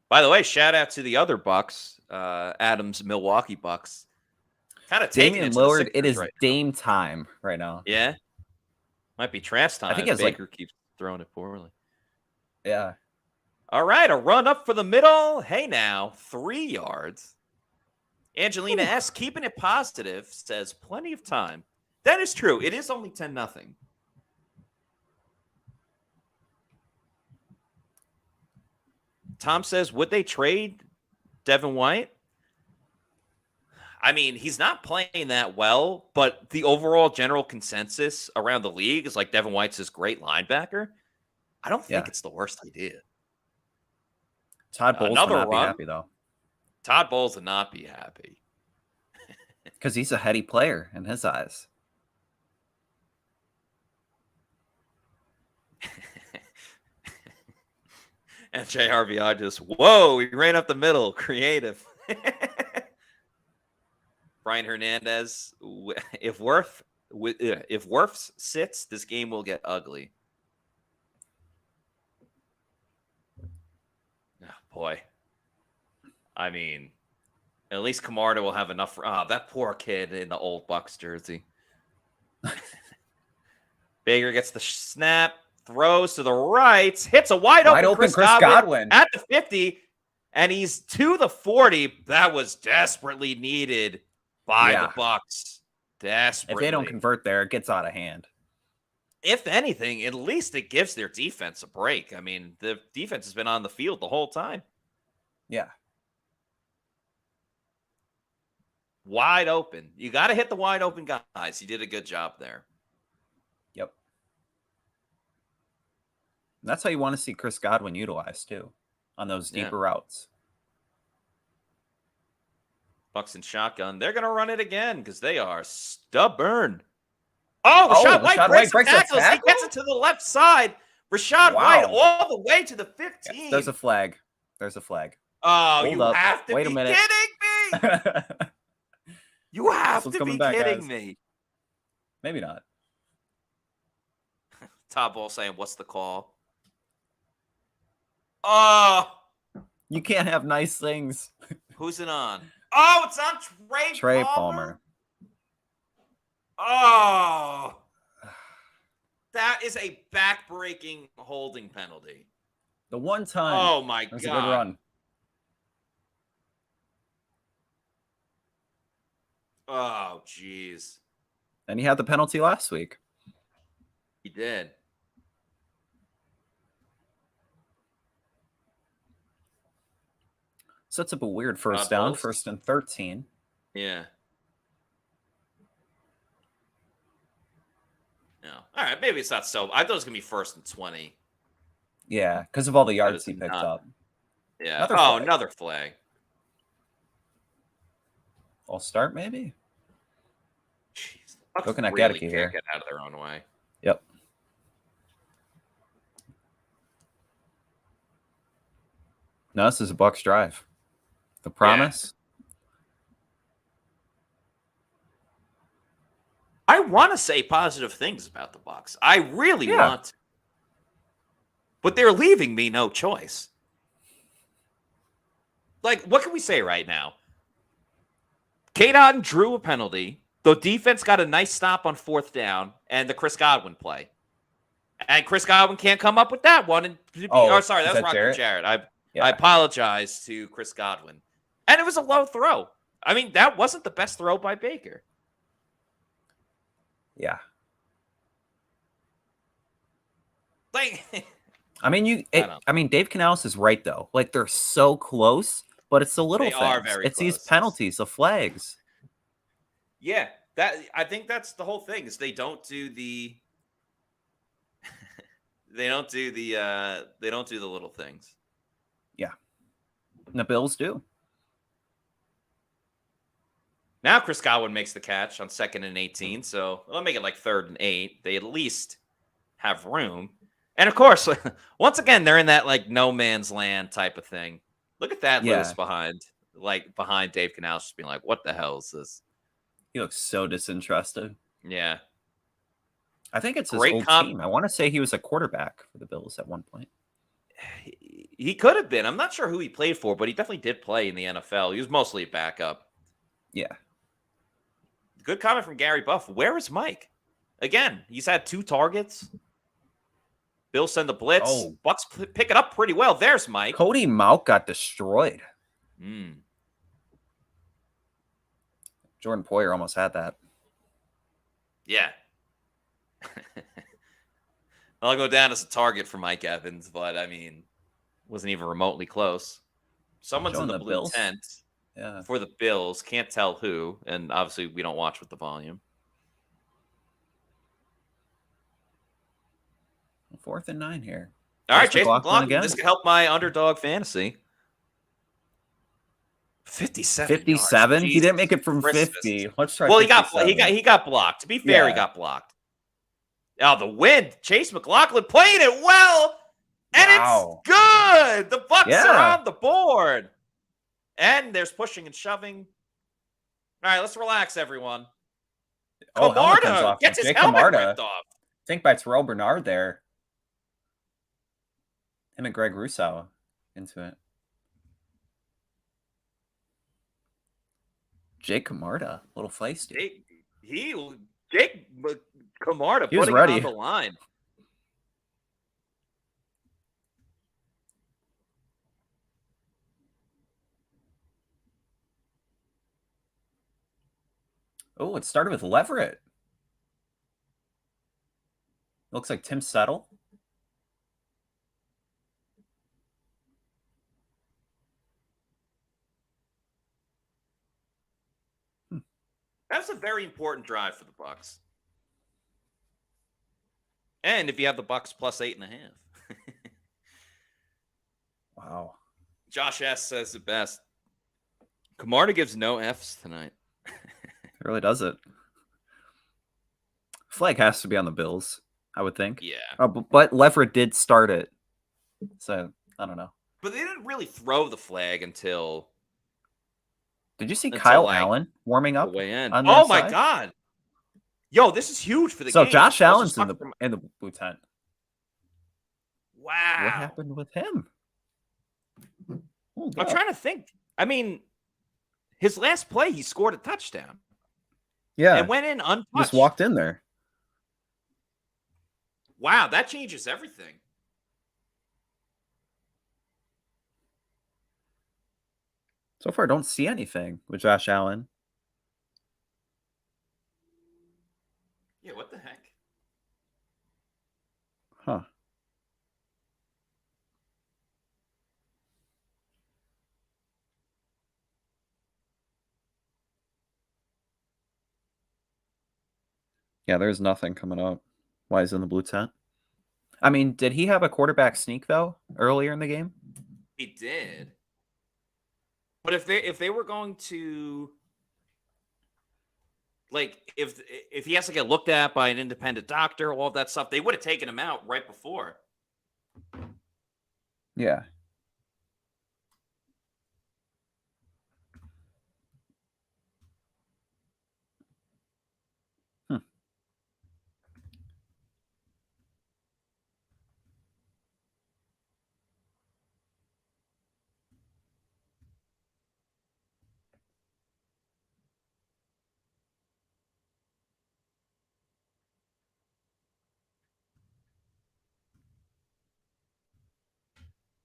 By the way, shout out to the other Bucs, Adams Milwaukee Bucs. Kind of taking Damian it Lillard. It is Dame time right now. Yeah, might be trash time. I think Baker keeps throwing it poorly. Yeah. All right, a run up for the middle. Hey now, 3 yards. Angelina S. keeping it positive says plenty of time. That is true. It is only 10-0. Tom says, would they trade Devin White? I mean, he's not playing that well, but the overall general consensus around the league is Devin White's this great linebacker. I don't think it's the worst idea. Todd Bowles would not be happy, though. Todd Bowles would not be happy. Because he's a heady player in his eyes. And JRVI just, whoa, he ran up the middle. Creative. Brian Hernandez, if Wirfs sits, this game will get ugly. Oh, boy. I mean, at least Camarda will have enough. That poor kid in the old Bucs jersey. Baker gets the snap. Throws to the right, hits a wide open Chris Godwin at the 50, and he's to the 40. That was desperately needed by the Bucs. Desperately. If they don't convert there, it gets out of hand. If anything, at least it gives their defense a break. I mean, the defense has been on the field the whole time. Yeah. Wide open. You got to hit the wide open guys. You did a good job there. Yep. And that's how you want to see Chris Godwin utilized, too, on those deeper routes. Bucs and shotgun. They're going to run it again because they are stubborn. Rachaad White breaks tackles. He gets it to the left side. Rachaad White all the way to the 15. Yes, there's a flag. There's a flag. Oh, you have to be kidding me. You have to be kidding me. Maybe not. Todd Ball saying, what's the call? Oh. You can't have nice things. Who's it on? Oh, it's on Trey Palmer. Oh. That is a back-breaking holding penalty. The one time. Oh, my God. A good run. Oh, jeez. And he had the penalty last week. He did. Sets up a weird first down, 1st and 13. Yeah. No. All right. Maybe it's not so. I thought it was going to be 1st and 20. Yeah, because of all the yards it's he picked not. up. Yeah. Another flag. Another flag. I'll start maybe. Jeez. Looking at really Gedeke can't here. get out of their own way. Yep. No, this is a Bucs drive. The promise. I want to say positive things about the Bucs. I really want to. But they're leaving me no choice. Like, what can we say right now? K-Dot drew a penalty. The defense got a nice stop on 4th down and the Chris Godwin play. And Chris Godwin can't come up with that one. And sorry, that was Rocky Jarrett. I apologize to Chris Godwin. And it was a low throw. I mean, that wasn't the best throw by Baker. Yeah. Like, I mean, Dave Canales is right though. Like, they're so close, but it's the little things. Are very it's close. These penalties, the flags. Yeah, I think that's the whole thing. Is they don't do the they don't do the little things. Yeah. And the Bills do. Now Chris Godwin makes the catch on 2nd and 18, so they'll make it like 3rd and 8. They at least have room. And of course, once again, they're in that like no man's land type of thing. Look at that Lewis behind Dave Canales, just being like, "What the hell is this?" He looks so disinterested. Yeah, I think it's his old team. I want to say he was a quarterback for the Bills at one point. He could have been. I'm not sure who he played for, but he definitely did play in the NFL. He was mostly a backup. Yeah. Good comment from Gary Buff. Where is Mike? Again, he's had 2 targets. Bills send the blitz. Oh. Bucs pick it up pretty well. There's Mike. Cody Mauch got destroyed. Jordan Poyer almost had that. Yeah. I'll go down as a target for Mike Evans, but I mean, wasn't even remotely close. Someone's in the blue Bills? tent for the Bills. Can't tell who, and obviously we don't watch with the volume. 4th and 9 here. All right, Chase McLaughlin. This could help my underdog fantasy. 57. 57. He didn't make it from 50. Let's try. Well, he got blocked. To be fair, he got blocked. Now the wind. Chase McLaughlin playing it well, and it's good. The Bucs are on the board, and there's pushing and shoving. All right, let's relax, everyone. Camarda gets his helmet ripped off. I think by Terrell Bernard there. Him and Greg Rousseau into it. Jake Camarda, a little feisty. Jake Camarda he was putting ready. it on the line. Oh, it started with Leverett. Looks like Tim Settle. That's a very important drive for the Bucs. And if you have the Bucs plus 8.5. Wow. Josh S. says it best. Camarda gives no Fs tonight. It really does it. Flag has to be on the Bills, I would think. Yeah. But Leverett did start it. So, I don't know. But they didn't really throw the flag until... Did you see Kyle Allen warming up? Oh, my God. Yo, this is huge for the game. So, Josh Allen's in the blue tent. Wow. What happened with him? I'm trying to think. I mean, his last play, he scored a touchdown. Yeah. And went in untouched. Just walked in there. Wow, that changes everything. So far, I don't see anything with Josh Allen. Yeah, what the heck? Huh. Yeah, there's nothing coming up. Why is in the blue tent? I mean, did he have a quarterback sneak though earlier in the game? He did. But if they were going to, like, if he has to get looked at by an independent doctor, all of that stuff, they would have taken him out right before. Yeah.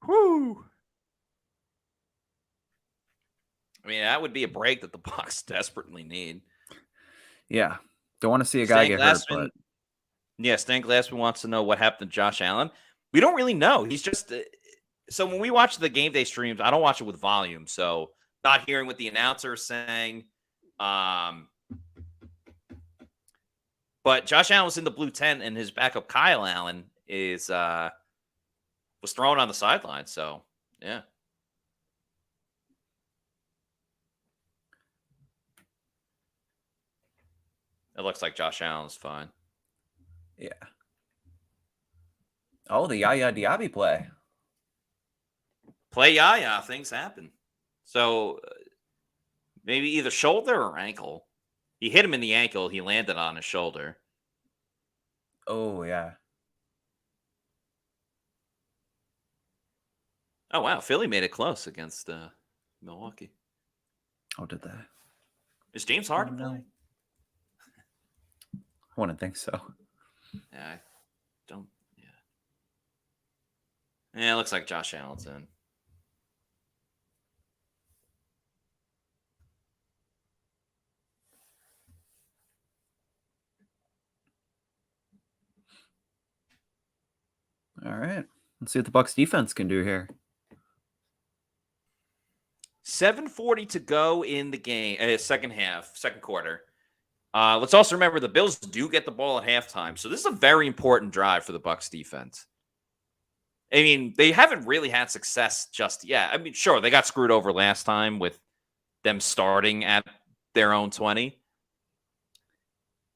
Whew. I mean, that would be a break that the Bucs desperately need. Yeah. Don't want to see a guy get hurt, but yeah, Stan Glassman wants to know what happened to Josh Allen. We don't really know. He's just so when we watch the game day streams, I don't watch it with volume, so not hearing what the announcer is saying. But Josh Allen was in the blue tent, and his backup Kyle Allen was thrown on the sideline. So yeah. It looks like Josh Allen's fine. Yeah. Oh, the Yaya Diaby play. Play Yaya, things happen. So maybe either shoulder or ankle. He hit him in the ankle. He landed on his shoulder. Oh, yeah. Oh, wow. Philly made it close against Milwaukee. Oh, did that? Is James Harden playing? I wouldn't think so. Yeah, I don't. Yeah, it looks like Josh Allen's in. All right. Let's see what the Bucs defense can do here. 7:40 to go in the game, second quarter. Let's also remember the Bills do get the ball at halftime. So this is a very important drive for the Bucs defense. I mean, they haven't really had success just yet. I mean, sure, they got screwed over last time with them starting at their own 20.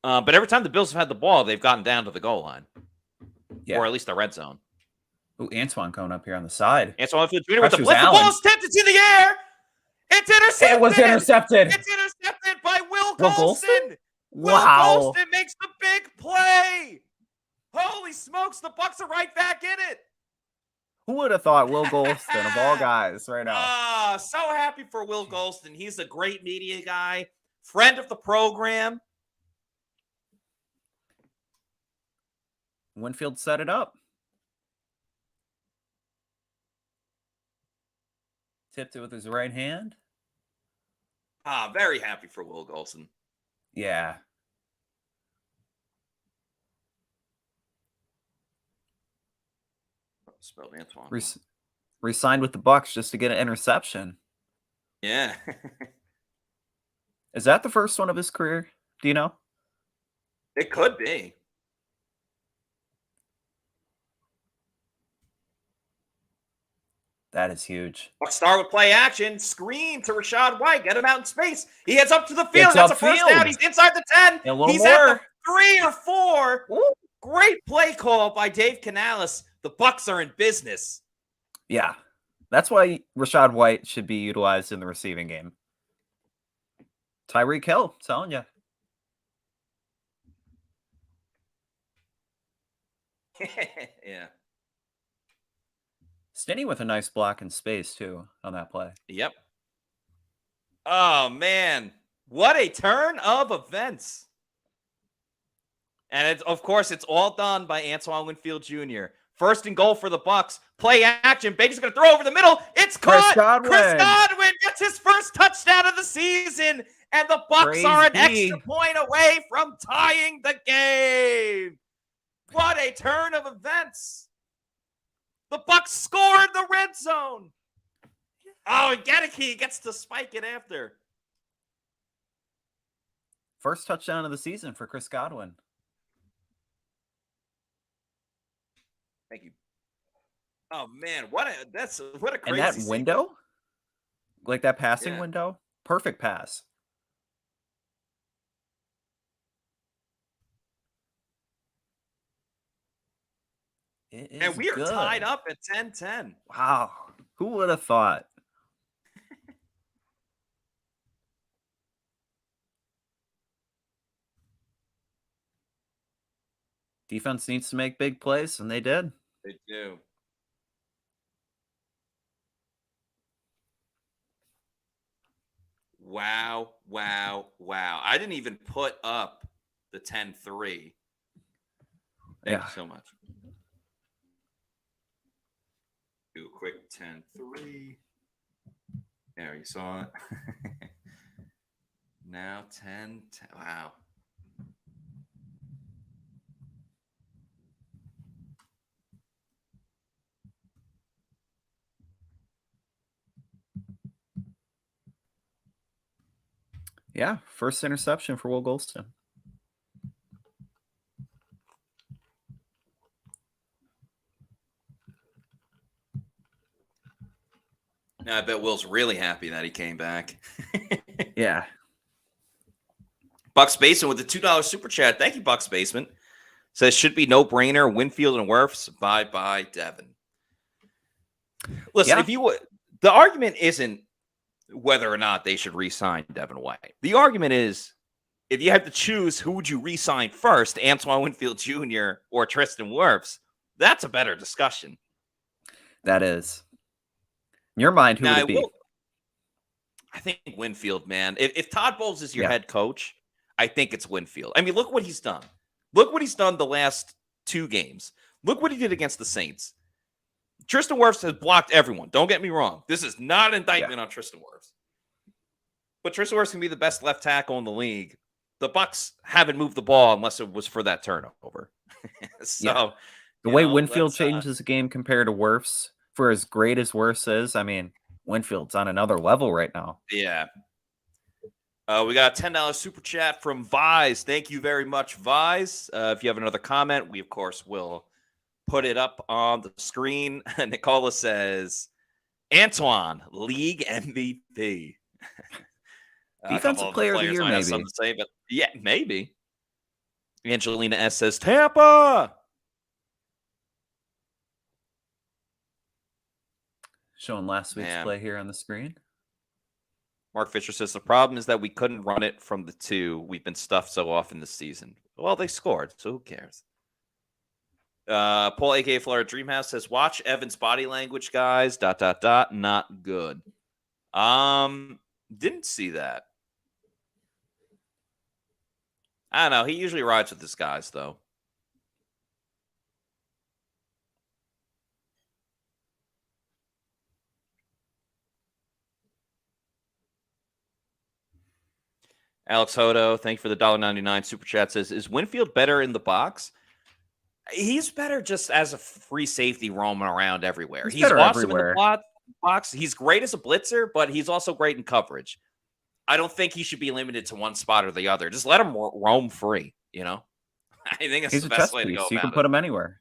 But every time the Bills have had the ball, they've gotten down to the goal line. Yeah. Or at least the red zone. Ooh, Antoine coming up here on the side. Antoine Field Jr. with the blitz. Allen. The ball is tipped into the air. It's intercepted. It was intercepted. It's intercepted by Will Golston. Wow. Will Golston makes the big play. Holy smokes, the Bucs are right back in it. Who would have thought Will Golston of all guys right now? So happy for Will Golston. He's a great media guy, friend of the program. Winfield set it up. Tipped it with his right hand. Very happy for Will Golston. Yeah. Spelled Antoine. Re-signed with the Bucs just to get an interception. Yeah. Is that the first one of his career? Do you know? It could be. That is huge. Let's start with play action. Screen to Rachaad White. Get him out in space. He heads up to the field. That's a first down. He's inside the 10. He's at the 3 or 4. Ooh. Great play call by Dave Canales. The Bucs are in business. Yeah. That's why Rachaad White should be utilized in the receiving game. Tyreek Hill, telling you. Yeah. Stinney with a nice block in space, too, on that play. Yep. Oh, man. What a turn of events. And, of course, it's all done by Antoine Winfield Jr. First and goal for the Bucs. Play action. Baker's going to throw over the middle. It's caught. Chris Godwin gets his first touchdown of the season. And the Bucs are an extra point away from tying the game. What a turn of events. The Bucs scored the red zone. Oh, and Gedeke gets to spike it after. First touchdown of the season for Chris Godwin. Thank you. Oh man, what a crazy And that sequence. window, like that passing window, perfect pass. And we are tied up at 10-10. Wow. Who would have thought? Defense needs to make big plays, and they did. They do. Wow. I didn't even put up the 10-3. Thank you so much. Do a quick 10-3. There, you saw it. Now 10-10. Wow. Yeah, first interception for Will Golston. Now I bet Will's really happy that he came back. Yeah. Bucs Basement with the $2 super chat. Thank you, Bucs Basement. Says should be no brainer. Winfield and Wirfs. Bye, Devin. Listen, if you would, the argument isn't whether or not they should re-sign Devin White. The argument is, if you have to choose who would you re-sign first, Antoine Winfield Jr. or Tristan Wirfs, that's a better discussion. That is. In your mind, who would it be? I think Winfield, man. If Todd Bowles is your head coach, I think it's Winfield. I mean, look what he's done. Look what he's done the last 2 games. Look what he did against the Saints. Tristan Wirfs has blocked everyone. Don't get me wrong. This is not an indictment on Tristan Wirfs. But Tristan Wirfs can be the best left tackle in the league. The Bucs haven't moved the ball unless it was for that turnover. So the way Winfield changes the game compared to Wirfs, for as great as Wirfs is, I mean, Winfield's on another level right now. Yeah. We got a $10 super chat from Vise. Thank you very much, Vise. If you have another comment, we, of course, will put it up on the screen. Nicola says, Antoine, league MVP. Defensive player of the year, maybe. Something to say, but yeah, maybe. Angelina S says, Tampa. Showing last week's play here on the screen. Mark Fisher says, the problem is that we couldn't run it from the 2. We've been stuffed so often this season. Well, they scored, so who cares? Paul, a.k.a. Florida Dreamhouse, says, watch Evan's body language, guys. ... Not good. Didn't see that. I don't know. He usually rides with his guys, though. Alex Hodo, thank you for the $1.99 super chat. Says, is Winfield better in the box? He's better just as a free safety roaming around everywhere. He's awesome everywhere. In the box. He's great as a blitzer, but he's also great in coverage. I don't think he should be limited to one spot or the other. Just let him roam free, you know? I think that's the best way to go about it. You can put him anywhere.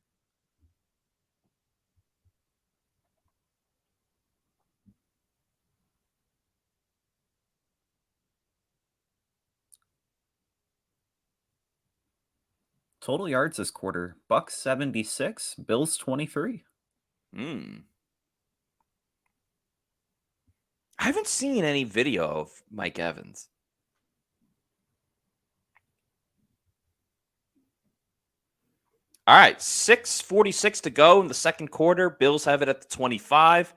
Total yards this quarter, Bucs 76, Bills 23. I haven't seen any video of Mike Evans. All right, 6:46 to go in the second quarter. Bills have it at the 25.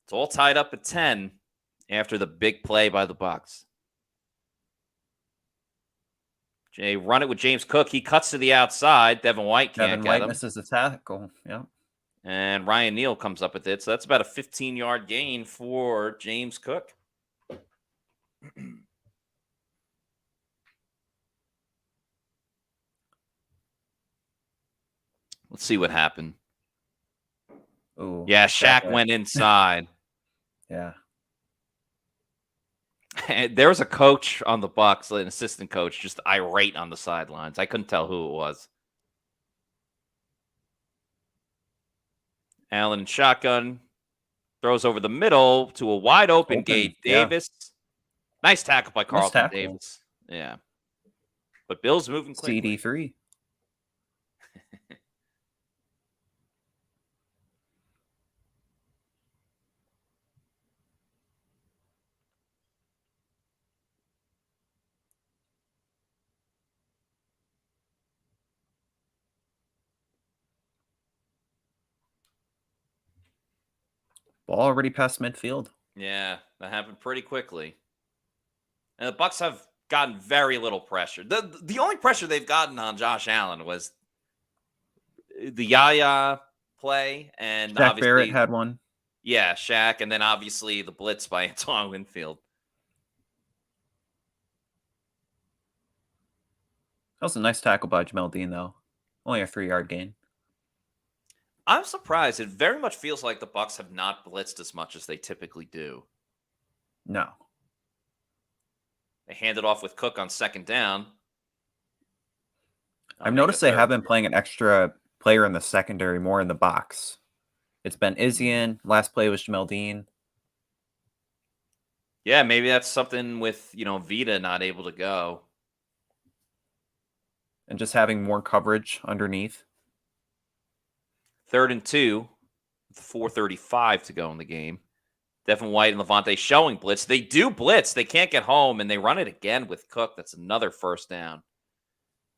It's all tied up at 10 after the big play by the Bucs. Jay, run it with James Cook. He cuts to the outside. Devin White can't get him. Misses the tackle. Yeah. And Ryan Neal comes up with it. So that's about a 15-yard gain for James Cook. Let's see what happened. Ooh, yeah, Shaq went inside. Yeah. And there was a coach on the Bucs, an assistant coach, just irate on the sidelines. I couldn't tell who it was. Allen in shotgun. Throws over the middle to a wide open Gabe Davis. Nice tackle by Carlton Davis. Yeah. But Bill's moving quickly. CD3. Ball already past midfield. Yeah, that happened pretty quickly. And the Bucs have gotten very little pressure. The only pressure they've gotten on Josh Allen was the Yaya play, and Shaq obviously Barrett had one. Yeah, Shaq, and then obviously the blitz by Antoine Winfield. That was a nice tackle by Jamel Dean, though. Only a 3-yard gain. I'm surprised. It very much feels like the Bucs have not blitzed as much as they typically do. No. They hand it off with Cook on second down. I've noticed they have been playing an extra player in the secondary more in the box. It's been Izzian. Last play was Jamel Dean. Yeah, maybe that's something with, Vita not able to go. And just having more coverage underneath. 3rd and 2, with 4:35 to go in the game. Devin White and Levante showing blitz. They do blitz. They can't get home, and they run it again with Cook. That's another first down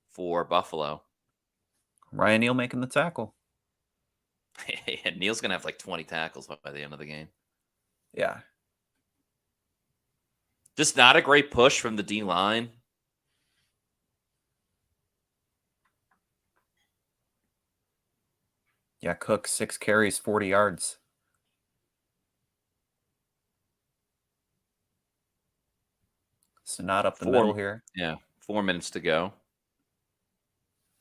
for Buffalo. Ryan Neal making the tackle. And Neal's going to have like 20 tackles by the end of the game. Yeah. Just not a great push from the D-line. Yeah, Cook, 6 carries, 40 yards. So not up the middle here. Yeah, 4 minutes to go.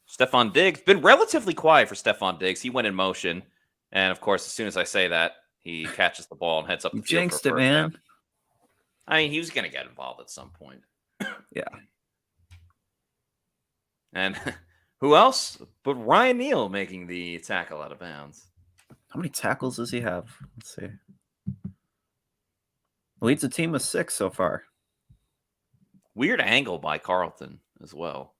Stephon Diggs. Been relatively quiet for Stephon Diggs. He went in motion. And, of course, as soon as I say that, he catches the ball and heads up the field. Jinxed it, man. Down. I mean, he was going to get involved at some point. Yeah. And who else but Ryan Neal making the tackle out of bounds? How many tackles does he have? Let's see. Leads a team of 6 so far. Weird angle by Carlton as well.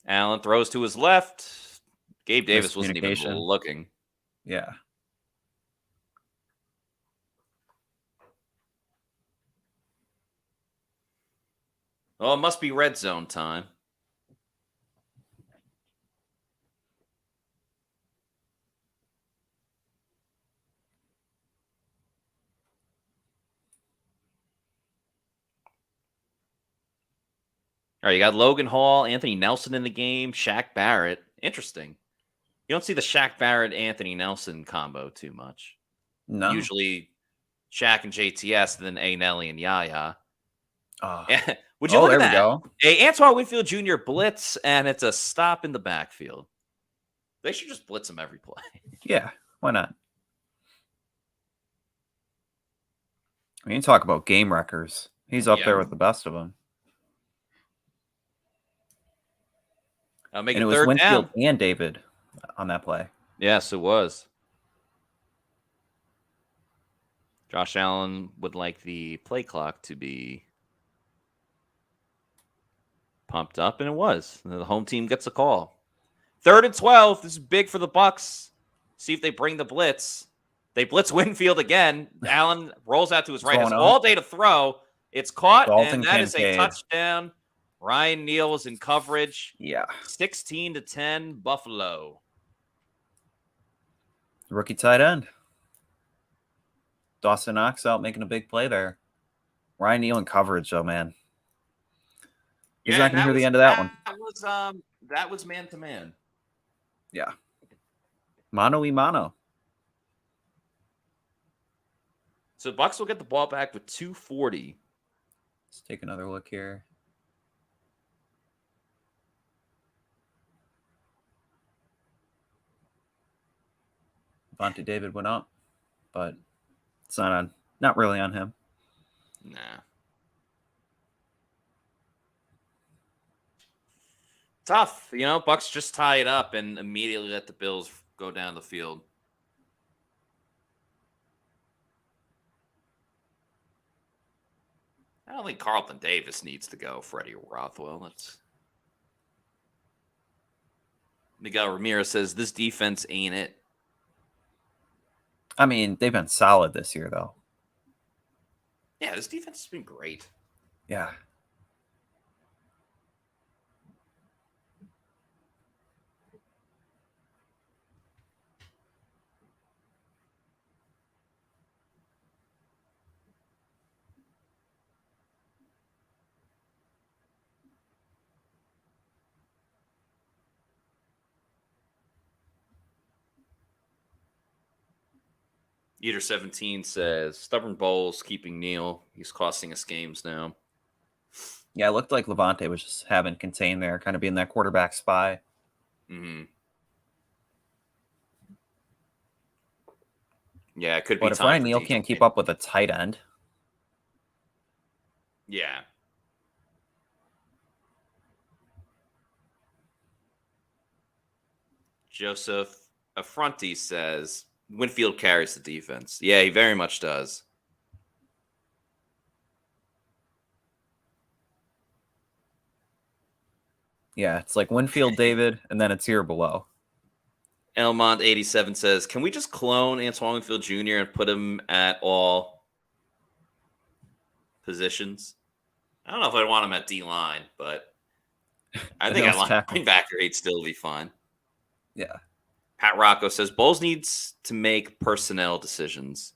Allen throws to his left. Gabe Davis wasn't even looking. Yeah. Oh, it must be red zone time. All right, you got Logan Hall, Anthony Nelson in the game, Shaq Barrett. Interesting. You don't see the Shaq Barrett, Anthony Nelson combo too much. No. Usually Shaq and JTS, then A. Nelly and Yaya. Would you Oh, look at there that? we go. A Antoine Winfield Jr. blitz, and it's a stop in the backfield. They should just blitz him every play. Yeah, why not? I mean, you talk about game wreckers. He's up there with the best of them. And it was Winfield and David on that play. Yes, it was. Josh Allen would like the play clock to be pumped up, and it was. The home team gets a call. 3rd and 12. This is big for the Bucs. See if they bring the blitz. They blitz Winfield again. Allen rolls out to his right. Has all day to throw. It's caught, and that is a touchdown. Ryan Neal was in coverage. Yeah. 16-10, Buffalo. Rookie tight end. Dawson Knox out making a big play there. Ryan Neal in coverage, though, man. He's not going to hear the end of that one. That was man-to-man. Yeah. Mano-y-mano. So Bucs will get the ball back with 2:40. Let's take another look here. Levante David went up, but it's not really on him. Nah. tough. Bucs just tie it up and immediately let the Bills go down the field. I don't think Carlton Davis needs to go. Freddie Rothwell. Miguel Ramirez says this defense ain't it. I mean, they've been solid this year, though. Yeah, this defense has been great. Yeah. Eater 17 says stubborn Bowles keeping Neal. He's costing us games now. Yeah, it looked like Levante was just having contained there, kind of being that quarterback spy. Mm-hmm. Yeah, it could be. But if Ryan Neal can't keep up with a tight end, yeah. Joseph Affronti says Winfield carries the defense. Yeah, he very much does. yeah, it's like Winfield, David, and then it's here below. Elmont 87 says, can we just clone Antoine Winfield Jr. and put him at all positions? I don't know if I'd want him at D-line, but I think at linebacker he'd still be fine. Yeah. Pat Rocco says, Bowles needs to make personnel decisions.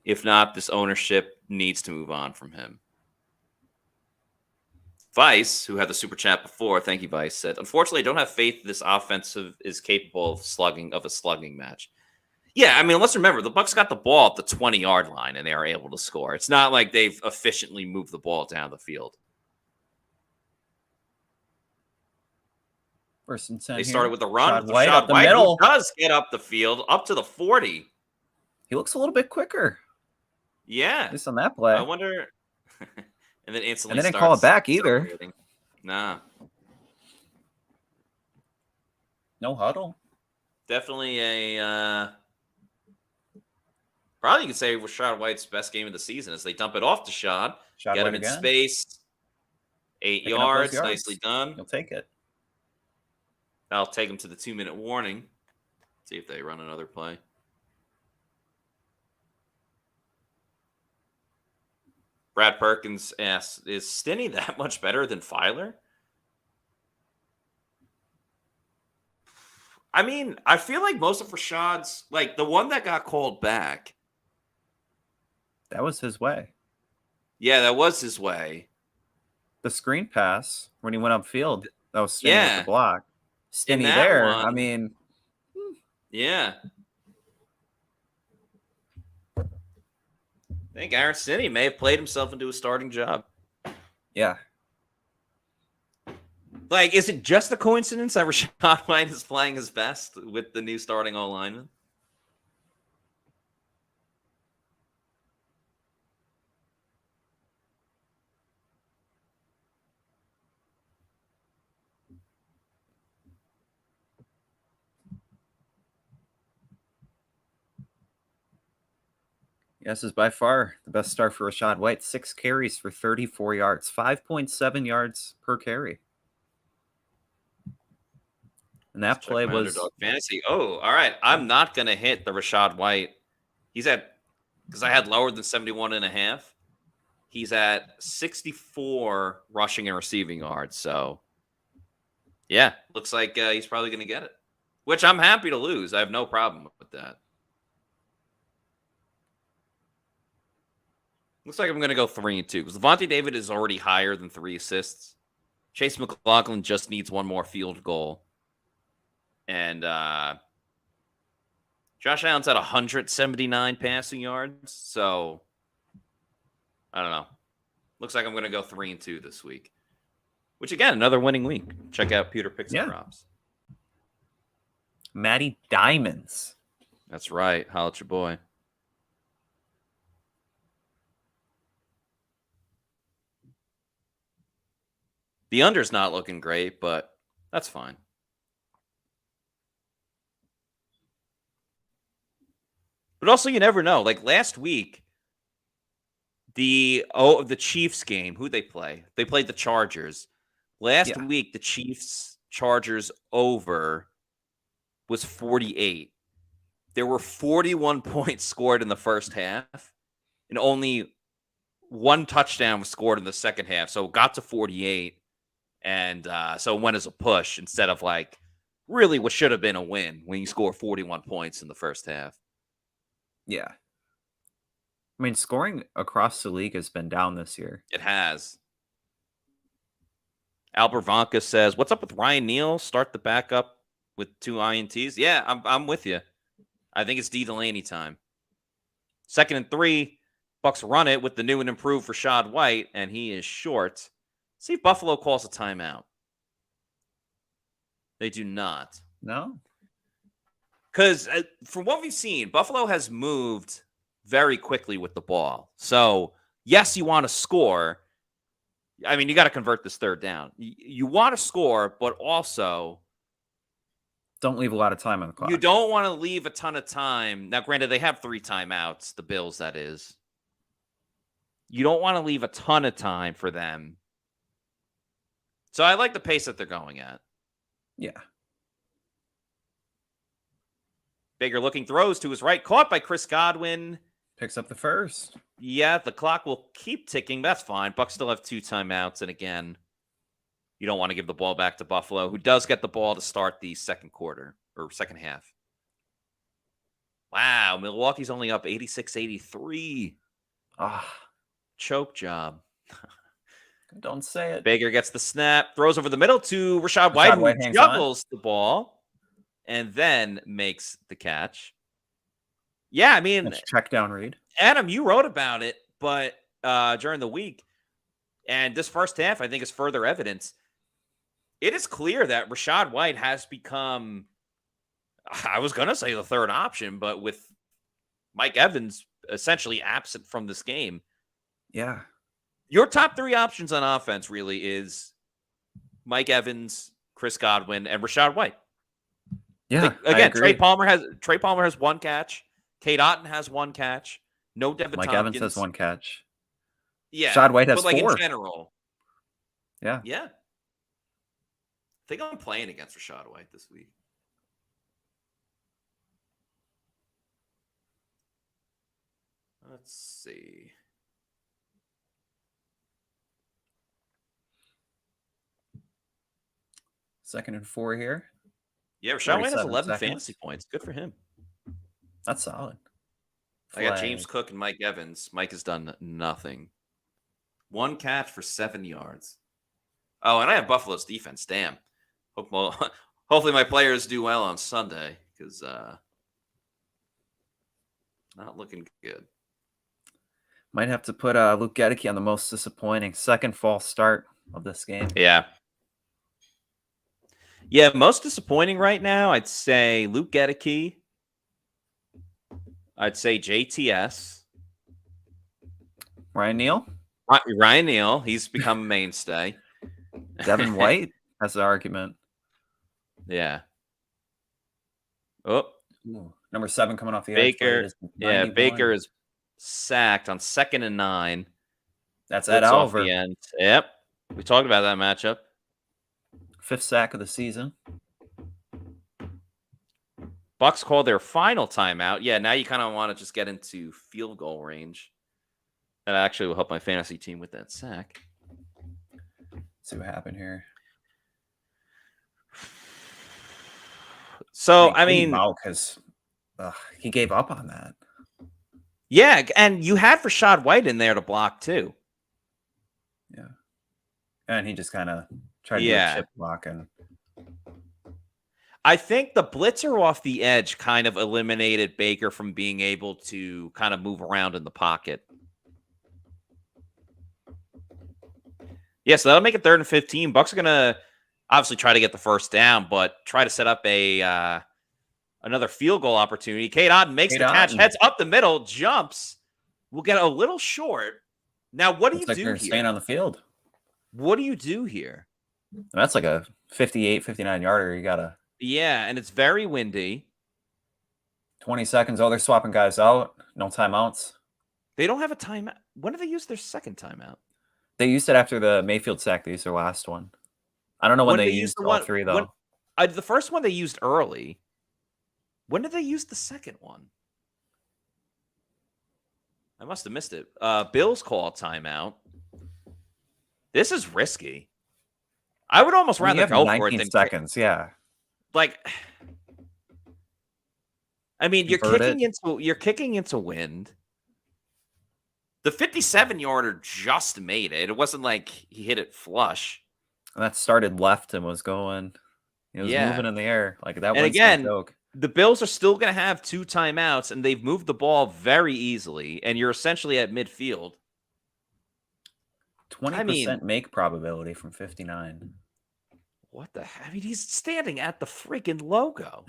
If not, this ownership needs to move on from him. Vice, who had the super chat before, thank you, Vice, said, unfortunately, I don't have faith this offensive is capable of a slugging match. Yeah, I mean, let's remember, the Bucs got the ball at the 20-yard line, and they are able to score. It's not like they've efficiently moved the ball down the field. First and 10 they started with a run. White up the White, middle. Who does get up the field, up to the 40. He looks a little bit quicker. Yeah. At least on that play. I wonder... And then instantly they didn't call it back either. Nah. No huddle. Definitely a probably you could say Rashad White's best game of the season as they dump it off to Shad. Get him in space. 8 yards. Nicely done. You'll take it. I'll take him to the 2-minute warning. See if they run another play. Brad Perkins asks, is Stinney that much better than Filer? I mean, I feel like most of Rashad's, like the one that got called back. That was his way. Yeah, that was his way. The screen pass when he went upfield, that was Stinney with the block. Stinney there, I mean. Yeah. I think Aaron Stinney may have played himself into a starting job. Yeah. Like, is it just a coincidence that Rashad White is playing his best with the new starting O-lineman? This is by far the best start for Rashad White. 6 carries for 34 yards, 5.7 yards per carry. And that play was Underdog Fantasy. Oh, all right. I'm not going to hit the Rashad White. He's at, because I had lower than 71.5. He's at 64 rushing and receiving yards. So, yeah, looks like he's probably going to get it, which I'm happy to lose. I have no problem with that. Looks like I'm going to go 3-2 because Levante David is already higher than 3 assists. Chase McLaughlin just needs one more field goal. And Josh Allen's at 179 passing yards. So, I don't know. Looks like I'm going to go 3-2 this week. Which, again, another winning week. Check out Pewter Picks and Props. Matty Diamonds. That's right. Holla at your boy. The under's not looking great, but That's fine. But also, you never know. Like last week, the Chiefs game, who they play? They played the Chargers. Last week, the Chiefs-Chargers over was 48. There were 41 points scored in the first half, and only one touchdown was scored in the second half. So it got to 48, and so it went as a push instead of like really what should have been a win when you score 41 points in the first half. Yeah. I mean, scoring across the league has been down this year. It has. Albert Vonka says, "What's up with Ryan Neal? Start the backup with 2 INTs." Yeah, I'm with you. I think it's D. Delaney time. 2nd and 3, Bucs run it with the new and improved Rachaad White, and he is short. See if Buffalo calls a timeout. They do not. No. Because from what we've seen, Buffalo has moved very quickly with the ball. So, yes, you want to score. I mean, you got to convert this 3rd down. You want to score, but also don't leave a lot of time on the clock. You don't want to leave a ton of time. Now, granted, they have 3 timeouts, the Bills, that is. You don't want to leave a ton of time for them. So I like the pace that they're going at. Yeah. Baker looking, throws to his right, caught by Chris Godwin. Picks up the first. Yeah, the clock will keep ticking. That's fine. Bucs still have 2 timeouts. And again, you don't want to give the ball back to Buffalo, who does get the ball to start the second quarter or second half. Wow, Milwaukee's only up 86-83. Choke job. Don't say it. Baker gets the snap, throws over the middle to Rachaad White, who juggles the ball and then makes the catch. Yeah, I mean, check down read. Adam, you wrote about it, but during the week, and this first half, I think, is further evidence. It is clear that Rachaad White has become, I was going to say the 3rd option, but with Mike Evans essentially absent from this game. Yeah. Your top 3 options on offense really is Mike Evans, Chris Godwin, and Rachaad White. Yeah. Again, Trey Palmer has 1 catch. Kate Otten has 1 catch. No Devin Mike Tompkins. Evans has 1 catch. Yeah. Rachaad White has 4. In general. Yeah. Yeah. I think I'm playing against Rachaad White this week. Let's see. Second and 4 here. Yeah, Rachaad White has 11 seconds. fantasy points. Good for him. That's solid. I got James Cook and Mike Evans. Mike has done nothing. 1 catch for 7 yards. Oh, and I have Buffalo's defense. Damn. Hopefully my players do well on Sunday because not looking good. Might have to put Luke Gedeke on the most disappointing second false start of this game. Yeah. Yeah, most disappointing right now, I'd say Luke Gedeke. I'd say JTS. Ryan Neal? Ryan Neal. He's become a mainstay. Devin White has the argument. Yeah. Oh. Ooh, number 7 coming off the Baker. edge. Yeah, Baker is sacked on 2nd and 9. That's Ed Oliver. The end. Yep. We talked about that matchup. 5th sack of the season. Bucs called their final timeout. Yeah, now you kind of want to just get into field goal range. That actually will help my fantasy team with that sack. Let's see what happened here. So, I mean, because he gave up on that. Yeah, and you had Rachaad White in there to block too. Yeah, and he just kind of tried to do a chip block, and I think the blitzer off the edge kind of eliminated Baker from being able to kind of move around in the pocket. Yeah, so that'll make it 3rd and 15. Bucs are gonna obviously try to get the first down, but try to set up a another field goal opportunity. Kate Otten makes the catch, heads up the middle, jumps. We'll get a little short. Now, what do you do here? Staying on the field. What do you do here? That's like a 58, 59 yarder. You got to. Yeah, and it's very windy. 20 seconds. Oh, they're swapping guys out. No timeouts. They don't have a timeout. When did they use their second timeout? They used it after the Mayfield sack. They used their last one. I don't know when they used all three, though. The first one they used early. When did they use the second one? I must have missed it. Bills call a timeout. This is risky. I would almost rather go for it than seconds. Yeah. Like, I mean, you're kicking into wind. The 57-yarder just made it. It wasn't like he hit it flush. And that started left and was going. It was moving in the air. Like that. And again, the Bills are still going to have 2 timeouts, and they've moved the ball very easily. And you're essentially at midfield. 20% make probability from 59. What the heck? I mean, he's standing at the freaking logo.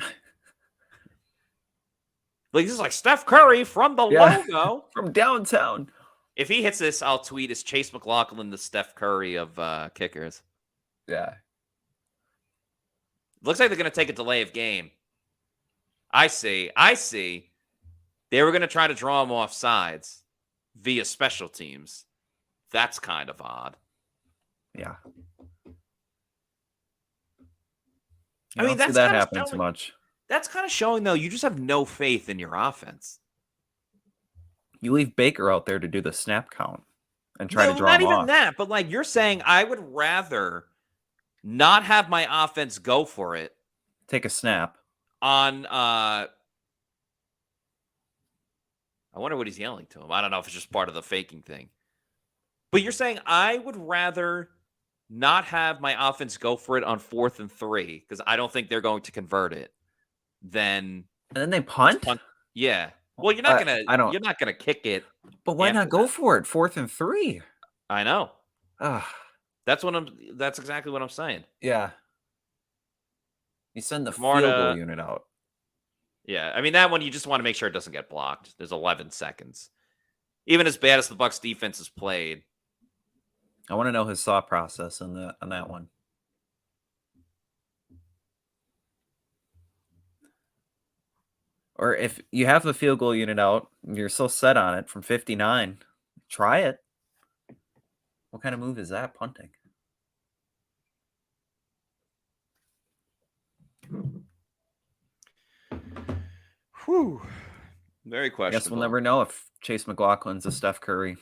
Like, this is like Steph Curry from the logo. From downtown. If he hits this, I'll tweet as Chase McLaughlin, the Steph Curry of kickers. Yeah. Looks like they're going to take a delay of game. I see. They were going to try to draw him off sides via special teams. That's kind of odd. Yeah. I mean, that's that happens too much. That's kind of showing, though, you just have no faith in your offense. You leave Baker out there to do the snap count and try to draw not him even off. that, but like you're saying, I would rather not have my offense go for it. Take a snap. On, I wonder what he's yelling to him. I don't know if it's just part of the faking thing. But you're saying I would rather not have my offense go for it on 4th and 3 because I don't think they're going to convert it. And then they punt? Yeah. Well, you're not gonna kick it. But why not go for it? 4th and 3. I know. That's exactly what I'm saying. Yeah. You send the field goal unit out. Yeah. I mean, that one you just want to make sure it doesn't get blocked. There's 11 seconds. Even as bad as the Bucs defense has played. I want to know his thought process on that one. Or if you have the field goal unit out, and you're so set on it from 59, try it. What kind of move is that, punting? Whew. Very questionable. I guess we'll never know if Chase McLaughlin's a Steph Curry.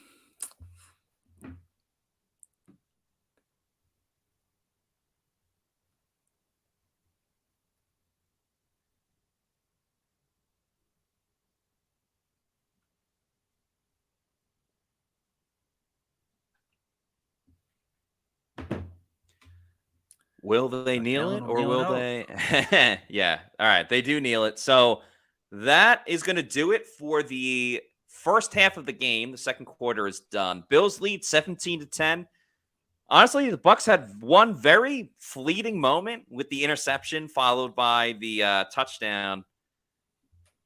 Will they kneel it or will they? Yeah. All right. They do kneel it. So that is going to do it for the first half of the game. The second quarter is done. Bills lead 17-10. Honestly, the Bucs had one very fleeting moment with the interception followed by the touchdown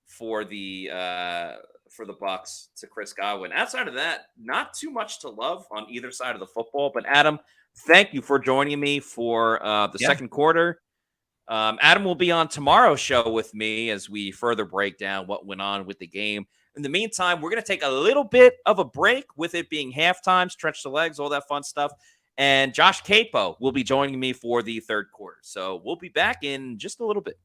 for the Bucs to Chris Godwin. Outside of that, not too much to love on either side of the football. But Adam, thank you for joining me for the second quarter. Adam will be on tomorrow's show with me as we further break down what went on with the game. In the meantime, we're going to take a little bit of a break with it being halftime, stretch the legs, all that fun stuff. And Josh Capo will be joining me for the third quarter. So we'll be back in just a little bit.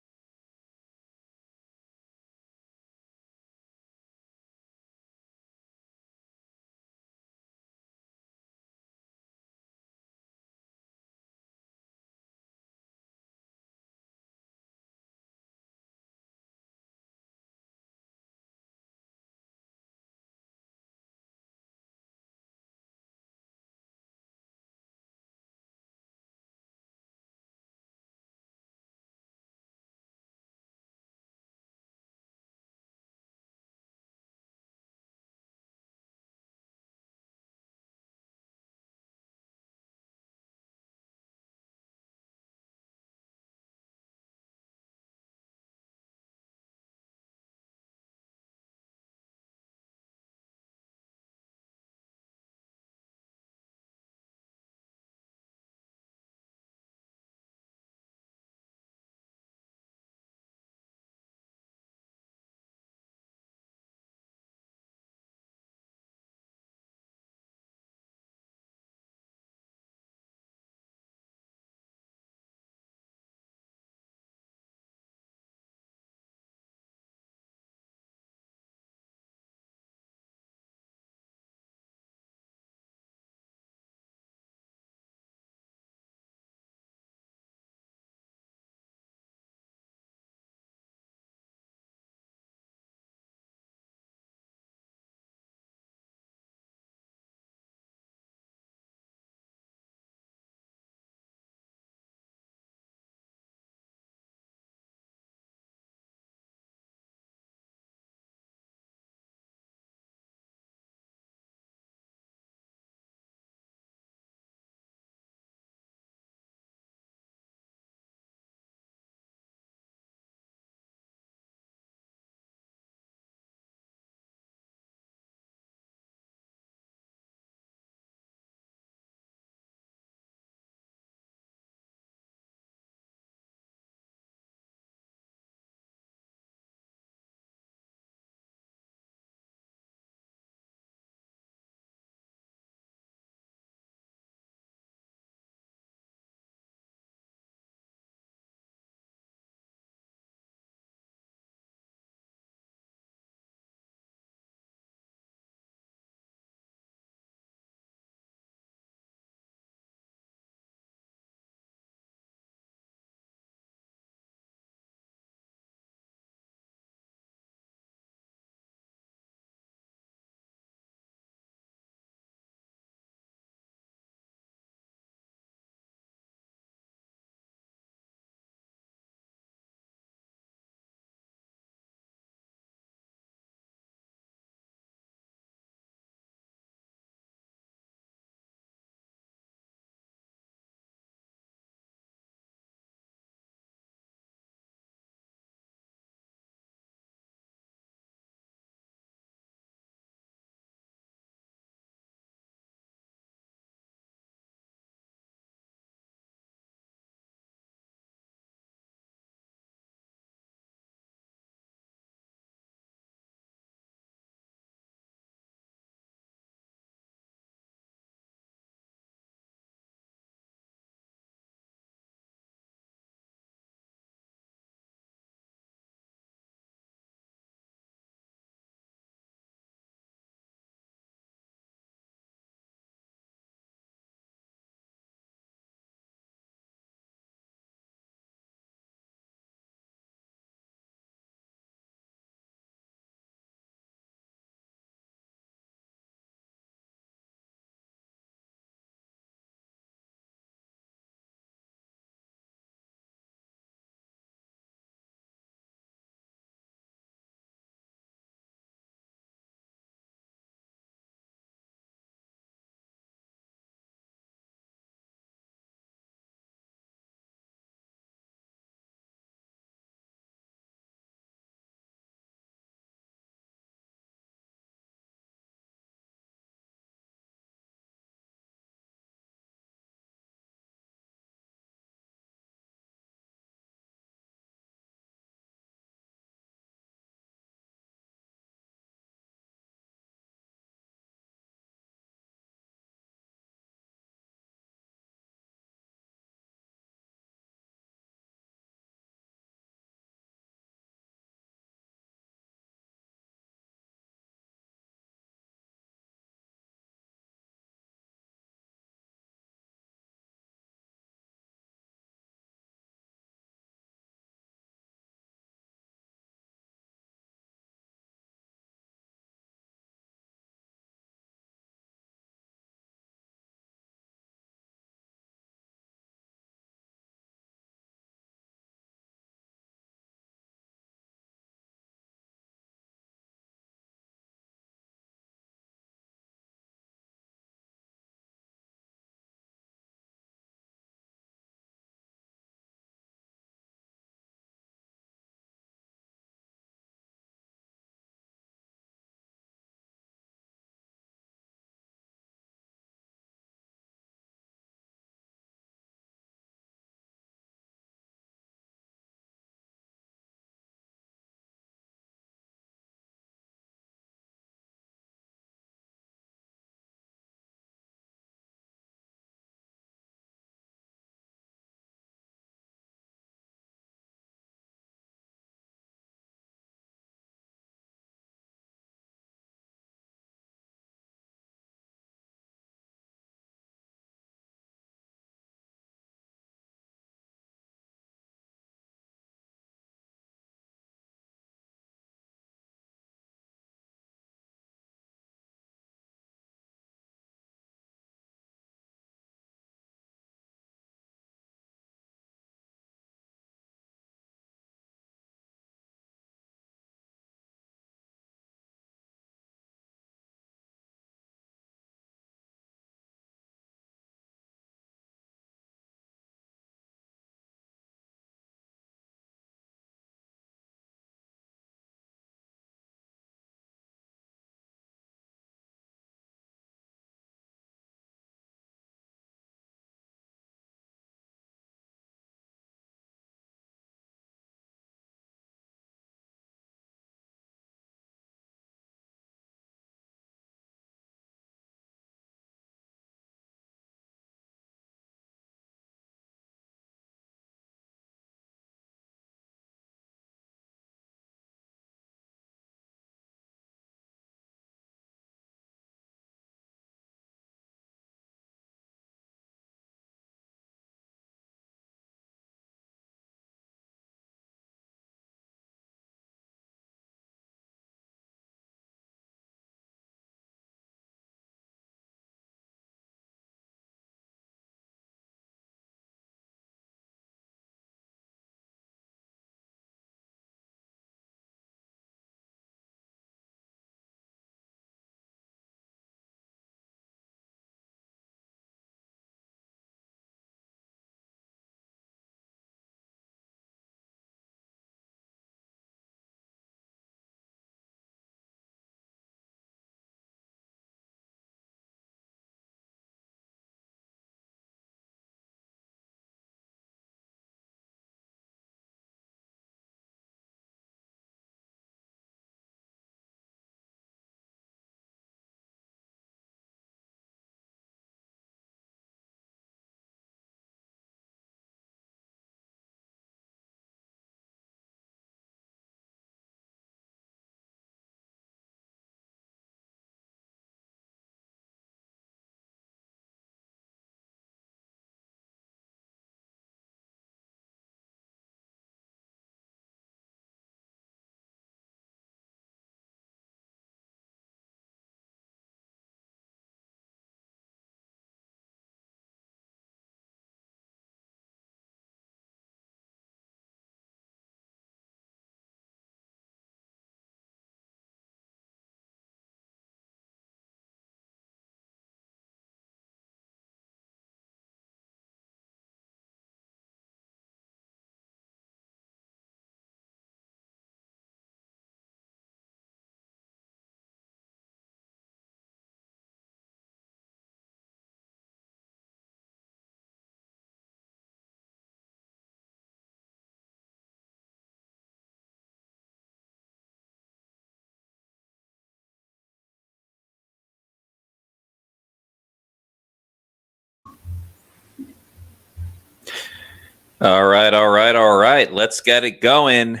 All right. Let's get it going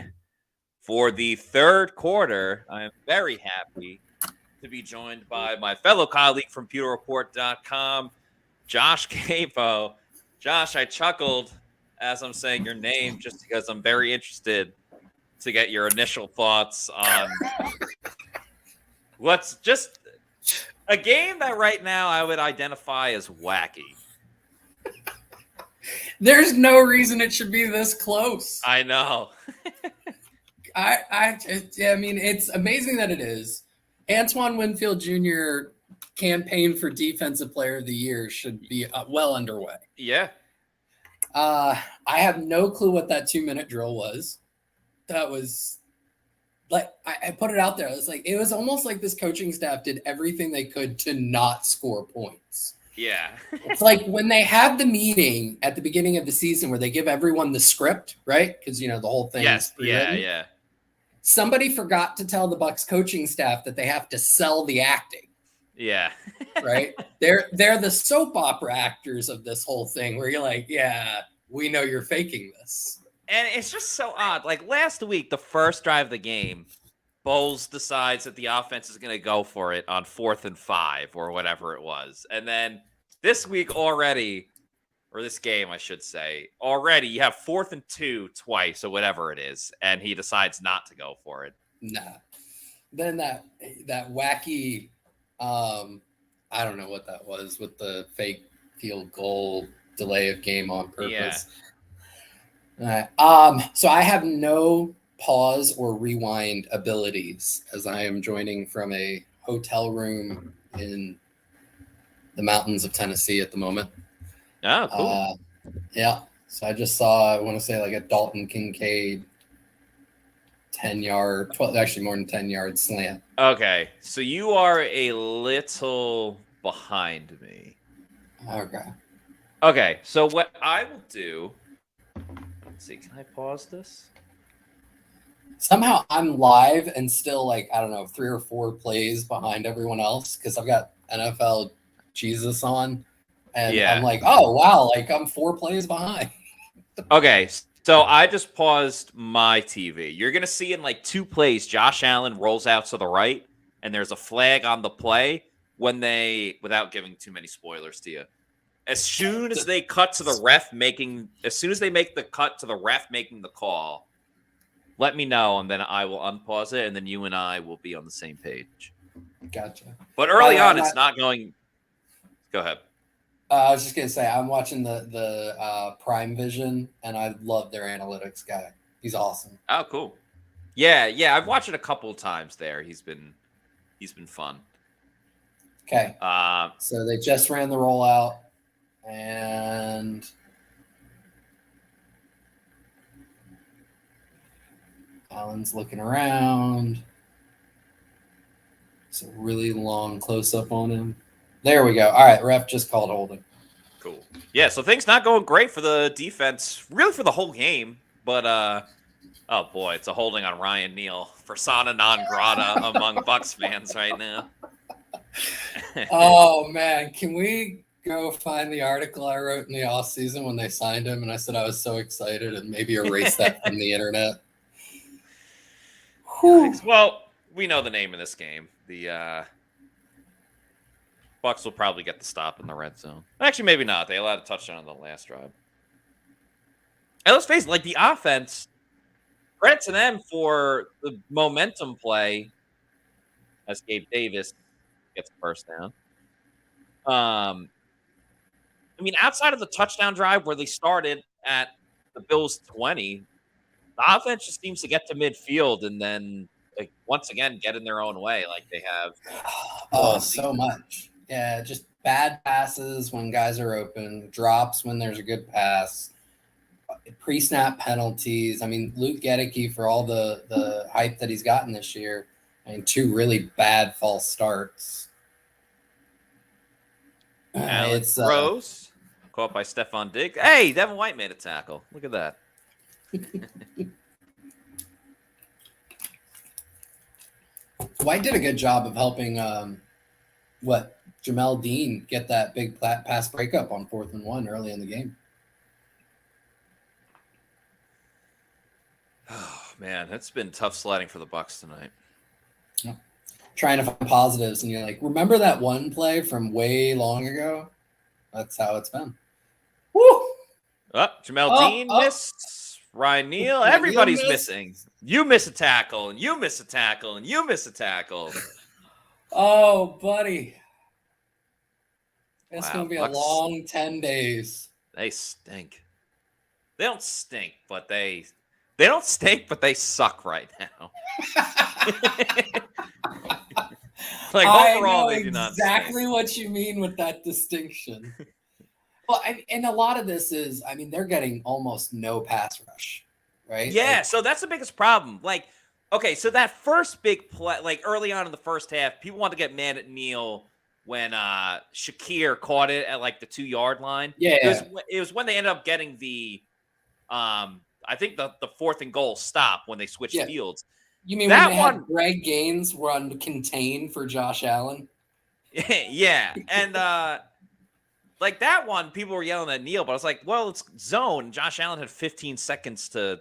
for the third quarter. I am very happy to be joined by my fellow colleague from PewterReport.com, Josh Capo. Josh, I chuckled as I'm saying your name just because I'm very interested to get your initial thoughts on what's just a game that right now I would identify as wacky. There's no reason it should be this close. I know. I mean, it's amazing that it is. Antoine Winfield Jr. campaign for Defensive Player of the Year should be well underway. Yeah. I have no clue what that 2-minute drill was. That was like, I put it out there. It was almost like this coaching staff did everything they could to not score points. Yeah. It's like when they have the meeting at the beginning of the season where they give everyone the script, right? Because, the whole thing is pre-written. Yeah. Somebody forgot to tell the Bucs coaching staff that they have to sell the acting. Yeah. Right? They're the soap opera actors of this whole thing where you're like, yeah, we know you're faking this. And it's just so odd. Like last week, the first drive of the game, Bowles decides that the offense is going to go for it on 4th and 5 or whatever it was. And then this week already, or this game, I should say, already you have 4th and 2 twice or whatever it is. And he decides not to go for it. Nah. Then that wacky, I don't know what that was with the fake field goal delay of game on purpose. Yeah. So I have no pause or rewind abilities as I am joining from a hotel room in the mountains of Tennessee at the moment. Oh, cool. Yeah. So I just saw, I want to say like a Dalton Kincaid 10-yard, 12, actually more than 10-yard slant. Okay. So you are a little behind me. Okay. So what I will do, let's see, can I pause this? Somehow I'm live and still 3 or 4 plays behind everyone else because I've got NFL Jesus on. And I'm like, oh, wow, I'm 4 plays behind. Okay, so I just paused my TV. You're going to see in 2 plays, Josh Allen rolls out to the right, and there's a flag on the play when they, without giving too many spoilers to you, as soon as they cut to the ref as soon as they make the cut to the ref making the call, let me know, and then I will unpause it, and then you and I will be on the same page. Gotcha. But early on, it's not going. Go ahead. I was just gonna say I'm watching the Prime Vision, and I love their analytics guy. He's awesome. Oh, cool. Yeah. I've watched it a couple of times there. He's been fun. Okay. So they just ran the rollout, and Allen's looking around. It's a really long close-up on him. There we go. All right, ref just called holding. Cool. Yeah, so things not going great for the defense, really for the whole game. But, oh, boy, it's a holding on Ryan Neal. Persona non grata among Bucs fans right now. Oh, man. Can we go find the article I wrote in the offseason when they signed him? And I said I was so excited and maybe erase that from the internet. Well, we know the name of this game. The Bucs will probably get the stop in the red zone. Actually, maybe not. They allowed a touchdown on the last drive. And let's face it, the offense, credit to them for the momentum play as Gabe Davis gets the first down. I mean, outside of the touchdown drive where they started at the Bills' 20, the offense just seems to get to midfield and then, once again, get in their own way like they have. Oh, so much. Yeah, just bad passes when guys are open, drops when there's a good pass, pre-snap penalties. I mean, Luke Gedeke, for all the hype that he's gotten this year, 2 really bad false starts. Alex Rose, caught by Stephon Diggs. Hey, Devin White made a tackle. Look at that. White did a good job of helping Jamel Dean get that big pass breakup on 4th and 1 early in the game. Oh man, it's been tough sledding for the Bucs tonight. Trying to find positives, and you're like, remember that one play from way long ago? That's how it's been. Woo! Jamel Dean missed. Ryan Neal. Everybody's missing. You miss a tackle, and you miss a tackle, and you miss a tackle. Oh, buddy. It's going to be Bucs, a long 10 days. They stink. They don't stink, but they don't stink, but they suck right now. Like overall, they do not stink. Exactly what you mean with that distinction. Well, and a lot of this is, I mean, they're getting almost no pass rush, right? Yeah, so that's the biggest problem. Like, okay, so that first big play, like early on in the first half, people wanted to get mad at Neal when Shakir caught it at like the 2-yard line. Yeah. It was when they ended up getting the, I think the 4th and goal stop when they switched fields. You mean that when they had Greg Gaines run contain for Josh Allen? Yeah, and like that one, people were yelling at Neal, but I was like, well, it's zone. Josh Allen had 15 seconds to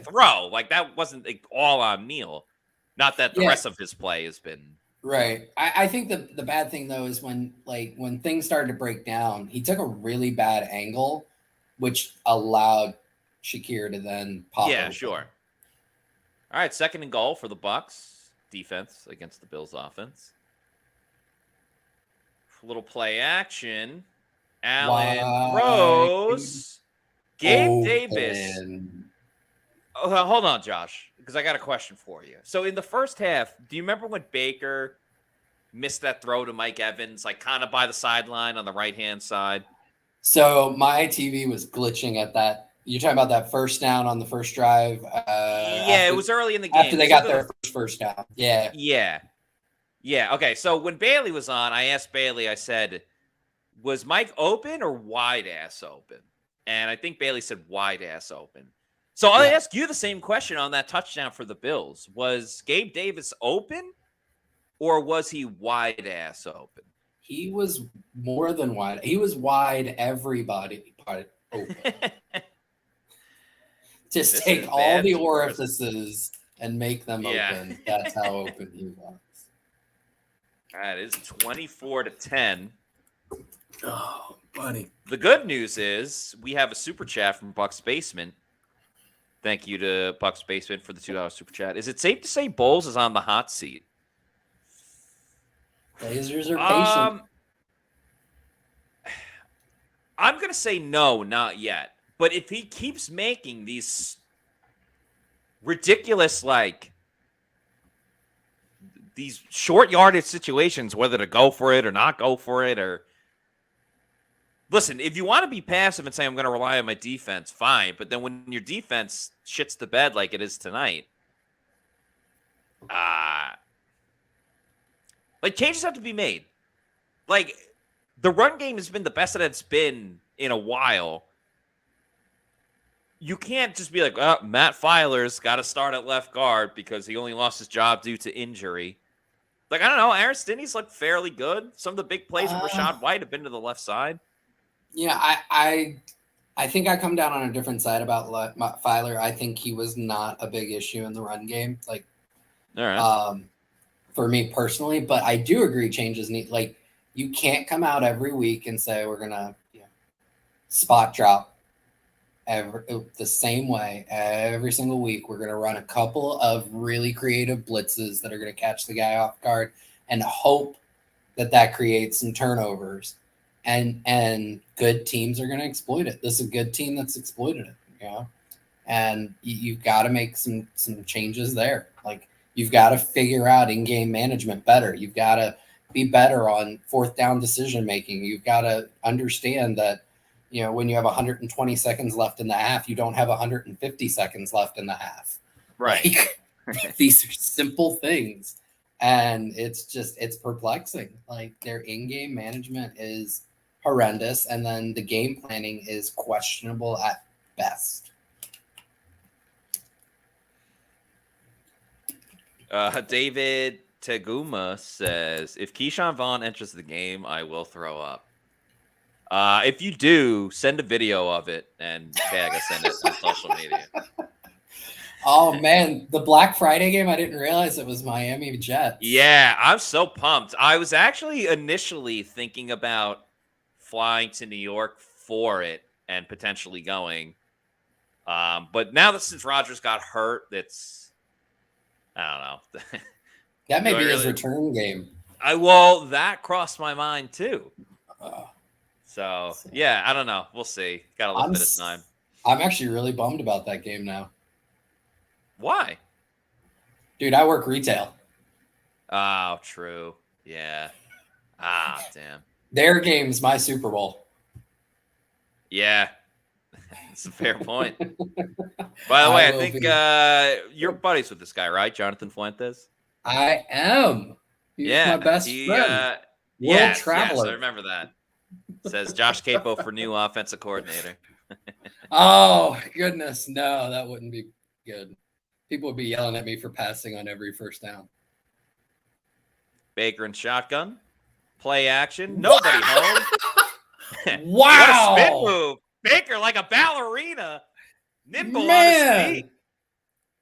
throw. Like that wasn't like, all on Neal. Not that the rest of his play has been right. I think the bad thing though is when things started to break down, he took a really bad angle, which allowed Shakir to then pop. Yeah, open. Sure. All right, 2nd and goal for the Bucs defense against the Bills offense. Little play action. Allen throws. Gabe Davis. Oh, hold on, Josh, because I got a question for you. So in the first half, do you remember when Baker missed that throw to Mike Evans, like kind of by the sideline on the right-hand side? So my TV was glitching at that. You're talking about that first down on the first drive? It was early in the game. After they got their first down. Yeah. Yeah. Okay. So when Bailey was on, I asked Bailey, I said, was Mike open or wide ass open? And I think Bailey said wide ass open. So I'll ask you the same question on that touchdown for the Bills. Was Gabe Davis open or was he wide ass open? He was more than wide. He was wide everybody open. Just take all the orifices and make them open. That's how open he was. That is 24-10. Oh, buddy. The good news is we have a super chat from Bucks Basement. Thank you to Bucks Basement for the $2 super chat. Is it safe to say Bowles is on the hot seat? Blazers are patient. I'm going to say no, not yet. But if he keeps making these ridiculous, like, these short yardage situations, whether to go for it or not go for it, or listen, if you want to be passive and say, I'm going to rely on my defense, fine. But then when your defense shits the bed like it is tonight, like, changes have to be made. Like, the run game has been the best that it's been in a while. You can't just be like, oh, Matt Filer's got to start at left guard because he only lost his job due to injury. Like, I don't know. Aaron Stinney's looked fairly good. Some of the big plays from Rashad White have been to the left side. Yeah, I think I come down on a different side about Filer. I think he was not a big issue in the run game. Like, all right. For me personally, but I do agree changes need, like, you can't come out every week and say we're going to spot drop the same way every single week. We're going to run a couple of really creative blitzes that are going to catch the guy off guard and hope that creates some turnovers, and good teams are going to exploit it. This is a good team that's exploited it, and you've got to make some changes there. Like, you've got to figure out in-game management better. You've got to be better on 4th down decision making. You've got to understand that, when you have 120 seconds left in the half, you don't have 150 seconds left in the half. Right. Like, these are simple things. And it's perplexing. Like, their in-game management is horrendous. And then the game planning is questionable at best. David Teguma says, if Keyshawn Vaughn enters the game, I will throw up. If you do, send a video of it and tag us in it on social media. Oh man, the Black Friday game, I didn't realize it was Miami Jets. Yeah, I'm so pumped. I was actually initially thinking about flying to New York for it and potentially going. But now that since Rodgers got hurt, I don't know. That may be his return game. That crossed my mind too. So yeah, I don't know. We'll see. Got a little bit of time. I'm actually really bummed about that game now. Why? Dude, I work retail. Oh, true. Yeah. Ah, damn. Their game's my Super Bowl. Yeah. That's a fair point. By the way, I think you're buddies with this guy, right? Jonathan Fuentes? I am. He's my best friend. World traveler. Yes, I remember that. Says Josh Capo for new offensive coordinator. Oh, goodness. No, that wouldn't be good. People would be yelling at me for passing on every first down. Baker and shotgun. Play action. Nobody home. Wow. What a spin move. Baker like a ballerina. Nimble on his feet.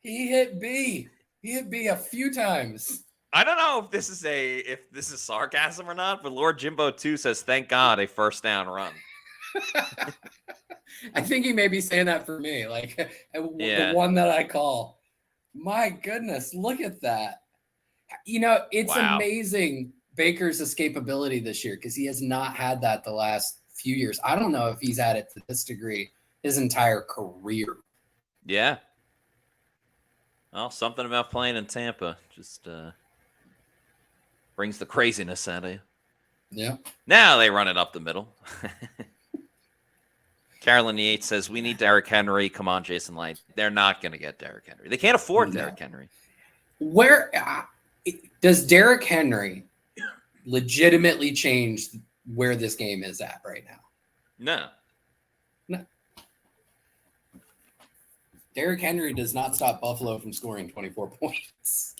He hit B. He hit B a few times. I don't know if this is sarcasm or not, but Lord Jimbo 2 says, thank God, a first down run. I think he may be saying that for me. Like the one that I call. My goodness, look at that. You know, it's amazing Baker's escapability this year because he has not had that the last few years. I don't know if he's had it to this degree his entire career. Yeah. Well, something about playing in Tampa just brings the craziness out of you. Yeah. Now they run it up the middle. Carolyn Yates says, we need Derrick Henry. Come on, Jason Light. They're not going to get Derrick Henry. They can't afford Derrick Henry. Where does Derrick Henry legitimately change where this game is at right now? No. Derrick Henry does not stop Buffalo from scoring 24 points.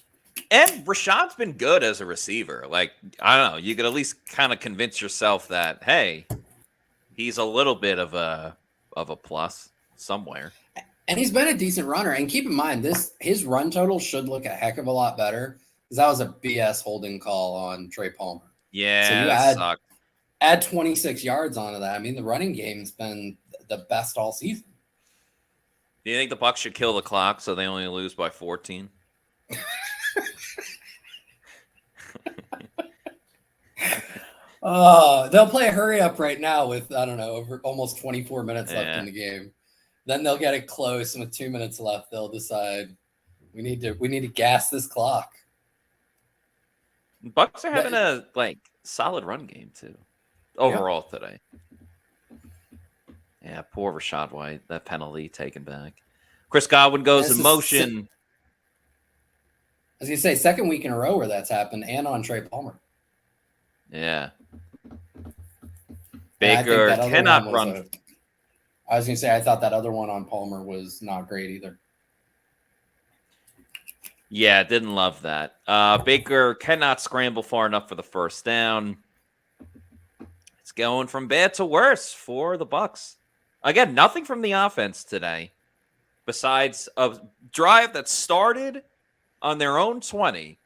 And Rashad's been good as a receiver. Like, I don't know. You could at least kind of convince yourself that, hey, he's a little bit of a plus somewhere. And he's been a decent runner. And keep in mind, his run total should look a heck of a lot better because that was a BS holding call on Trey Palmer. Yeah, so you add 26 yards onto that. I mean, the running game's been the best all season. Do you think the Bucs should kill the clock so they only lose by 14? They'll play a hurry up right now with, I don't know, over almost 24 minutes left in the game. Then they'll get it close, and with 2 minutes left, they'll decide we need to gas this clock. Bucs are having a solid run game too, overall today. Yeah, poor Rashad White. That penalty taken back. Chris Godwin goes in motion. I was gonna say second week in a row where that's happened, and on Trey Palmer. Yeah. Baker cannot run. I was gonna say I thought that other one on Palmer was not great either. Yeah, didn't love that. Baker cannot scramble far enough for the first down. It's going from bad to worse for the Bucs. Again, nothing from the offense today besides a drive that started on their own 20.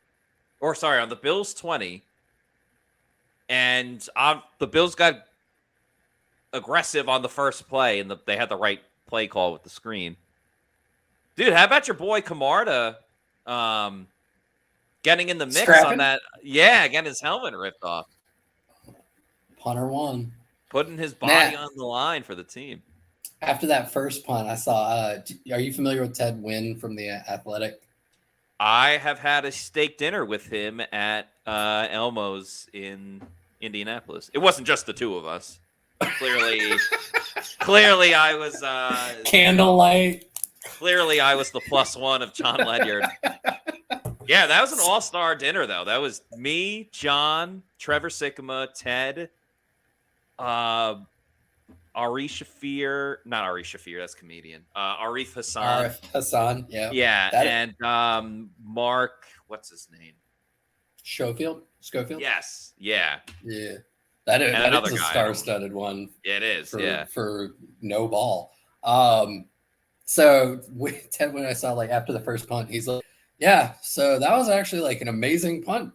Or, sorry, on the Bills' 20. And the Bills got aggressive on the first play, and they had the right play call with the screen. Dude, how about your boy Camarda getting in the mix on that? Yeah, getting his helmet ripped off. Punter won. Putting his body on the line for the team. After that first punt, I saw are you familiar with Ted Wynn from The Athletic? I have had a steak dinner with him at Elmo's in Indianapolis. It wasn't just the two of us. Clearly I was candlelight. Clearly I was the plus one of John Ledyard. Yeah, that was an all-star dinner though. That was me, John, Trevor Sikkema, Ted, Ari Shafir, not Ari Shafir, that's comedian. Arif Hassan. Arif Hassan, yeah. Yeah, and Mark, what's his name? Schofield? Yes, yeah. Yeah. That is a star-studded one. Yeah, it is, for no ball. So Ted, when I saw like after the first punt, he's like, "Yeah, so that was actually like an amazing punt.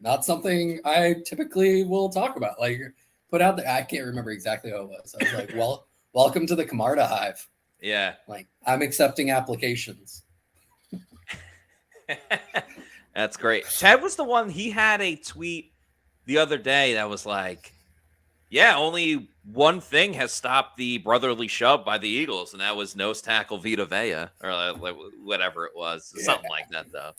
Not something I typically will talk about. Like put out there. I can't remember exactly what it was. I was like, well, welcome to the Camarda Hive. Yeah. Like I'm accepting applications. That's great. Ted was the one, he had a tweet the other day that was like, yeah, only one thing has stopped the brotherly shove by the Eagles, and that was nose tackle Vita Vea, or whatever it was. Yeah. Something like that, though.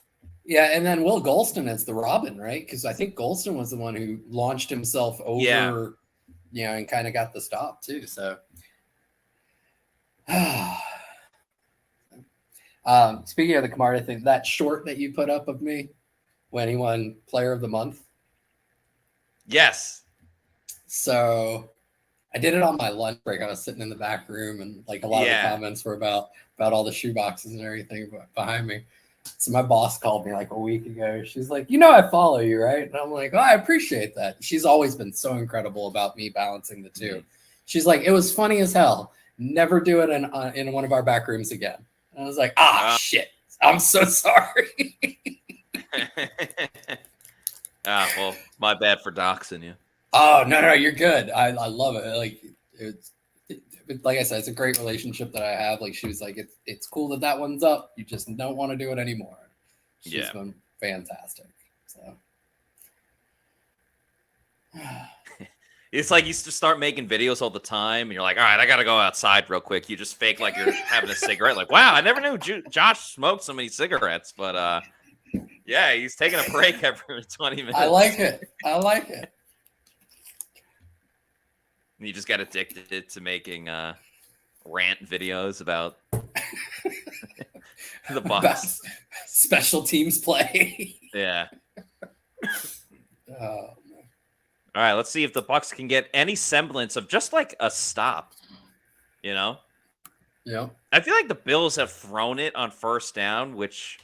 Yeah, and then Will Golston as the Robin, right? Because I think Golston was the one who launched himself over, and kind of got the stop too. So, speaking of the Camarda thing, that short that you put up of me when he won Player of the Month. Yes. So I did it on my lunch break. I was sitting in the back room, and like a lot of the comments were about all the shoe boxes and everything behind me. So my boss called me like a week ago. She's like, I follow you, right? And I'm like, oh, I appreciate that. She's always been so incredible about me balancing the two. Mm-hmm. She's like, it was funny as hell. Never do it in one of our back rooms again. And I was like, shit. I'm so sorry. Well, my bad for doxing you. Oh, no, you're good. I love it. Like, like I said, it's a great relationship that I have. Like, she was like, it's cool that one's up. You just don't want to do it anymore. She's been fantastic. So. It's like you used to start making videos all the time, and you're like, all right, I got to go outside real quick. You just fake like you're having a cigarette. Like, wow, I never knew Josh smoked so many cigarettes, but yeah, he's taking a break every 20 minutes. I like it. You just got addicted to making rant videos about the Bucs. Special teams play. Yeah. All right, let's see if the Bucs can get any semblance of just like a stop. Yeah. I feel like the Bills have thrown it on first down, which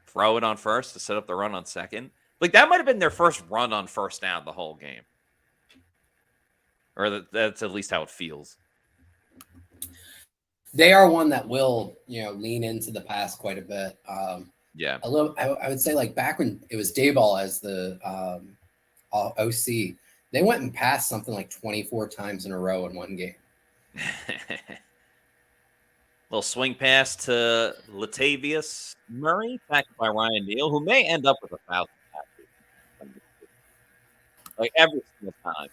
throw it on first to set up the run on second. Like that might have been their first run on first down the whole game. Or that's at least how it feels. They are one that will, lean into the pass quite a bit. Yeah. A little. I would say like back when it was Dayball as the OC, they went and passed something like 24 times in a row in one game. Little swing pass to Latavius Murray, backed by Ryan Neal, who may end up with 1,000 passes. Like every single time.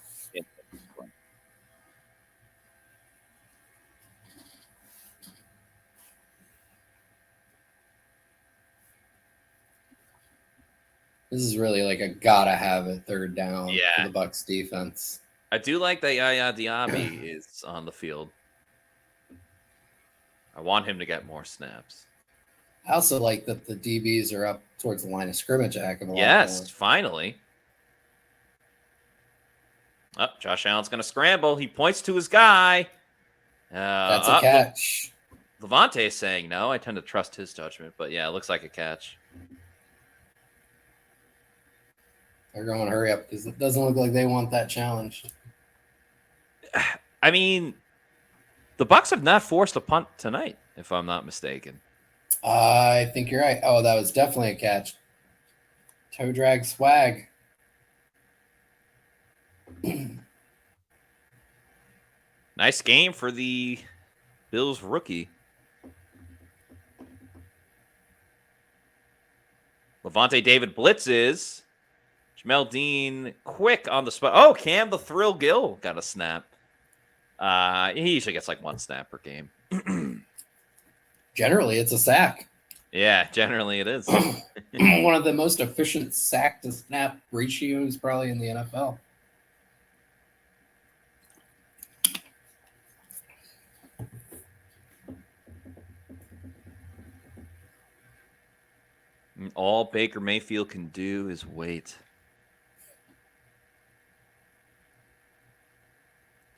This is really like a gotta have it third down for the Bucs defense. I do like that Yaya Diaby is on the field. I want him to get more snaps. I also like that the DBs are up towards the line of scrimmage a heck of a lot. Yes, finally. Oh, Josh Allen's going to scramble. He points to his guy. That's a catch. Levante is saying no. I tend to trust his judgment, but yeah, it looks like a catch. They're going to hurry up because it doesn't look like they want that challenge. I mean, the Bucs have not forced a punt tonight, if I'm not mistaken. I think you're right. Oh, that was definitely a catch. Toe drag swag. Nice game for the Bills rookie. Levante David blitzes. Jamel Dean quick on the spot. Oh, Cam the Thrill Gill got a snap. He usually gets like one snap per game. Generally, it's a sack. Yeah, generally it is. One of the most efficient sack to snap ratios probably in the NFL. All Baker Mayfield can do is wait.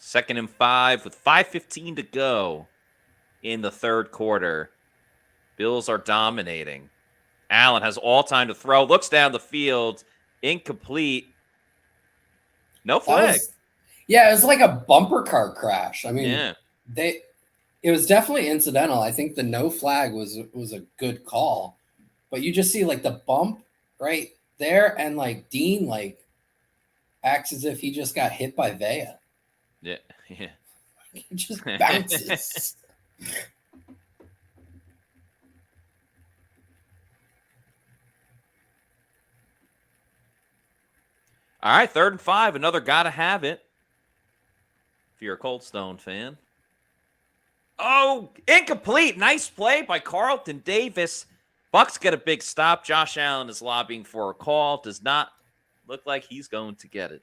2nd and 5 with 5:15 to go in the third quarter. Bills are dominating. Allen has all time to throw. Looks down the field. Incomplete. No flag. It was like a bumper car crash. I mean, It was definitely incidental. I think the no flag was a good call, but you just see like the bump right there, and like Dean like acts as if he just got hit by Vea. Yeah. He just bounces. All right, 3rd and 5. Another gotta have it. If you're a Cold Stone fan. Oh, incomplete. Nice play by Carlton Davis. Bucs get a big stop. Josh Allen is lobbying for a call. Does not look like he's going to get it.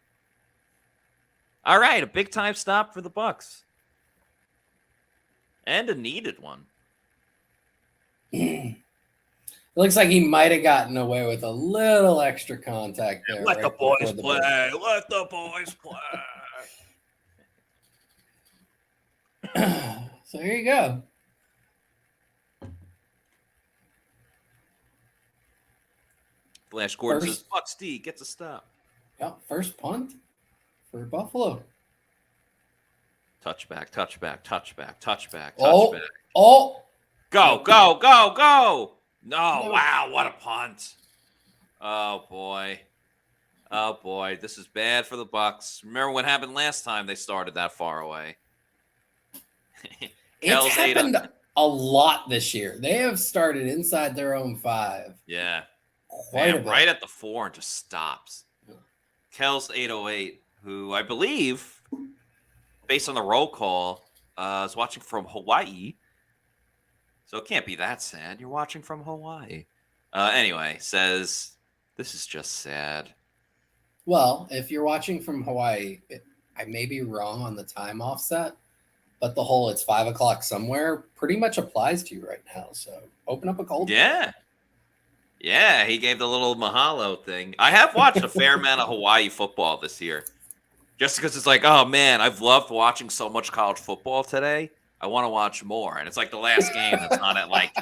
All right, a big time stop for the Bucs. And a needed one. It looks like he might have gotten away with a little extra contact there. Let the boys play. Let the boys play. So here you go. Flash Gordon says, Bucs D gets a stop. Yeah, first punt for Buffalo. Touchback, touchback, touchback, touchback, Oh, touchback. oh. Go, go, go, go. No, wow, what a punt. Oh, boy. Oh, boy. This is bad for the Bucs. Remember what happened last time they started that far away. It's happened a lot this year. They have started inside their own 5. Yeah. Quite a bit. Right at the 4 and just stops. Kells 808, who I believe, based on the roll call, is watching from Hawaii. So it can't be that sad. You're watching from Hawaii. Anyway, says, this is just sad. Well, if you're watching from Hawaii, I may be wrong on the time offset, but the whole it's 5 o'clock somewhere pretty much applies to you right now. So open up a cold. Yeah. Yeah, he gave the little mahalo thing. I have watched a fair amount of Hawaii football this year. Just because it's like, oh, man, I've loved watching so much college football today. I want to watch more. And it's like the last game that's on at like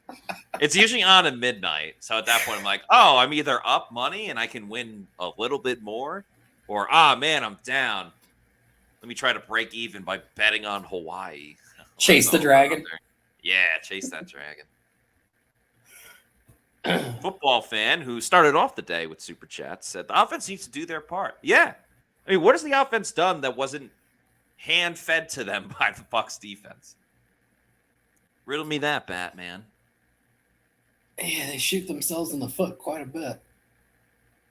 – it's usually on at midnight. So at that point, I'm like, oh, I'm either up money and I can win a little bit more, or, man, I'm down. Let me try to break even by betting on Hawaii. Chase the dragon. Yeah, chase that dragon. Football fan who started off the day with Super Chats said the offense needs to do their part. Yeah. I mean, what has the offense done that wasn't hand-fed to them by the Bucs defense? Riddle me that, Batman. Yeah, they shoot themselves in the foot quite a bit.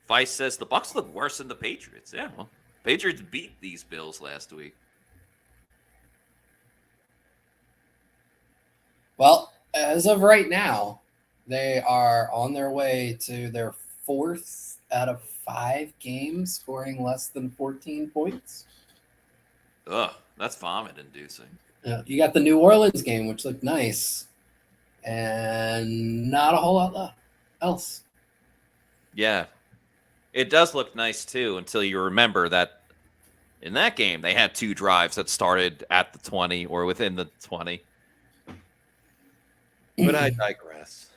Vice says the Bucs look worse than the Patriots. Yeah, well, Patriots beat these Bills last week. Well, as of right now, they are on their way to their 4th out of 5 games scoring less than 14 points. Ugh, that's vomit-inducing. Yeah, you got the New Orleans game, which looked nice, and not a whole lot else. Yeah, it does look nice, too, until you remember that in that game, they had 2 drives that started at the 20 or within the 20. But I digress.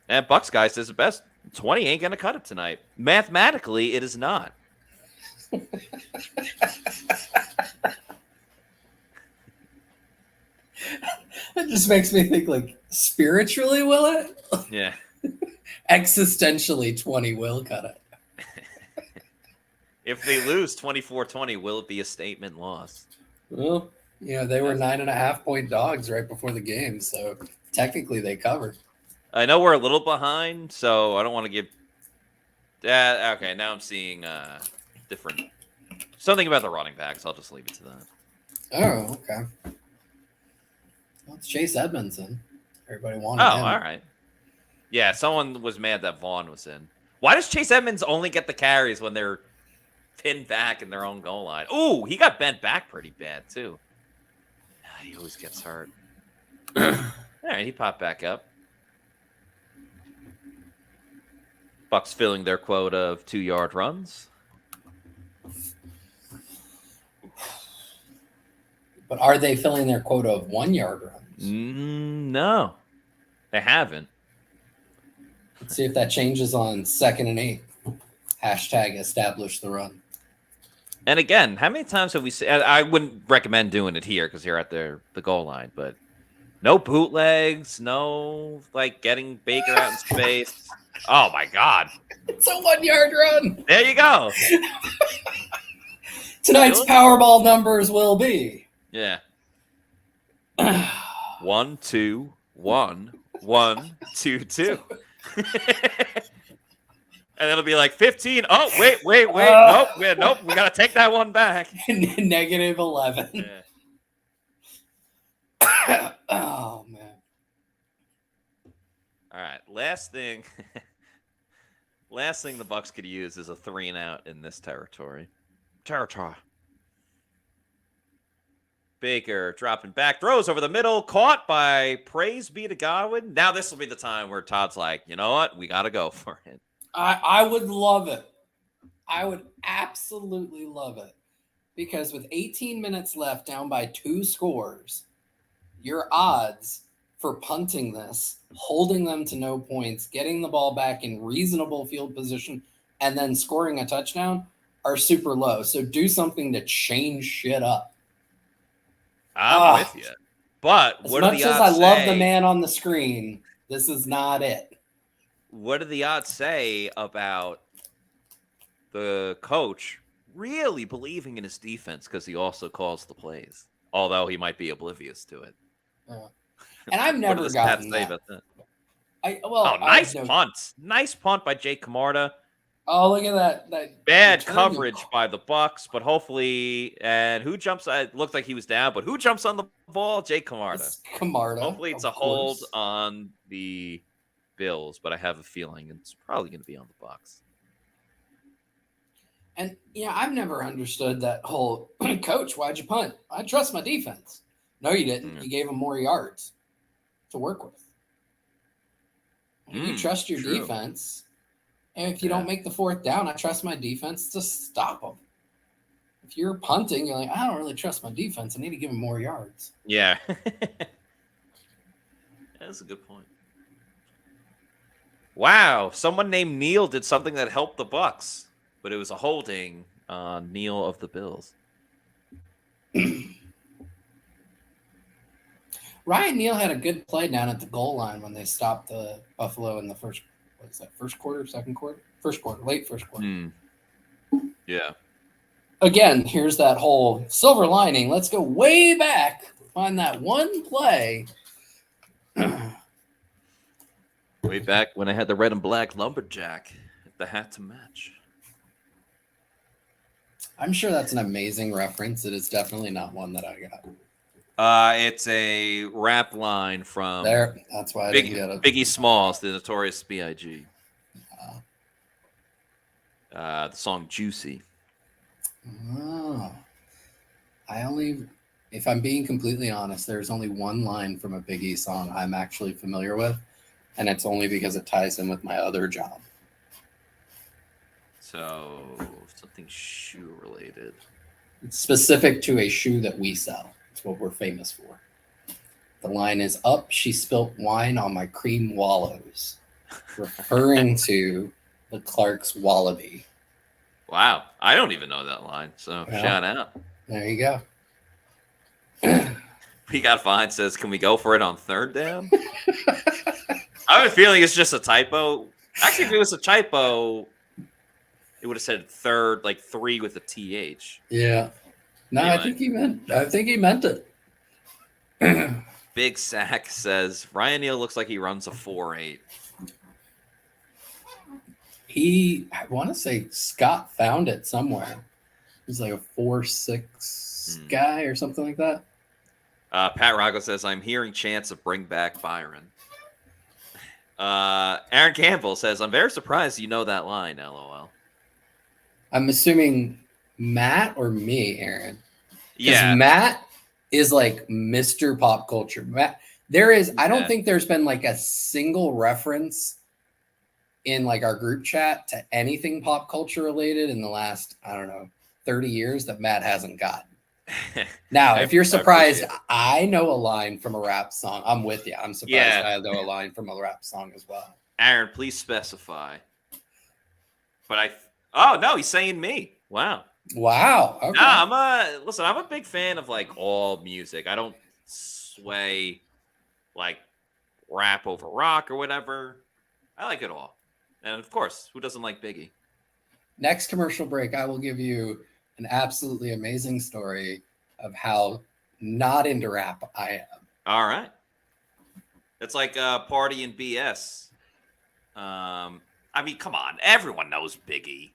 And Bucs guy says the best 20 ain't going to cut it tonight. Mathematically, it is not. That just makes me think, like, spiritually, will it? Yeah. Existentially, 20 will cut it. If they lose 24-20, will it be a statement loss? Well, they were 9.5-point dogs right before the game, so technically they covered. I know we're a little behind, so I don't want to give that. Okay, now I'm seeing different something about the running backs. I'll just leave it to that. Oh, okay. Well, it's Chase Edmondson. Everybody wanted him. All right. Yeah, someone was mad that Vaughn was in. Why does Chase Edmonds only get the carries when they're pinned back in their own goal line? Ooh, he got bent back pretty bad, too. He always gets hurt. All right, he popped back up. Bucs filling their quota of 2-yard runs. But are they filling their quota of 1-yard runs? No, they haven't. Let's see if that changes on 2nd and 8. Hashtag establish the run. And again, how many times have we seen? I wouldn't recommend doing it here because you're at the goal line, but no bootlegs, no like getting Baker out in space. Oh my God! It's a 1-yard run. There you go. Tonight's Powerball numbers will be. Yeah. 1, 2, 1, 1, 2, 2. And it'll be like 15. Oh, wait. Nope. We got to take that one back. Negative 11. Yeah. Oh, man. All right. Last thing the Bucs could use is a 3-and-out in this territory. Baker dropping back, throws over the middle, caught by Praise be to Godwin. Now this will be the time where Todd's like, you know what? We got to go for it. I would love it. I would absolutely love it. Because with 18 minutes left, down by 2 scores, your odds for punting this, holding them to no points, getting the ball back in reasonable field position, and then scoring a touchdown are super low. So do something to change shit up. I'm with you. But as what are much the odds as I love say, the man on the screen, this is not it. what do the odds say about the coach really believing in his defense because he also calls the plays, although he might be oblivious to it? And I've never gotten that. About that? Nice punt. Nice punt by Jake Camarda. Oh, look at that Bad coverage by the Bucs, but hopefully, and who jumps? It looked like he was down, but who jumps on the ball? Jake Camarda. Camarda. Hopefully, it's a hold on the Bills, but I have a feeling it's probably going to be on the Bucs. And I've never understood that whole coach. Why'd you punt? I trust my defense. No, you didn't. You gave them more yards to work with. You trust your defense. And if you don't make the 4th down, I trust my defense to stop them. If you're punting, you're like, I don't really trust my defense. I need to give them more yards. Yeah. That's a good point. Wow. Someone named Neil did something that helped the Bucs, but it was a holding on Neil of the Bills. Ryan Neal had a good play down at the goal line when they stopped the Buffalo in the first quarter, second quarter? First quarter, late first quarter. Yeah. Again, here's that whole silver lining. Let's go way back, find that one play. Way back when I had the red and black lumberjack, the hat to match. I'm sure that's an amazing reference. It is definitely not one that I got. It's a rap line from there. That's why I didn't get it. Biggie Smalls, the Notorious B.I.G. The song "Juicy." Oh, if I'm being completely honest, there's only one line from a Biggie song I'm actually familiar with, and it's only because it ties in with my other job. So something shoe related. It's specific to a shoe that we sell. It's what we're famous for. The line is up. She spilt wine on my cream wallows, referring to the Clark's Wallaby. Wow. I don't even know that line. So shout out. There you go. We got fine says, can we go for it on 3rd down? I have a feeling it's just a typo. Actually, if it was a typo, it would have said 3rd, like 3 with a TH. Yeah. No, anyway. I think he meant it. Big Sack says Ryan Neal looks like he runs a 4.8. I want to say Scott found it somewhere. He's like a 4.6 guy or something like that. Pat Rago says, I'm hearing chants of bring back Byron. Aaron Campbell says, I'm very surprised you know that line, LOL. I'm assuming Matt or me, Aaron. Yeah. Matt is like Mr. Pop Culture. Matt, I don't think there's been like a single reference in like our group chat to anything pop culture related in the last, 30 years that Matt hasn't gotten. Now, if you're surprised, I know a line from a rap song. I'm with you. I'm surprised I know a line from a rap song as well. Aaron, please specify. But oh no, he's saying me. Wow. Wow. Okay. Nah, I'm a big fan of like all music. I don't sway like rap over rock or whatever. I like it all. And of course, who doesn't like Biggie? Next commercial break, I will give you an absolutely amazing story of how not into rap I am. All right. It's like Party and BS. I mean, come on. Everyone knows Biggie.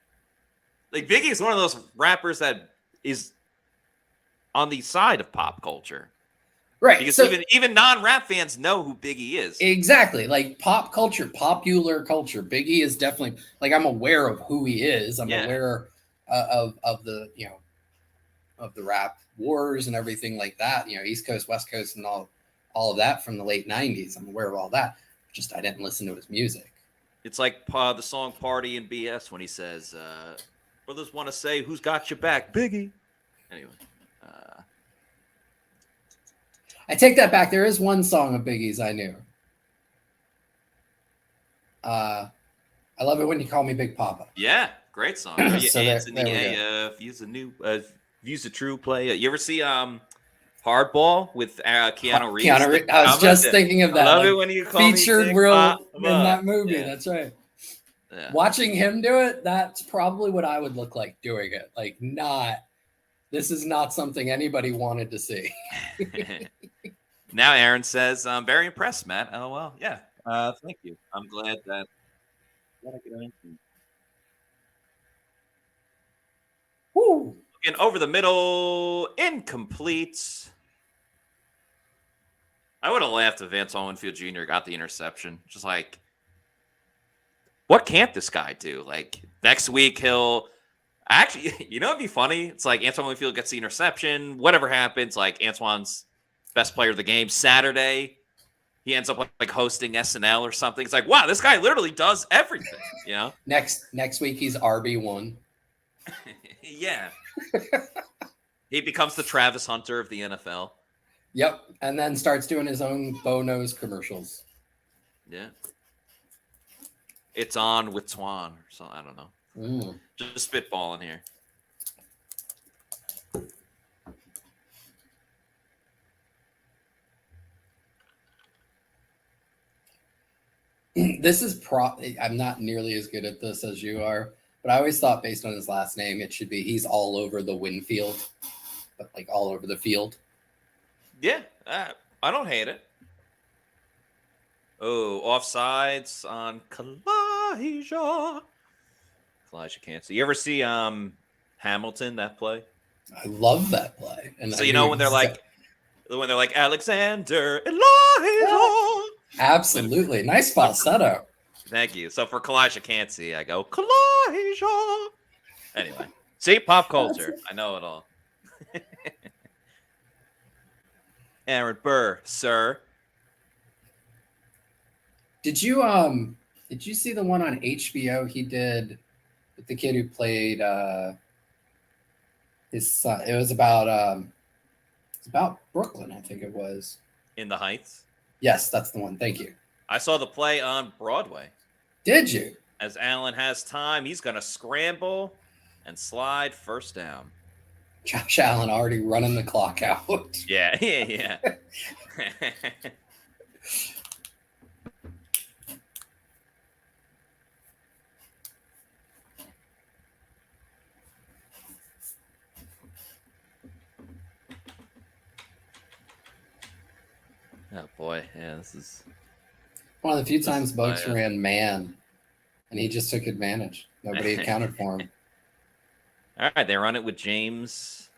Like, Biggie is one of those rappers that is on the side of pop culture. Right. Because so, even non-rap fans know who Biggie is. Exactly. Like pop culture, popular culture. Biggie is definitely, like, I'm aware of who he is. I'm aware of the, of the rap wars and everything like that. East Coast, West Coast, and all of that from the late 90s. I'm aware of all that. Just I didn't listen to his music. It's like the song Party and BS when he says, brothers want to say, who's got your back? Biggie. Anyway. I take that back. There is one song of Biggie's I knew. I love it when you call me Big Papa. Yeah, great song. So Views a true play. You ever see Hardball with Keanu Reeves? I was just thinking of that. I love it when you call featured me real in that movie. Yeah. That's right. Yeah. Watching him do it, that's probably what I would look like doing it. Like, this is not something anybody wanted to see. Now Aaron says, I'm very impressed, Matt. LOL. Yeah. Thank you. I'm glad that. Woo. Looking over the middle, incomplete. I would have laughed if Antoine Winfield Jr. got the interception. Just like, what can't this guy do? Like, next week he'll actually, it'd be funny. It's like Antoine Winfield gets the interception. Whatever happens, like Antoine's best player of the game. Saturday, he ends up like hosting SNL or something. It's like, wow, this guy literally does everything. Next week he's RB1. Yeah. He becomes the Travis Hunter of the NFL. Yep, and then starts doing his own Bo Nose commercials. Yeah. It's on with Twan or something. I don't know. Just spitballing here. This is I'm not nearly as good at this as you are, but I always thought based on his last name, it should be he's all over the Winfield, but like all over the field. Yeah, I don't hate it. Oh, offsides on Kalijah. Kalijah can't see. You ever see Hamilton, that play? I love that play. And so when they're like Alexander Elijah. Absolutely. Nice falsetto. Thank you. So for Kalijah can't see, I go Kalijah. Anyway, see, pop culture. I know it all. Aaron Burr, sir. Did you see the one on HBO he did with the kid who played his son? It was about Brooklyn, I think it was. In the Heights? Yes, that's the one. Thank you. I saw the play on Broadway. Did you? As Allen has time, he's going to scramble and slide first down. Josh Allen already running the clock out. Yeah. Oh boy, yeah, this is one of the few times Bucs ran man, and he just took advantage. Nobody accounted for him. All right, they run it with James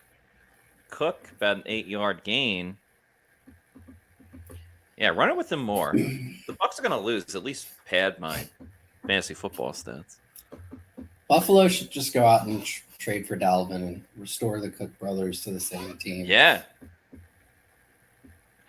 Cook, about an 8-yard gain. Yeah, run it with him more. The Bucs are going to lose. At least pad my fantasy football stats. Buffalo should just go out and trade for Dalvin and restore the Cook brothers to the same team. Yeah.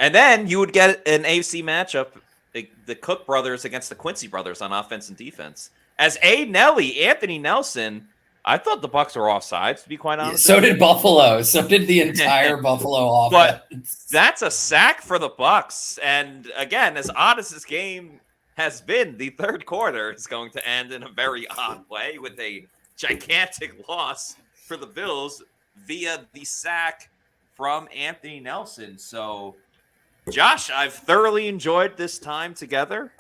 And then you would get an AFC matchup, the Cook brothers against the Quincy brothers on offense and defense. As Anthony Nelson, I thought the Bucs were offsides, to be quite honest. So did Buffalo. So did the entire Buffalo offense. But that's a sack for the Bucs. And again, as odd as this game has been, the third quarter is going to end in a very odd way with a gigantic loss for the Bills via the sack from Anthony Nelson. So, Josh, I've thoroughly enjoyed this time together,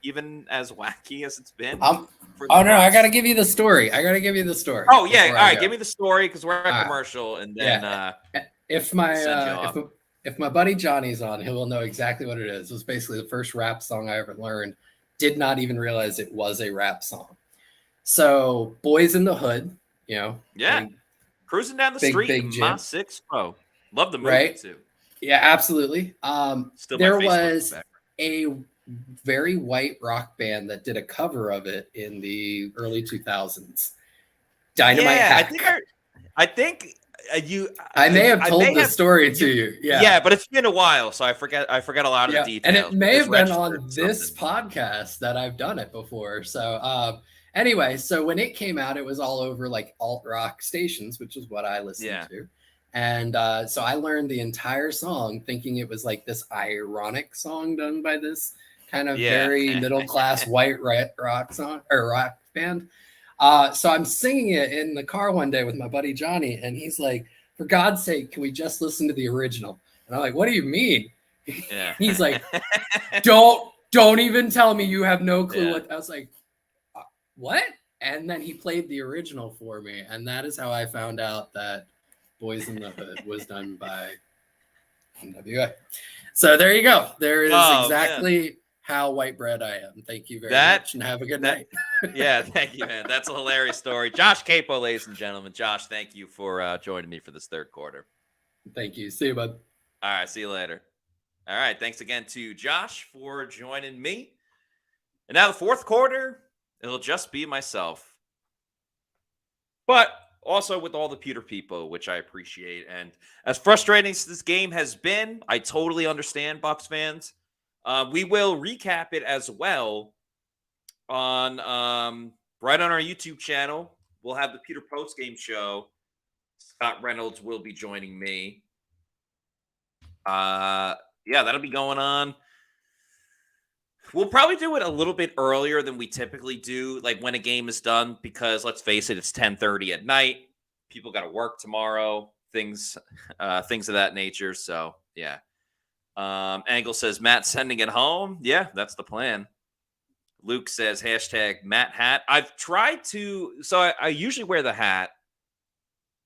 even as wacky as it's been. Oh no, I gotta give you the story. Oh yeah, all right, give me the story because we're at commercial, and then if my buddy Johnny's on, he will know exactly what it is. It was basically the first rap song I ever learned. Did not even realize it was a rap song. So, Boys in the Hood, cruising down the street in my 6 Pro. Love the movie too. Yeah, absolutely. There was a very white rock band that did a cover of it in the early 2000s. Dynamite Hack. I think I may have told the story to you. Yeah, but it's been a while, so I forget a lot of the details. And it may have been on this podcast that I've done it before. So anyway, so when it came out, it was all over like alt rock stations, which is what I listened to. And so I learned the entire song thinking it was like this ironic song done by this kind of very middle class white rock song or rock band. So I'm singing it in the car one day with my buddy Johnny, and he's like, "For God's sake, can we just listen to the original?" And I'm like, "What do you mean?" Yeah. He's like, "Don't even tell me you have no clue what." I was like, "What?" And then he played the original for me, and that is how I found out that Boys in the Hood was done by NWA. So there you go. There is exactly how white bread I am. Thank you very much, and have a good night. Yeah, thank you, man. That's a hilarious story. Josh Capo, ladies and gentlemen. Josh, thank you for joining me for this third quarter. Thank you. See you, bud. All right, see you later. All right, thanks again to Josh for joining me. And now the fourth quarter, it'll just be myself. But also with all the Pewter people, which I appreciate. And as frustrating as this game has been, I totally understand, Bucs fans. We will recap it as well on right on our YouTube channel. We'll have the Pewter Postgame Show. Scott Reynolds will be joining me. That'll be going on. We'll probably do it a little bit earlier than we typically do, like when a game is done, because let's face it, it's 10:30 at night. People got to work tomorrow, things of that nature. So, yeah. Angle says, Matt sending it home. Yeah, that's the plan. Luke says, hashtag Matt hat. I've tried to, so I usually wear the hat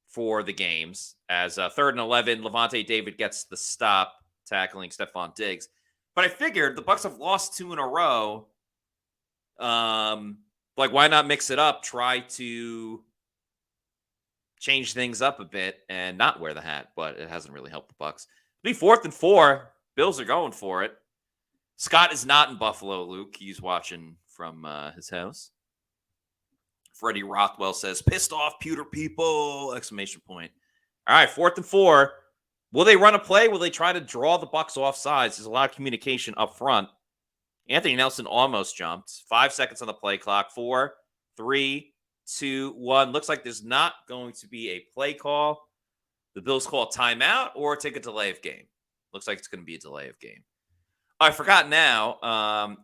for the games as 3rd and 11. Levante David gets the stop tackling Stephon Diggs. But I figured the Bucs have lost 2 in a row. Why not mix it up? Try to change things up a bit and not wear the hat. But it hasn't really helped the Bucs. It'll be 4th and 4. Bills are going for it. Scott is not in Buffalo, Luke. He's watching from his house. Freddie Rothwell says, pissed off Pewter people! Exclamation point. All right, 4th and 4. Will they run a play? Will they try to draw the Bucs off sides? There's a lot of communication up front. Anthony Nelson almost jumped. 5 seconds on the play clock. 4, 3, 2, 1. Looks like there's not going to be a play call. The Bills call timeout or take a delay of game. Looks like it's going to be a delay of game. I forgot now. I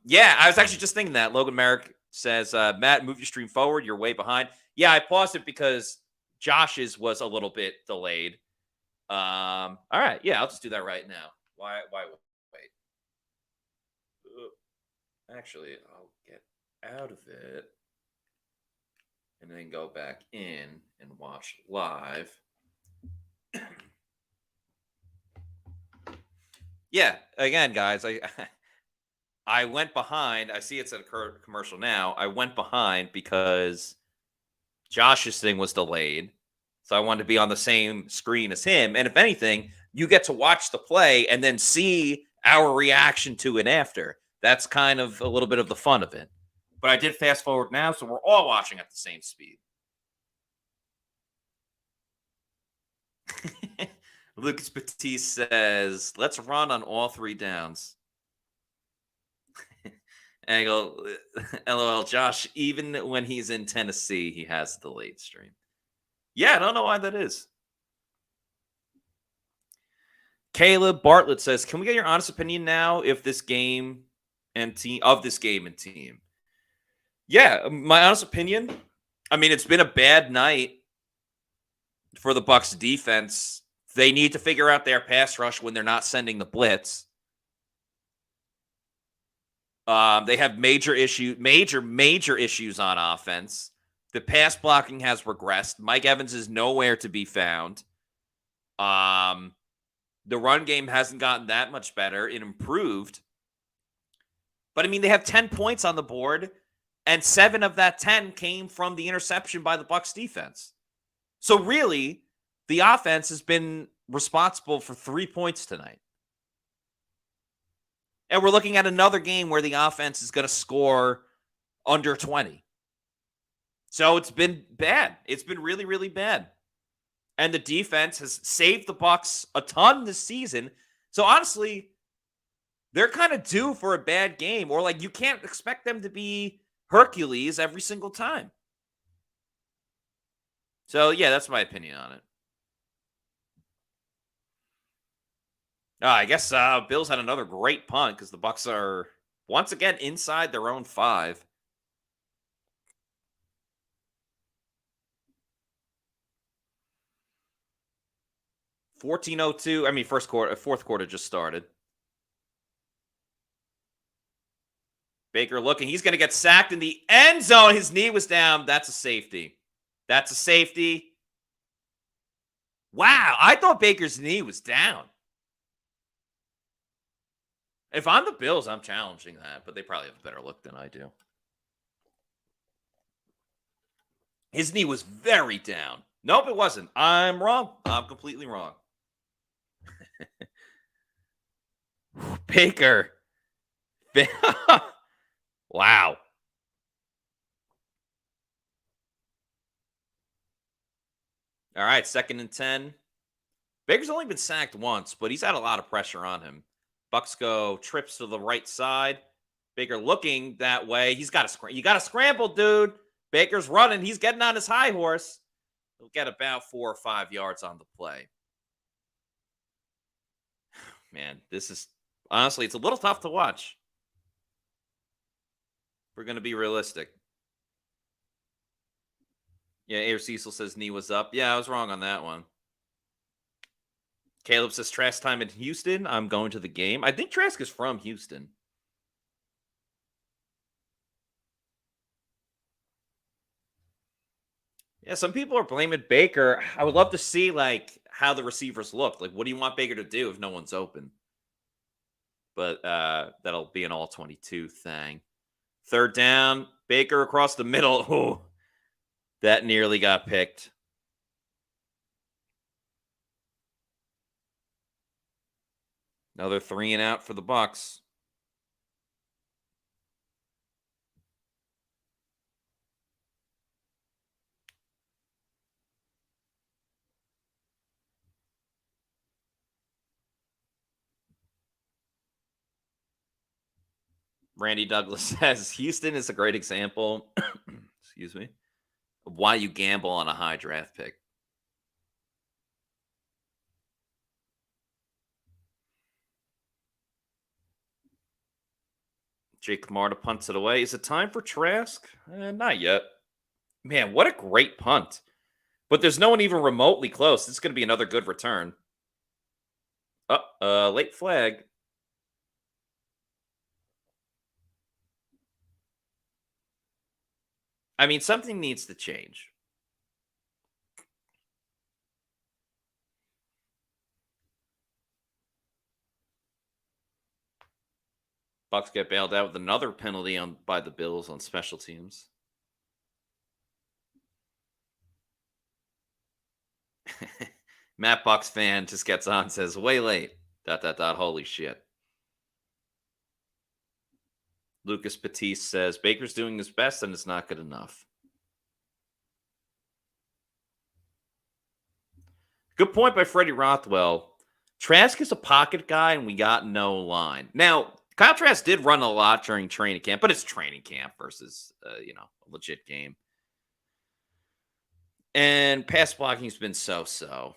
was actually just thinking that. Logan Merrick says, Matt, move your stream forward. You're way behind. Yeah, I paused it because Josh's was a little bit delayed. All right. Yeah, I'll just do that right now. Why wait? Actually, I'll get out of it and then go back in and watch live. Yeah, again, guys, I went behind. I see it's at a commercial now. I went behind because Josh's thing was delayed. So I wanted to be on the same screen as him. And if anything, you get to watch the play and then see our reaction to it after. That's kind of a little bit of the fun of it. But I did fast forward now, so we're all watching at the same speed. Lucas Batiste says, let's run on all 3 downs. Angle, LOL, Josh, even when he's in Tennessee, he has the late stream. Yeah, I don't know why that is. Caleb Bartlett says, can we get your honest opinion now if this game and team of this game and team? Yeah, my honest opinion, I mean, it's been a bad night for the Bucs defense. They need to figure out their pass rush when they're not sending the blitz. They have major issues on offense. The pass blocking has regressed. Mike Evans is nowhere to be found. The run game hasn't gotten that much better. It improved. But, I mean, they have 10 points on the board, and 7 of that 10 came from the interception by the Bucs defense. So, really, the offense has been responsible for 3 points tonight. And we're looking at another game where the offense is going to score under 20. So it's been bad. It's been really, really bad. And the defense has saved the Bucs a ton this season. So honestly, they're kind of due for a bad game. Or like you can't expect them to be Hercules every single time. So yeah, that's my opinion on it. I guess Bills had another great punt because the Bucs are once again inside their own 5. $14:02. I mean, fourth quarter just started. Baker looking. He's going to get sacked in the end zone. His knee was down. That's a safety. That's a safety. Wow. I thought Baker's knee was down. If I'm the Bills, I'm challenging that, but they probably have a better look than I do. His knee was very down. Nope, it wasn't. I'm wrong. I'm completely wrong. Baker. Wow. All right, 2nd and 10. Baker's only been sacked once, but he's had a lot of pressure on him. Bucs go trips to the right side. Baker looking that way. He's got to you got to scramble, dude. Baker's running. He's getting on his high horse. He'll get about 4 or 5 yards on the play. Man, this is honestly, it's a little tough to watch. We're going to be realistic. Yeah, Air Cecil says knee was up. Yeah, I was wrong on that one. Caleb says Trask time in Houston. I'm going to the game. I think Trask is from Houston. Yeah, some people are blaming Baker. I would love to see like how the receivers look. Like, what do you want Baker to do if no one's open? But that'll be an all 22 thing. 3rd down, Baker across the middle. Oh, that nearly got picked. Another 3 and out for the Bucs. Randy Douglas says Houston is a great example, excuse me, of why you gamble on a high draft pick. Jake Marta punts it away. Is it time for Trask? Not yet. Man, what a great punt. But there's no one even remotely close. This is going to be another good return. Late flag. I mean, something needs to change. Bucs get bailed out with another penalty by the Bills on special teams. Matt Bucs fan just gets on, says, way late. ... Holy shit. Lucas Batiste says, Baker's doing his best and it's not good enough. Good point by Freddie Rothwell. Trask is a pocket guy and we got no line. Now, Kyle Trask did run a lot during training camp, but it's training camp versus, a legit game. And pass blocking has been so-so.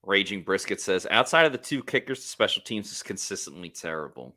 Raging Brisket says, outside of the 2 kickers, the special teams is consistently terrible.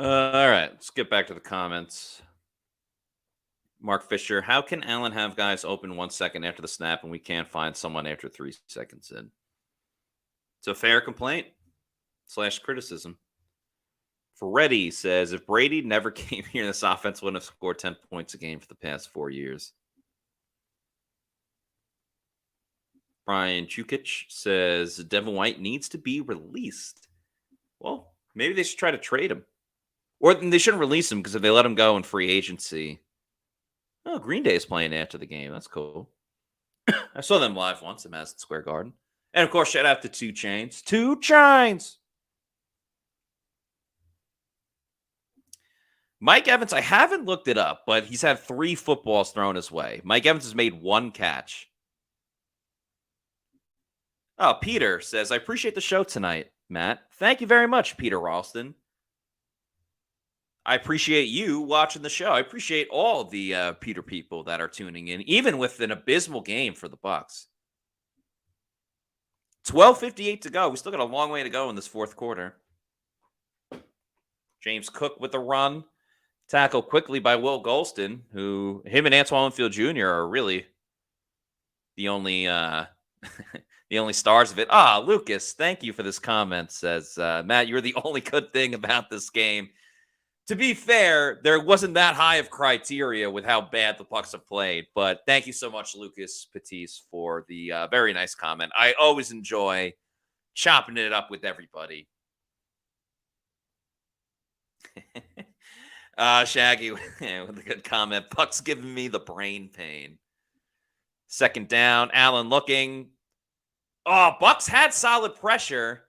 All right, let's get back to the comments. Mark Fisher, how can Allen have guys open 1 second after the snap and we can't find someone after 3 seconds in? It's a fair complaint / criticism. Ferretti says, if Brady never came here, this offense wouldn't have scored 10 points a game for the past 4 years. Brian Chukic says, Devin White needs to be released. Well, maybe they should try to trade him. Or they shouldn't release him because if they let him go in free agency. Oh, Green Day is playing after the game. That's cool. I saw them live once at Madison Square Garden. And, of course, shout out to 2 Chainz. 2 Chainz! Mike Evans, I haven't looked it up, but he's had 3 footballs thrown his way. Mike Evans has made 1 catch. Oh, Peter says, I appreciate the show tonight, Matt. Thank you very much, Peter Ralston. I appreciate you watching the show. I appreciate all the Peter people that are tuning in, even with an abysmal game for the Bucs. 12:58 to go. We still got a long way to go in this fourth quarter. James Cook with a run. Tackled quickly by Will Golston, who him and Antoine Winfield Jr. are really the only the only stars of it. Lucas, thank you for this comment. Says, Matt, you're the only good thing about this game. To be fair, there wasn't that high of criteria with how bad the Bucs have played, but thank you so much, Lucas Patisse, for the very nice comment. I always enjoy chopping it up with everybody. Shaggy with a good comment. Bucs giving me the brain pain. Second down, Allen looking. Oh, Bucs had solid pressure.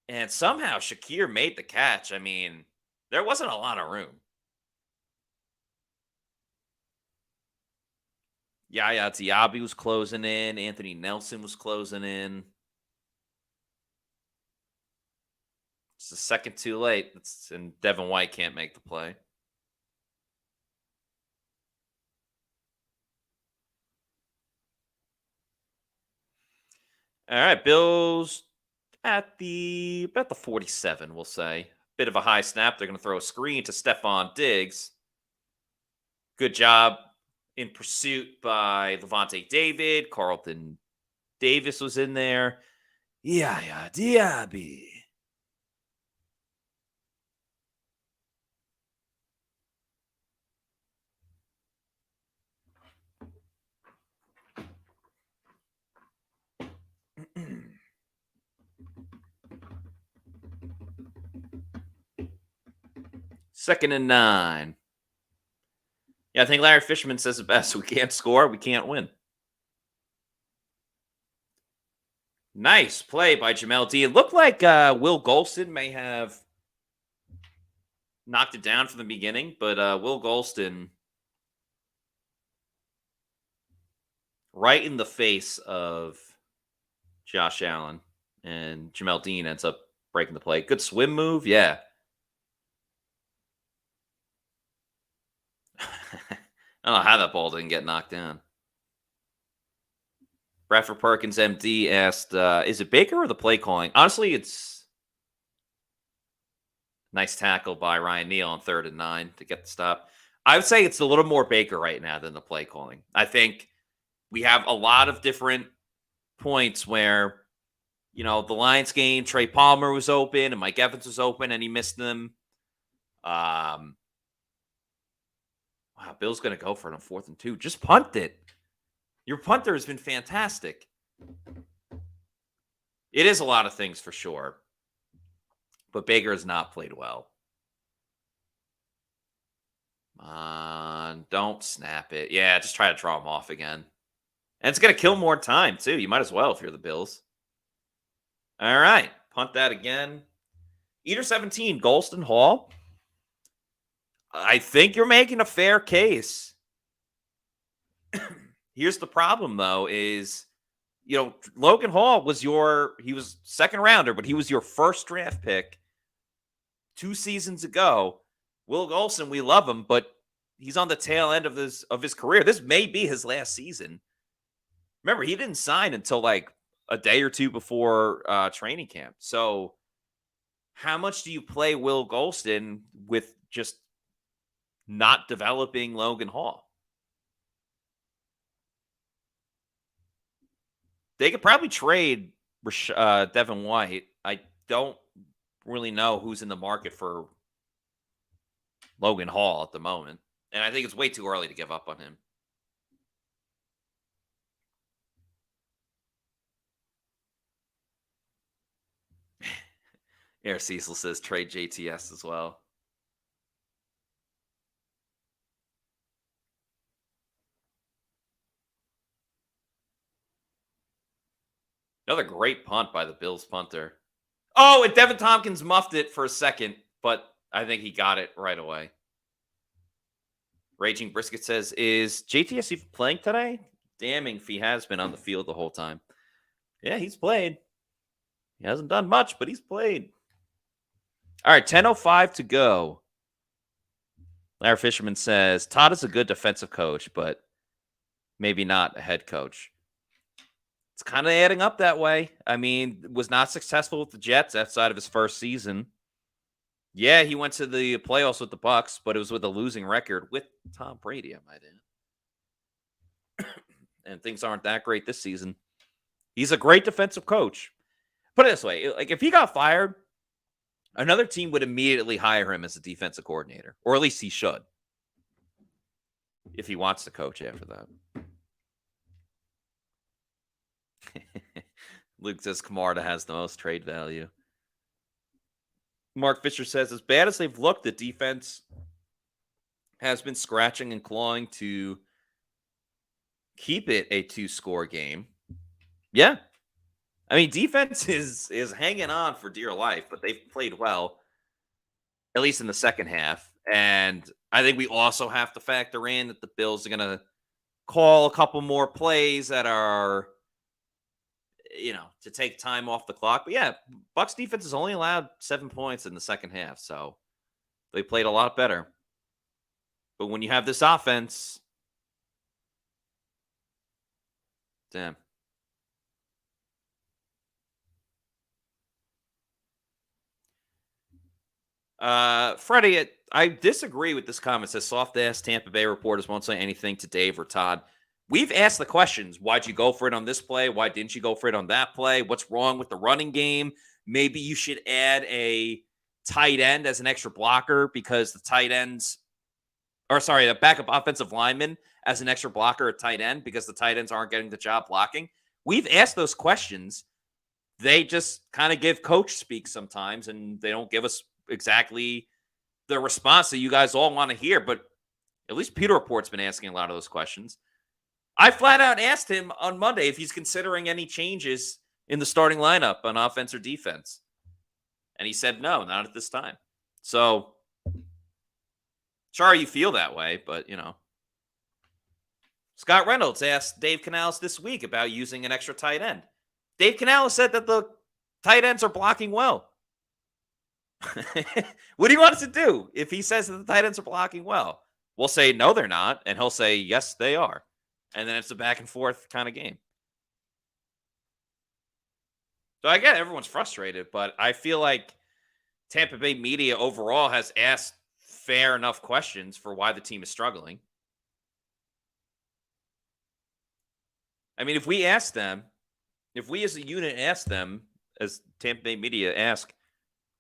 And somehow Shakir made the catch. I mean, there wasn't a lot of room. Yaya Diaby was closing in. Anthony Nelson was closing in. It's a second too late. And Devin White can't make the play. All right, Bills at about the 47, we'll say. Bit of a high snap. They're going to throw a screen to Stephon Diggs. Good job in pursuit by Levante David. Carlton Davis was in there. Yaya Diaby. Second and 9. Yeah, I think Larry Fishman says it best. We can't score, we can't win. Nice play by Jamel D. It looked like Will Golston may have knocked it down from the beginning, but Will Golston right in the face of Josh Allen, and Jamel Dean ends up breaking the play. Good swim move, yeah. I don't know how that ball didn't get knocked down. Bradford Perkins, MD, asked, is it Baker or the play calling? Honestly, it's nice tackle by Ryan Neal on 3rd and 9 to get the stop. I would say it's a little more Baker right now than the play calling. I think we have a lot of different points where, you know, the Lions game, Trey Palmer was open and Mike Evans was open and he missed them. Wow, Bill's going to go for it on 4th and 2. Just punt it. Your punter has been fantastic. It is a lot of things for sure. But Baker has not played well. Don't snap it. Yeah, just try to draw him off again. And it's going to kill more time, too. You might as well if you're the Bills. All right. Punt that again. Eater 17, Golston Hall. I think you're making a fair case. Here's the problem, though, is, you know, Logan Hall was he was 2nd rounder, but he was your 1st draft pick 2 seasons ago. Will Golston, we love him, but he's on the tail end of his career. This may be his last season. Remember, he didn't sign until like a day or two before training camp. So how much do you play Will Golston with just not developing Logan Hall? They could probably trade Devin White. I don't really know who's in the market for Logan Hall at the moment. And I think it's way too early to give up on him. Air Cecil says trade JTS as well. Another great punt by the Bills punter. Oh, and Devin Tompkins muffed it for a second, but I think he got it right away. Raging Brisket says, is JTS even playing today? Damning if he has been on the field the whole time. Yeah, he's played. He hasn't done much, but he's played. All right, 10:05 to go. Larry Fisherman says, Todd is a good defensive coach, but maybe not a head coach. It's kind of adding up that way. I mean, was not successful with the Jets outside of his first season. Yeah, he went to the playoffs with the Bucs, but it was with a losing record with Tom Brady, I might add. And things aren't that great this season. He's a great defensive coach. Put it this way, like if he got fired, another team would immediately hire him as a defensive coordinator, or at least he should, if he wants to coach after that. Luke says Camarda has the most trade value. Mark Fisher says, as bad as they've looked, the defense has been scratching and clawing to keep it a 2-score game. Yeah. I mean, defense is hanging on for dear life, but they've played well, at least in the second half. And I think we also have to factor in that the Bills are going to call a couple more plays that are, to take time off the clock. But yeah, Bucs defense has only allowed 7 points in the second half, so they played a lot better. But when you have this offense, damn. Freddie, I disagree with this comment. It says soft-ass Tampa Bay reporters won't say anything to Dave or Todd. We've asked the questions. Why'd you go for it on this play? Why didn't you go for it on that play? What's wrong with the running game? Maybe you should add a tight end as an extra blocker because the backup offensive lineman as an extra blocker at tight end because the tight ends aren't getting the job blocking. We've asked those questions. They just kind of give coach speak sometimes, and they don't give us exactly the response that you guys all want to hear. But at least Pewter Report's been asking a lot of those questions. I flat out asked him on Monday if he's considering any changes in the starting lineup on offense or defense. And he said, no, not at this time. So, sorry you feel that way, but, Scott Reynolds asked Dave Canales this week about using an extra tight end. Dave Canales said that the tight ends are blocking well. What do you want us to do if he says that the tight ends are blocking well? We'll say, no, they're not. And he'll say, yes, they are. And then it's a back and forth kind of game. So I get everyone's frustrated, but I feel like Tampa Bay media overall has asked fair enough questions for why the team is struggling. I mean, if we as a unit ask them, as Tampa Bay media ask,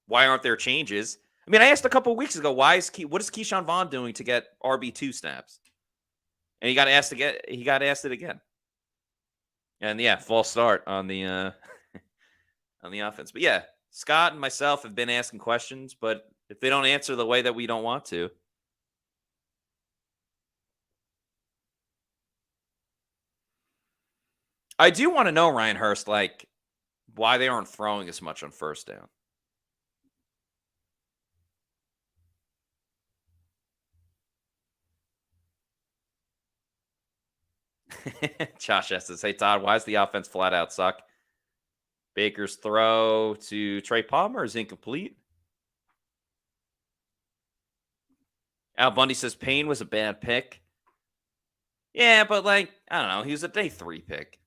why aren't there changes? I mean, I asked a couple of weeks ago, what is Keyshawn Vaughn doing to get RB2 snaps? And he got asked it again. And yeah, false start on the on the offense. But yeah, Scott and myself have been asking questions, but if they don't answer the way that we don't want to. I do want to know, Ryan Hurst, why they aren't throwing as much on first down. Josh says, hey, Todd, why does the offense flat out suck? Baker's throw to Trey Palmer is incomplete. Al Bundy says Payne was a bad pick. Yeah, but I don't know. He was a day 3 pick.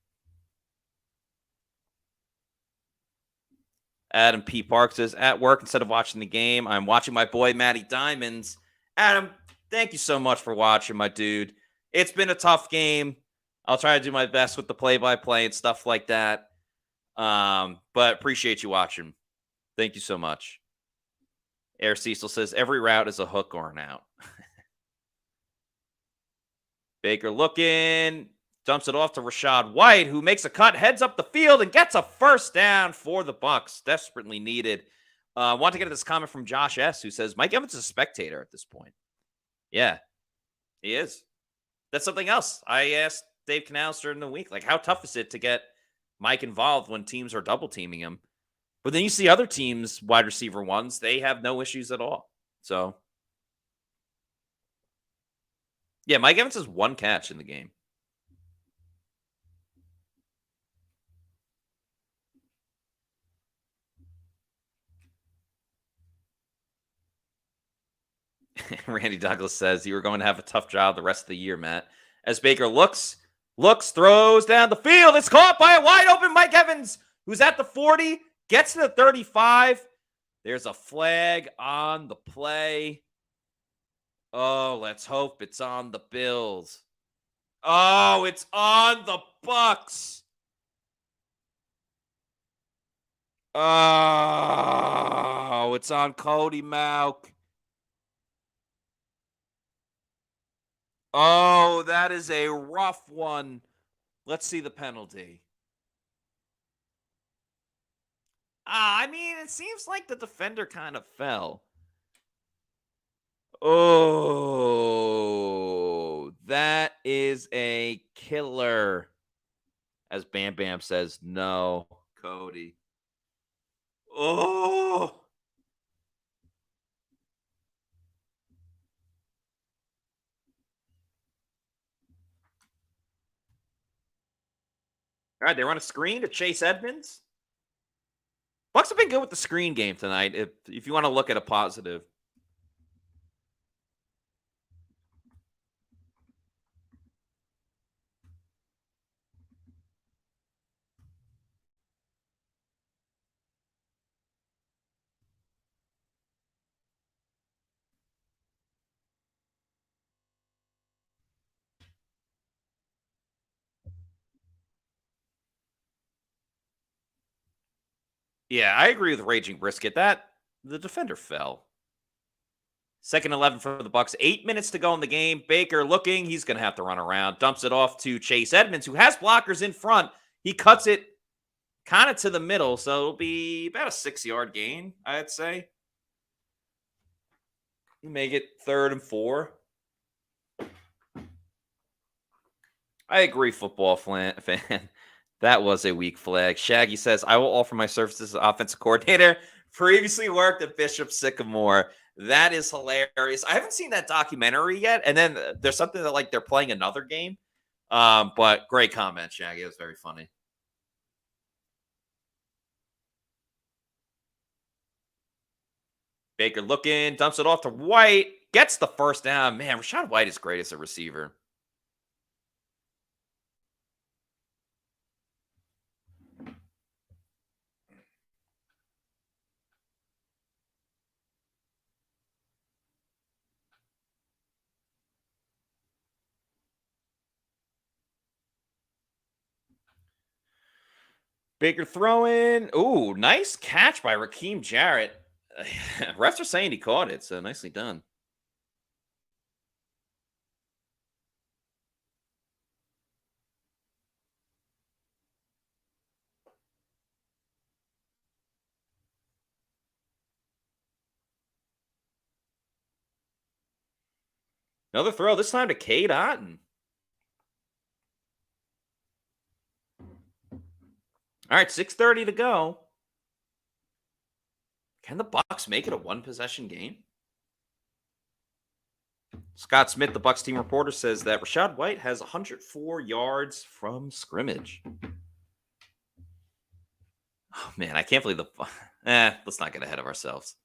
Adam P. Park says, at work instead of watching the game, I'm watching my boy Matty Diamonds. Adam, thank you so much for watching, my dude. It's been a tough game. I'll try to do my best with the play-by-play and stuff like that. But appreciate you watching. Thank you so much. Air Cecil says, every route is a hook or an out. Baker looking, dumps it off to Rachaad White, who makes a cut, heads up the field, and gets a first down for the Bucs. Desperately needed. I want to get this comment from Josh S., who says, Mike Evans is a spectator at this point. Yeah, he is. That's something else. I asked Dave Canals during the week, like, how tough is it to get Mike involved when teams are double teaming him? But then you see other teams, wide receiver ones, they have no issues at all. So, yeah, Mike Evans has one catch in the game. Randy Douglas says, you were going to have a tough job the rest of the year, Matt. As Baker looks, throws down the field. It's caught by a wide open Mike Evans, who's at the 40, gets to the 35. There's a flag on the play. Oh, let's hope it's on the Bills. Oh, it's on the Bucs. Oh, it's on Cody Mauch. Oh, that is a rough one. Let's see the penalty. I mean, it seems like the defender kind of fell. Oh, that is a killer. As Bam Bam says, no, Cody. Oh. All right, they run a screen to Chase Edmonds. Bucs have been good with the screen game tonight, if you want to look at a positive. Yeah, I agree with Raging Brisket. The defender fell. 2nd 11 for the Bucs. 8 minutes to go in the game. Baker looking. He's going to have to run around. Dumps it off to Chase Edmonds, who has blockers in front. He cuts it kind of to the middle, so it'll be about a 6-yard gain, I'd say. Make it 3rd and 4. I agree, football fan. That was a weak flag. Shaggy says, I will offer my services as offensive coordinator. Previously worked at Bishop Sycamore. That is hilarious. I haven't seen that documentary yet. And then there's something that, like, they're playing another game. But great comment, Shaggy. It was very funny. Baker looking, dumps it off to White. Gets the first down. Man, Rachaad White is great as a receiver. Baker throwing. Ooh, nice catch by Raheem Jarrett. Refs are saying he caught it, so nicely done. Another throw, this time to Cade Otton. All right, 6:30 to go. Can the Bucs make it a one-possession game? Scott Smith, the Bucs team reporter, says that Rachaad White has 104 yards from scrimmage. Oh, man, I can't believe let's not get ahead of ourselves.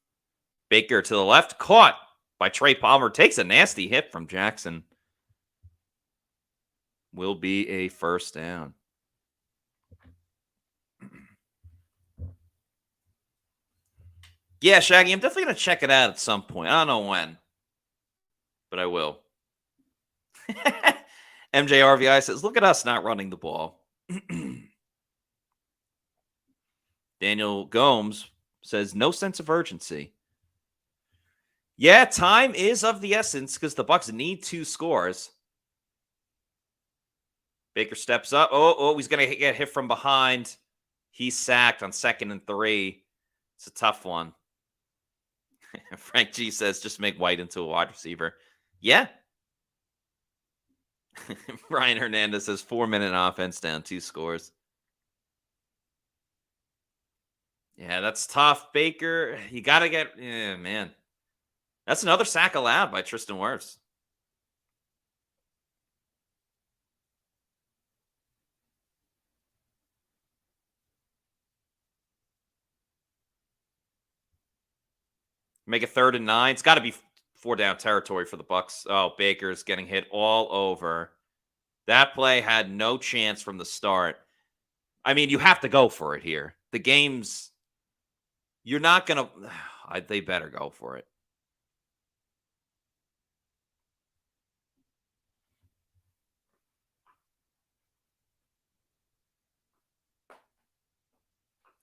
Baker to the left, caught by Trey Palmer. Takes a nasty hit from Jackson. Will be a first down. Yeah, Shaggy, I'm definitely going to check it out at some point. I don't know when, but I will. MJRVI says, look at us not running the ball. Daniel Gomes says, no sense of urgency. Yeah, time is of the essence because the Bucs need 2 scores. Baker steps up. Oh, he's going to get hit from behind. He's sacked on 2nd and 3. It's a tough one. Frank G says, just make White into a wide receiver. Yeah. Ryan Hernandez says, 4-minute offense down 2 scores. Yeah, that's tough. Baker, you got to get... Yeah, man. That's another sack allowed by Tristan Wirfs. Make it 3rd and 9. It's got to be 4-down territory for the Bucs. Oh, Baker's getting hit all over. That play had no chance from the start. I mean, you have to go for it here. The game's... You're not going to... They better go for it.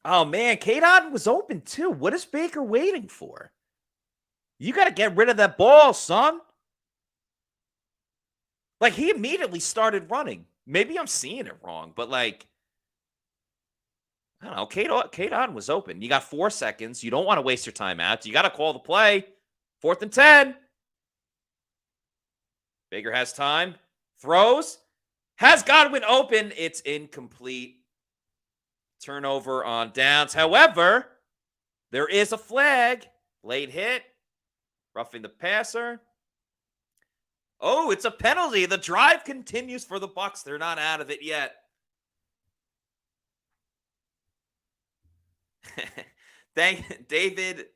Oh, man. K-Dot was open, too. What is Baker waiting for? You got to get rid of that ball, son. Like, he immediately started running. Maybe I'm seeing it wrong, but, like, I don't know. K-Dot was open. You got 4 seconds. You don't want to waste your timeout. You got to call the play. 4th and 10. Baker has time. Throws. Has Godwin open. It's incomplete. Turnover on downs. However, there is a flag. Late hit. Roughing the passer. Oh, it's a penalty. The drive continues for the Bucs. They're not out of it yet. Thank David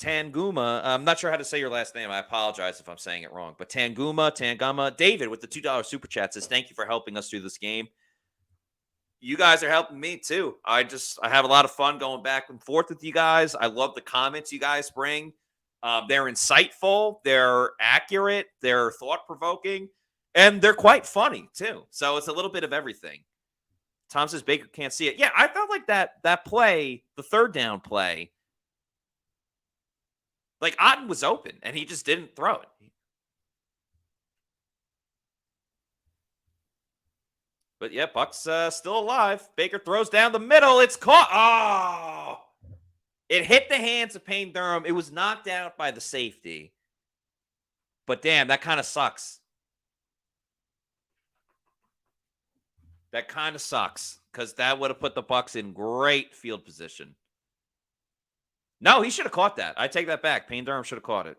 Tanguma. I'm not sure how to say your last name. I apologize if I'm saying it wrong. But Tanguma. David with the $2 super chat says, thank you for helping us through this game. You guys are helping me too. I have a lot of fun going back and forth with you guys. I love the comments you guys bring. They're insightful. They're accurate. They're thought-provoking. And they're quite funny too. So it's a little bit of everything. Tom says Baker can't see it. Yeah, I felt like that play, the 3rd down play, like Otten was open and he just didn't throw it. But yeah, Bucs still alive. Baker throws down the middle. It's caught. Oh! It hit the hands of Payne Durham. It was knocked out by the safety. But damn, that kind of sucks. That kind of sucks because that would have put the Bucs in great field position. No, he should have caught that. I take that back. Payne Durham should have caught it.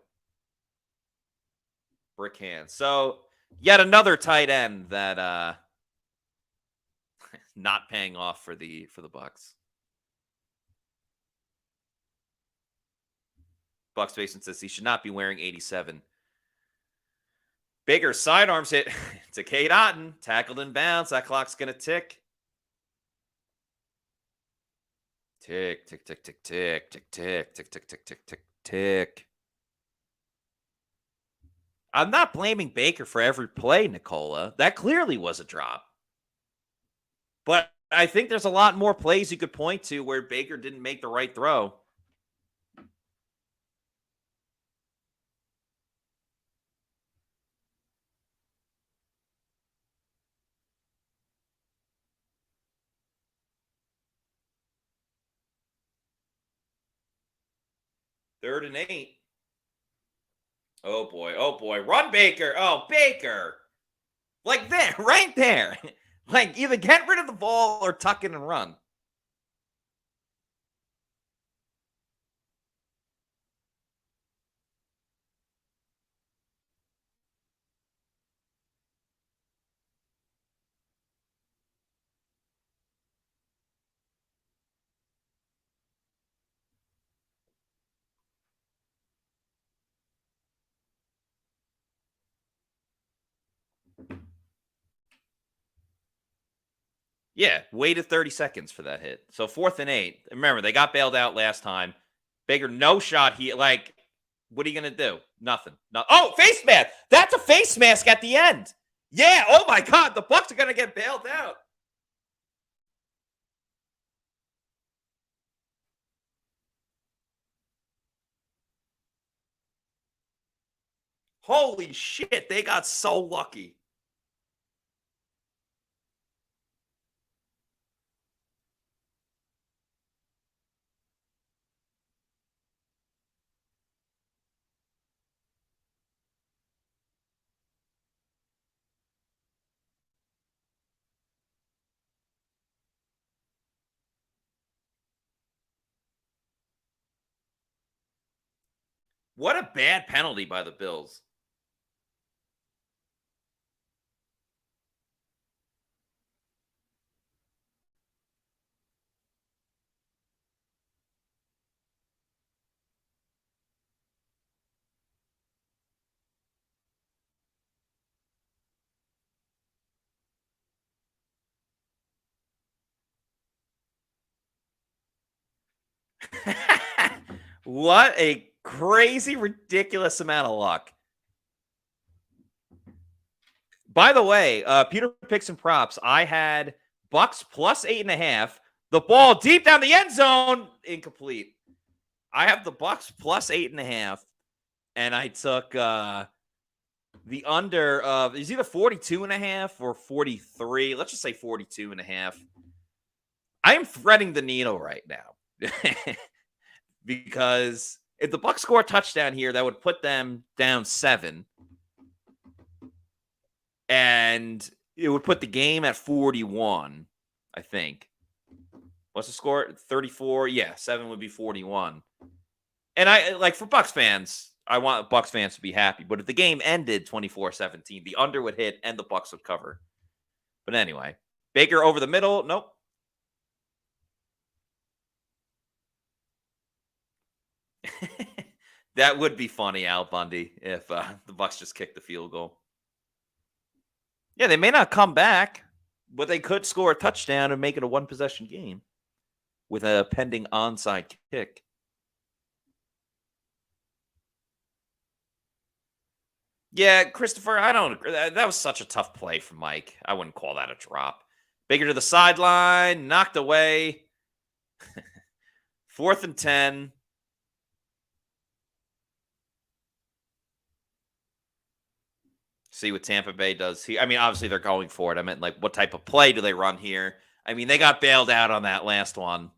Brick hand. So yet another tight end that not paying off for the Bucs. Bucs Basement says he should not be wearing 87. Baker sidearms hit to Cade Otton. Tackled in bounds. That clock's going to tick. Tick, tick, tick, tick, tick, tick, tick, tick, tick, tick, tick, tick, tick. I'm not blaming Baker for every play, Nicola. That clearly was a drop. But I think there's a lot more plays you could point to where Baker didn't make the right throw. Third and 8. Oh, boy. Oh, boy. Run, Baker. Oh, Baker. Like there, right there. Like, either get rid of the ball or tuck in and run. Yeah, waited 30 seconds for that hit. So 4th and 8. Remember, they got bailed out last time. Baker, no shot. What are you going to do? Nothing. No. Oh, face mask. That's a face mask at the end. Yeah. Oh, my God. The Bucs are going to get bailed out. Holy shit. They got so lucky. What a bad penalty by the Bills. What a crazy, ridiculous amount of luck. By the way, Pewter Picks and Props, I had Bucs plus 8.5. The ball deep down the end zone, incomplete. I have the Bucs plus 8.5, and I took the under of it's either 42.5 or 43. Let's just say 42.5. I am threading the needle right now. Because if the Bucs score a touchdown here, that would put them down 7. And it would put the game at 41, I think. What's the score? 34? Yeah, 7 would be 41. And for Bucs fans, I want Bucs fans to be happy. But if the game ended 24-17, the under would hit and the Bucs would cover. But anyway, Baker over the middle. Nope. That would be funny, Al Bundy, if the Bucs just kicked the field goal. Yeah, they may not come back, but they could score a touchdown and make it a one-possession game with a pending onside kick. Yeah, Christopher, I don't agree. That was such a tough play from Mike. I wouldn't call that a drop. Baker to the sideline, knocked away. 4th and 10. See what Tampa Bay does here. I mean, obviously they're going for it. I meant, what type of play do they run here? I mean, they got bailed out on that last one.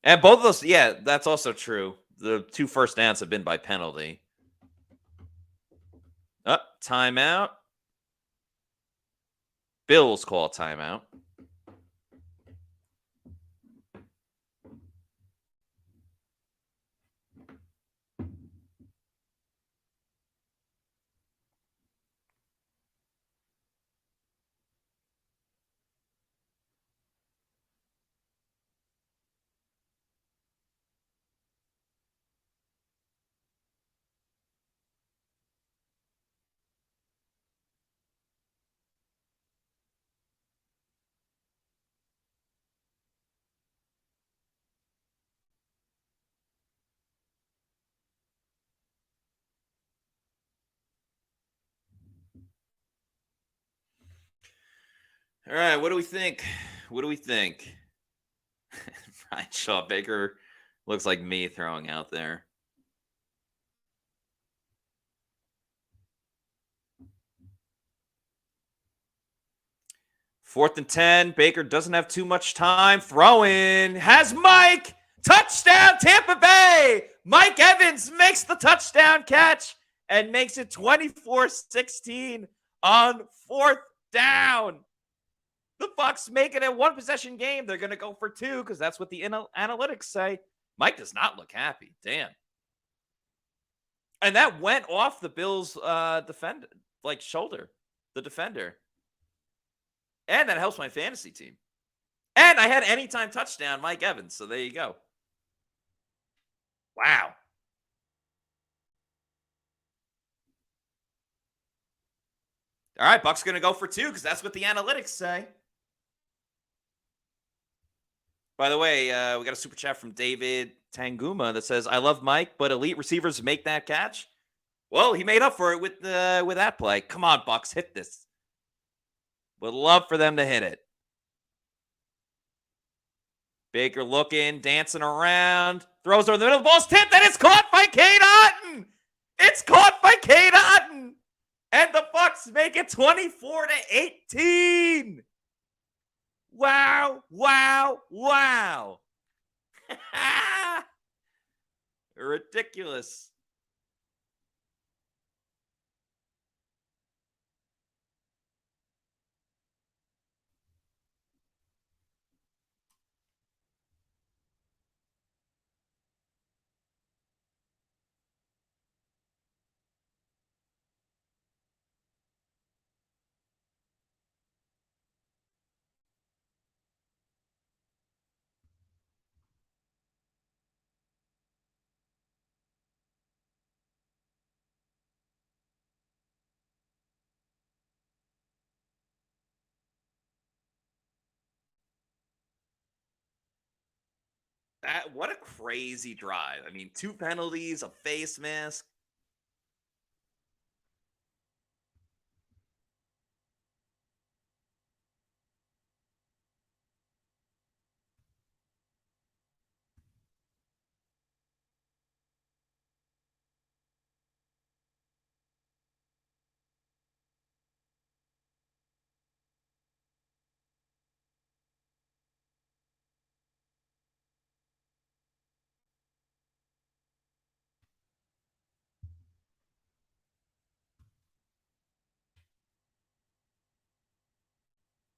And both of those, yeah, that's also true. The 2 first downs have been by penalty. Timeout. Bills call timeout. All right, what do we think? What do we think? Brian Shaw Baker looks like me throwing out there. Fourth and 10. Baker doesn't have too much time. Throwing. Has Mike. Touchdown, Tampa Bay. Mike Evans makes the touchdown catch and makes it 24-16 on 4th down. The Bucs make it a one-possession game. They're going to go for 2 because that's what the analytics say. Mike does not look happy. Damn. And that went off the Bills' shoulder, the defender. And that helps my fantasy team. And I had anytime touchdown, Mike Evans. So there you go. Wow. All right, Bucs going to go for 2 because that's what the analytics say. By the way, we got a super chat from David Tanguma that says, I love Mike, but elite receivers make that catch. Well, he made up for it with that play. Come on, Bucs, hit this. Would love for them to hit it. Baker looking, dancing around, throws over the middle, the ball's tipped, and it's caught by Cade Otton. It's caught by Cade Otton. And the Bucs make it 24-18. Wow, wow, wow. Ridiculous. What a crazy drive. I mean, 2 penalties, a face mask.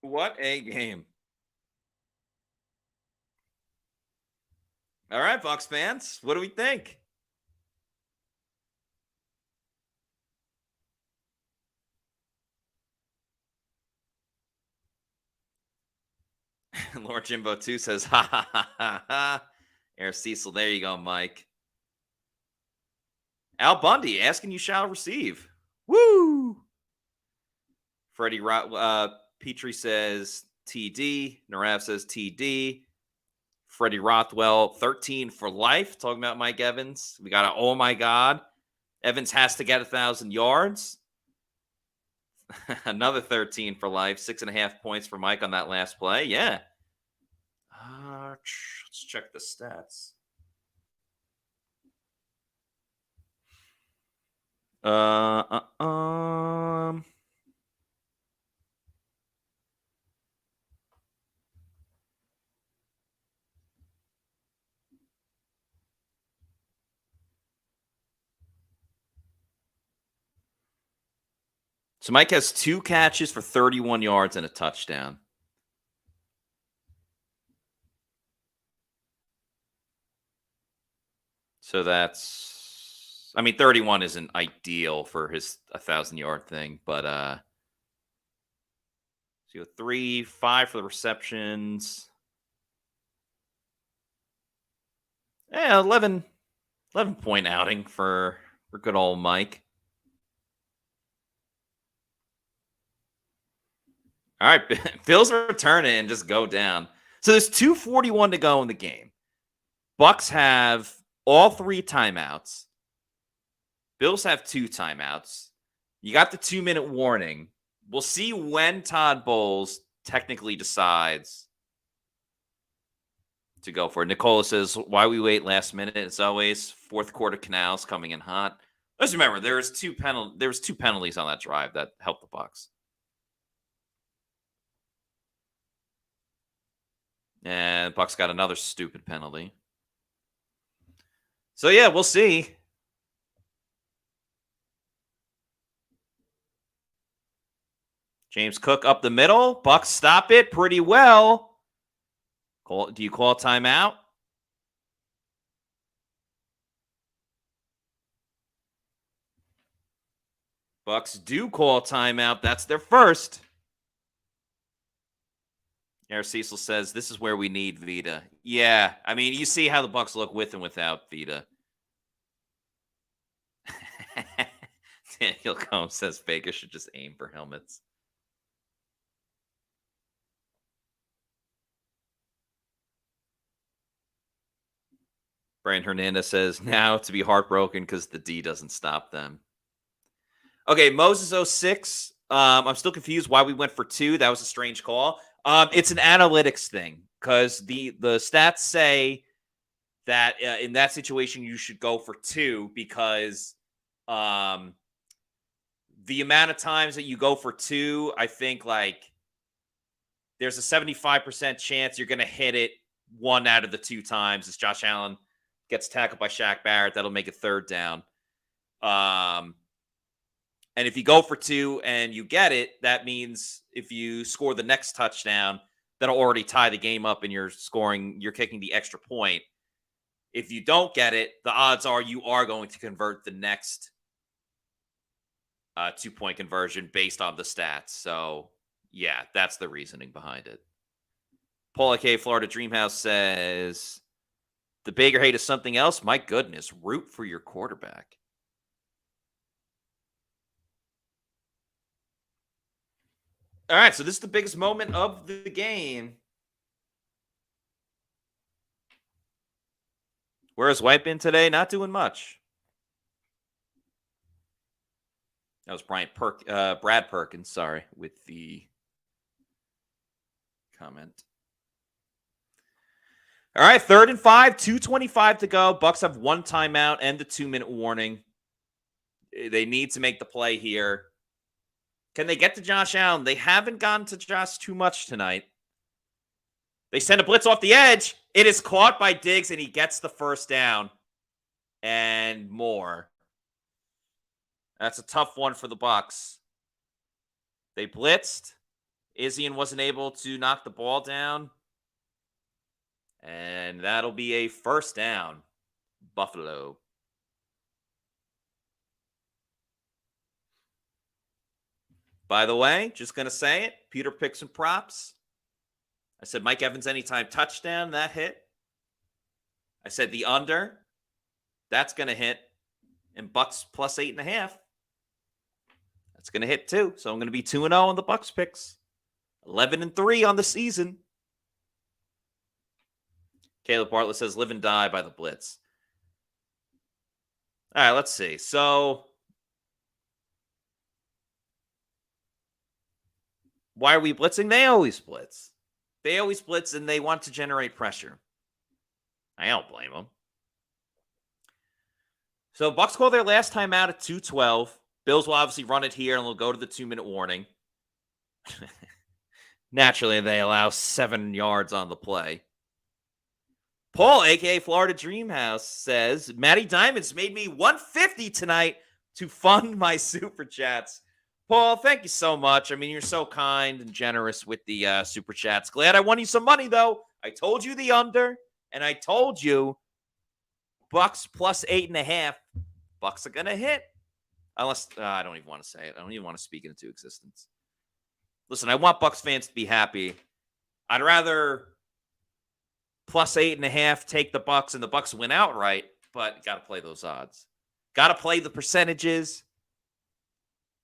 What a game. All right, Bucs fans, what do we think? Lord Jimbo 2 says, ha, ha, ha, ha, ha. Air Cecil, there you go, Mike. Al Bundy, asking you shall receive. Woo! Freddie Petrie says TD. Narav says TD. Freddie Rothwell, 13 for life. Talking about Mike Evans. We got a, oh my God. Evans has to get 1,000 yards. Another 13 for life. 6.5 points for Mike on that last play. Yeah. Let's check the stats. So Mike has 2 catches for 31 yards and a touchdown. So that's, I mean, 31 isn't ideal for his 1,000-yard thing, but so 3, 5 for the receptions. Yeah, 11 point outing for good old Mike. All right, Bills return it and just go down. So there's 2:41 to go in the game. Bucs have all 3 timeouts. Bills have 2 timeouts. You got the 2-minute warning. We'll see when Todd Bowles technically decides to go for it. Nicola says, why we wait last minute? As always, fourth quarter canals coming in hot. Let's remember, there was 2 penalties on that drive that helped the Bucs. And Bucs got another stupid penalty. So, yeah, we'll see. James Cook up the middle. Bucs stop it pretty well. Do you call timeout? Bucs do call timeout. That's their first. Air Cecil says, this is where we need Vita. Yeah, I mean, you see how the Bucs look with and without Vita. Daniel Combs says Baker should just aim for helmets. Brian Hernandez says, now to be heartbroken because the D doesn't stop them. Okay, Moses 06. I'm still confused why we went for 2. That was a strange call. It's an analytics thing because the stats say that in that situation you should go for 2 because the amount of times that you go for 2, I think like there's a 75% chance you're going to hit it 1 out of the 2 times as Josh Allen gets tackled by Shaq Barrett. That'll make it 3rd down. And if you go for 2 and you get it, that means if you score the next touchdown, that'll already tie the game up and you're kicking the extra point. If you don't get it, the odds are you are going to convert the next 2-point conversion based on the stats. So, yeah, that's the reasoning behind it. Paula K. Florida Dreamhouse says, the Baker hate is something else. My goodness, root for your quarterback. All right, so this is the biggest moment of the game. Where's White been today? Not doing much. That was Brad Perkins, sorry, with the comment. All right, 3rd and 5, 2:25 to go. Bucs have 1 timeout and the 2-minute warning. They need to make the play here. Can they get to Josh Allen? They haven't gotten to Josh too much tonight. They send a blitz off the edge. It is caught by Diggs, and he gets the 1st down and more. That's a tough one for the Bucs. They blitzed. Izzian wasn't able to knock the ball down. And that'll be a 1st down. Buffalo. By the way, just going to say it. Pewter picks and props. I said Mike Evans anytime touchdown. That hit. I said the under. That's going to hit. And Bucs plus 8.5. That's going to hit too. So I'm going to be 2-0 on the Bucs picks. 11-3 on the season. Caleb Bartlett says, live and die by the blitz. All right, let's see. So, why are we blitzing? They always blitz. They always blitz, and they want to generate pressure. I don't blame them. So, Bucs call their last time out at 2:12. Bills will obviously run it here, and they'll go to the 2-minute warning. Naturally, they allow 7 yards on the play. Paul, a.k.a. Florida Dreamhouse, says, Matty Diamonds made me $150 tonight to fund my Super Chats. Paul, thank you so much. I mean, you're so kind and generous with the Super Chats. Glad I won you some money, though. I told you the under, and I told you Bucs plus 8.5. Bucs are going to hit. Unless, I don't even want to say it. I don't even want to speak it into existence. Listen, I want Bucs fans to be happy. I'd rather plus 8.5, take the Bucs, and the Bucs win outright, but got to play those odds. Got to play the percentages.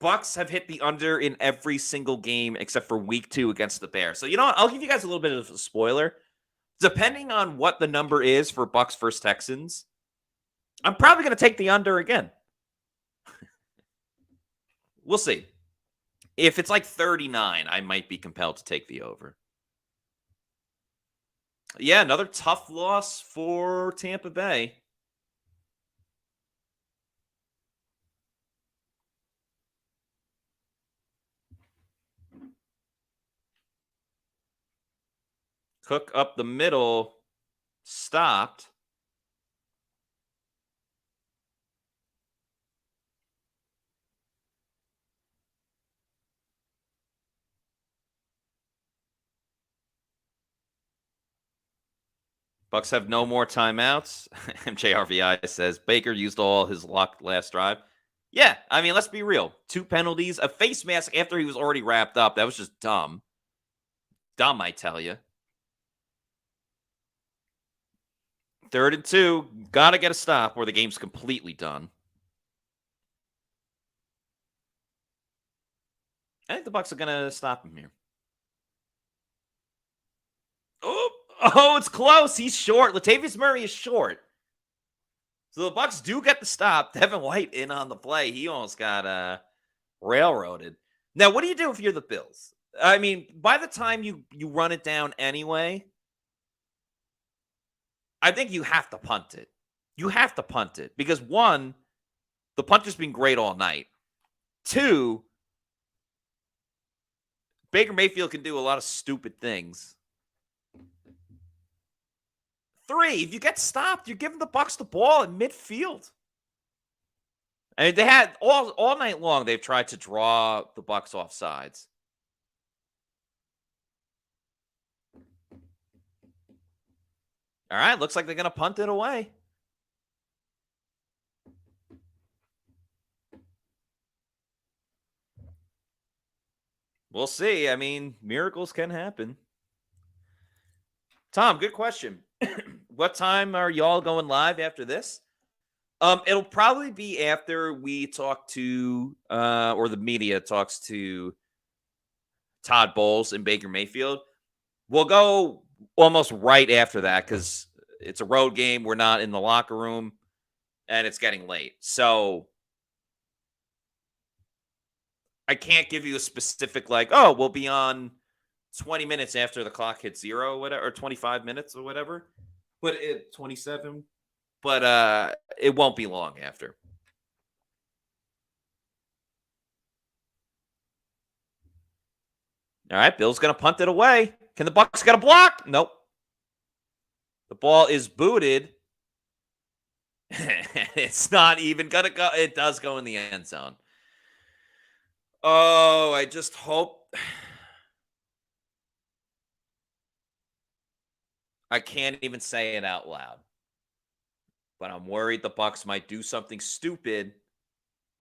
Bucs have hit the under in every single game except for week 2 against the Bears. So, you know what? I'll give you guys a little bit of a spoiler. Depending on what the number is for Bucs versus Texans, I'm probably going to take the under again. We'll see. If it's like 39, I might be compelled to take the over. Yeah, another tough loss for Tampa Bay. Cook up the middle, stopped. Bucs have no more timeouts. MJRVI says Baker used all his luck last drive. Yeah, I mean, let's be real. 2 penalties, a face mask after he was already wrapped up. That was just dumb. Dumb, I tell you. 3rd and 2. Got to get a stop or the game's completely done. I think the Bucs are going to stop him here. Oh, it's close. He's short. Latavius Murray is short. So the Bucs do get the stop. Devin White in on the play. He almost got railroaded. Now, what do you do if you're the Bills? I mean, by the time you run it down anyway, I think you have to punt it. You have to punt it because, one, the punter's been great all night. Two, Baker Mayfield can do a lot of stupid things. Three, if you get stopped, you're giving the Bucs the ball in midfield. I mean, they had all night long, they've tried to draw the Bucs off sides. All right, looks like they're going to punt it away. We'll see. I mean, miracles can happen. Tom, good question. What time are y'all going live after this? It'll probably be after we talk to, or the media talks to Todd Bowles and Baker Mayfield. We'll go almost right after that because it's a road game. We're not in the locker room, and it's getting late. So I can't give you a specific, like, oh, we'll be on 20 minutes after the clock hits 0 or whatever, or 25 minutes or whatever. But 27. But it won't be long after. All right, Bill's going to punt it away. Can the Bucs get a block? Nope. The ball is booted. It's not even going to go. It does go in the end zone. Oh, I just hope. I can't even say it out loud. But I'm worried the Bucs might do something stupid.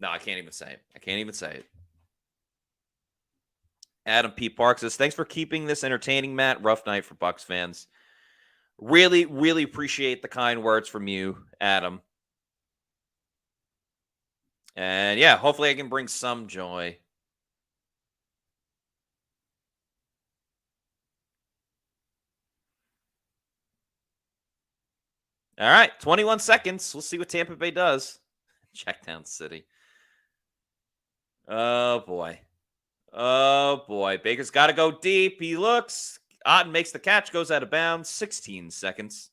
No, I can't even say it. I can't even say it. Adam P. Park says, thanks for keeping this entertaining, Matt. Rough night for Bucs fans. Really, really appreciate the kind words from you, Adam. And yeah, hopefully I can bring some joy. All right, 21 seconds. We'll see what Tampa Bay does. Checkdown City. Oh, boy. Oh, boy. Baker's got to go deep. He looks. Otten makes the catch, goes out of bounds. 16 seconds.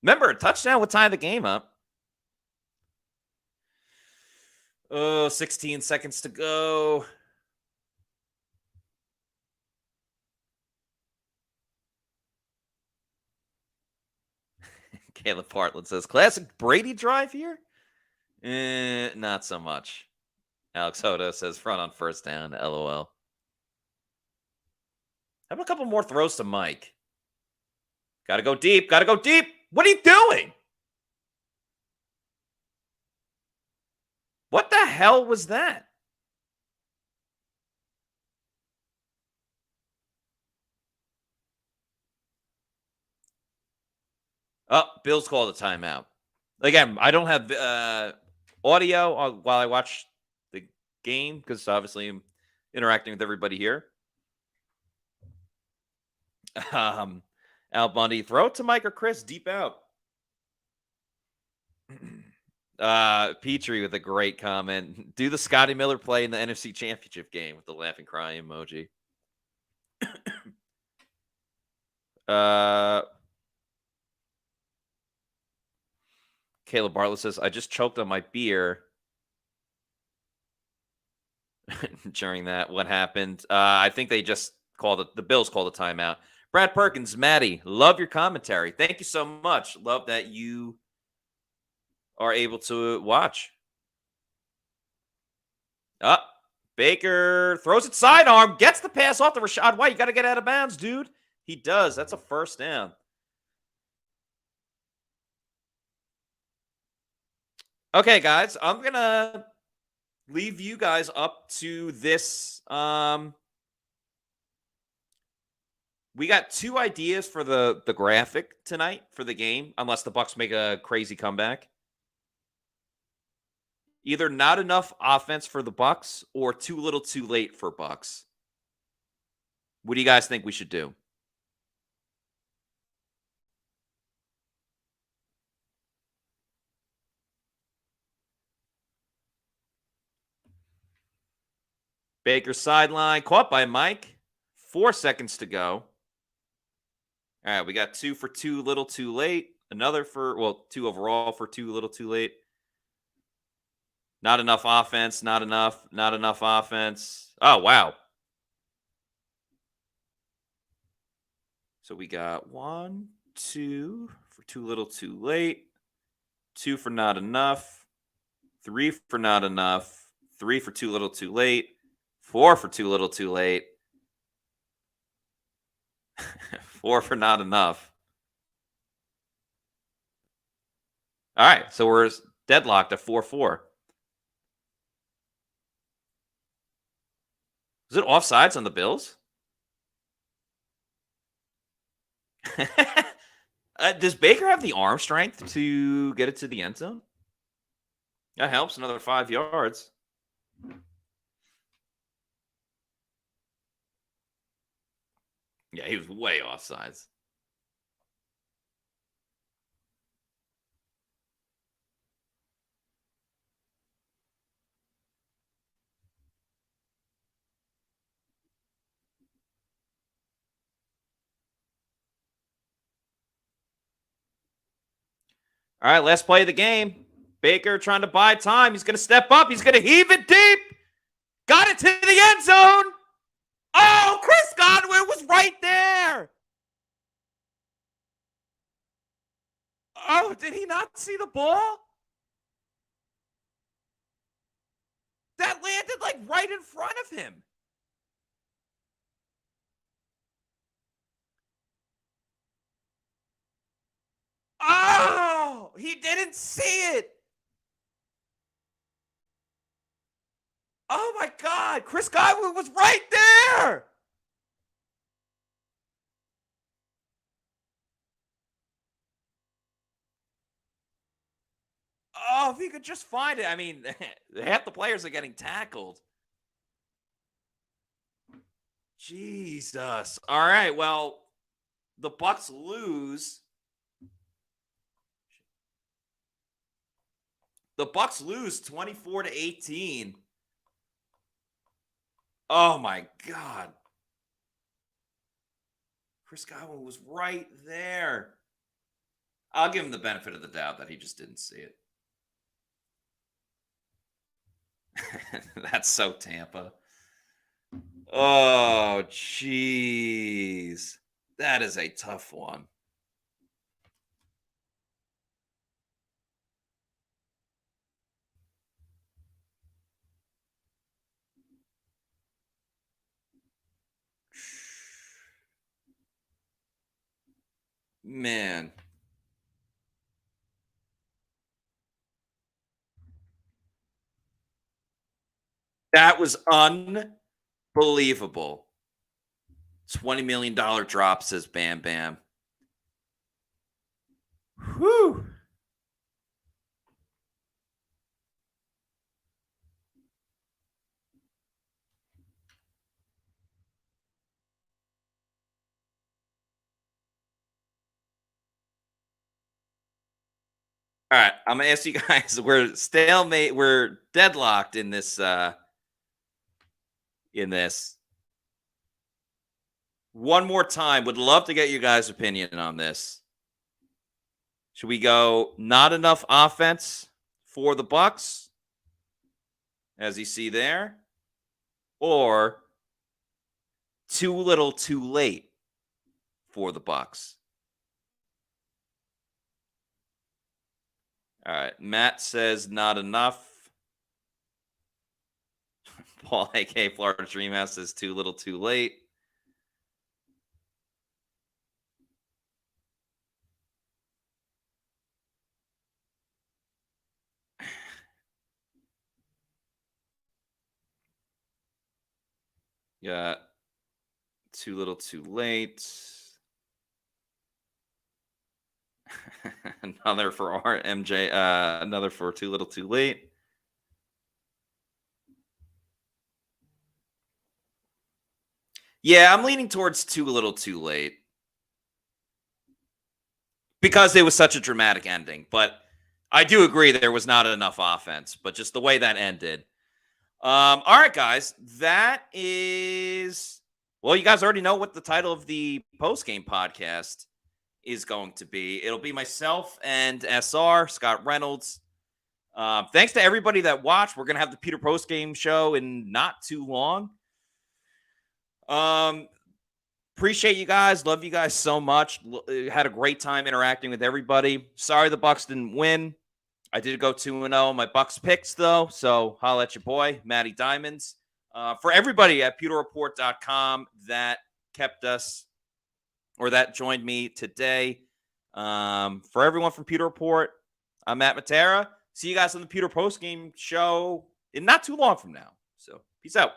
Remember, a touchdown would tie the game up. Oh, 16 seconds to go. Caleb Bartlett says, classic Brady drive here? Not so much. Alex Hoda says, front on first down. LOL. How about a couple more throws to Mike? Got to go deep. Got to go deep. What are you doing? What the hell was that? Oh, Bills called a timeout. Again, I don't have audio while I watch the game because obviously I'm interacting with everybody here. Al Bundy, throw it to Mike or Chris, deep out. Petrie with a great comment. Do the Scotty Miller play in the NFC Championship game with the laughing crying emoji. Caleb Bartlett says, I just choked on my beer during that. What happened? I think they just called it. The Bills called a timeout. Brad Perkins, Maddie, love your commentary. Thank you so much. Love that you are able to watch. Baker throws it sidearm, gets the pass off to Rashad White. You got to get out of bounds, dude. He does. That's a first down. Okay, guys, I'm going to leave you guys up to this. We got 2 ideas for the graphic tonight for the game, unless the Bucs make a crazy comeback. Either not enough offense for the Bucs or too little too late for Bucs. What do you guys think we should do? Baker sideline, caught by Mike. 4 seconds to go. All right, we got 2 for too little too late. Another for, 2 overall for too little too late. Not enough offense, not enough offense. Oh, wow. So we got 1, 2 for too little too late. 2 for not enough. 3 for not enough. 3 for too little too late. 4 for too little too late. 4 for not enough. All right, so we're deadlocked at 4-4. Is it offsides on the Bills? Does Baker have the arm strength to get it to the end zone? That helps. Another 5 yards. Yeah, he was way offsides. All right, last play of the game. Baker trying to buy time. He's going to step up. He's going to heave it deep. Got it to the end zone. Oh, Chris Godwin was right there. Oh, did he not see the ball? That landed like right in front of him. Oh, he didn't see it. Oh my God, Chris Godwin was right there. Oh, if he could just find it. I mean, half the players are getting tackled. Jesus. All right, well, the Bucs lose. The Bucs lose 24-18. Oh my God. Chris Godwin was right there. I'll give him the benefit of the doubt that he just didn't see it. That's so Tampa. Oh, jeez. That is a tough one. Man. That was unbelievable. $20 million drop, says Bam Bam. Whew. All right, I'm gonna ask you guys. We're stalemate. We're deadlocked in this. One more time. Would love to get you guys' opinion on this. Should we go not enough offense for the Bucs, as you see there, or too little, too late for the Bucs? All right. Matt says not enough. Paul, a.k.a. Florida Dreamhouse, says too little, too late. Yeah. Too little, too late. Another for MJ. Another for too little, too late. Yeah, I'm leaning towards too little, too late. Because it was such a dramatic ending. But I do agree that there was not enough offense. But just the way that ended. All right, guys. That is... Well, you guys already know what the title of the post-game podcast is going to be. It'll be myself and SR, Scott Reynolds. Thanks to everybody that watched. We're going to have the Pewter post-game show in not too long. Appreciate you guys. Love you guys so much. Had a great time interacting with everybody. Sorry the Bucs didn't win. I did go 2-0. My Bucs picks, though. So holla at your boy, Matty Diamonds. For everybody at pewterreport.com that kept us or that joined me today. For everyone from Pewter Report, I'm Matt Matera. See you guys on the Pewter postgame show in not too long from now. So peace out.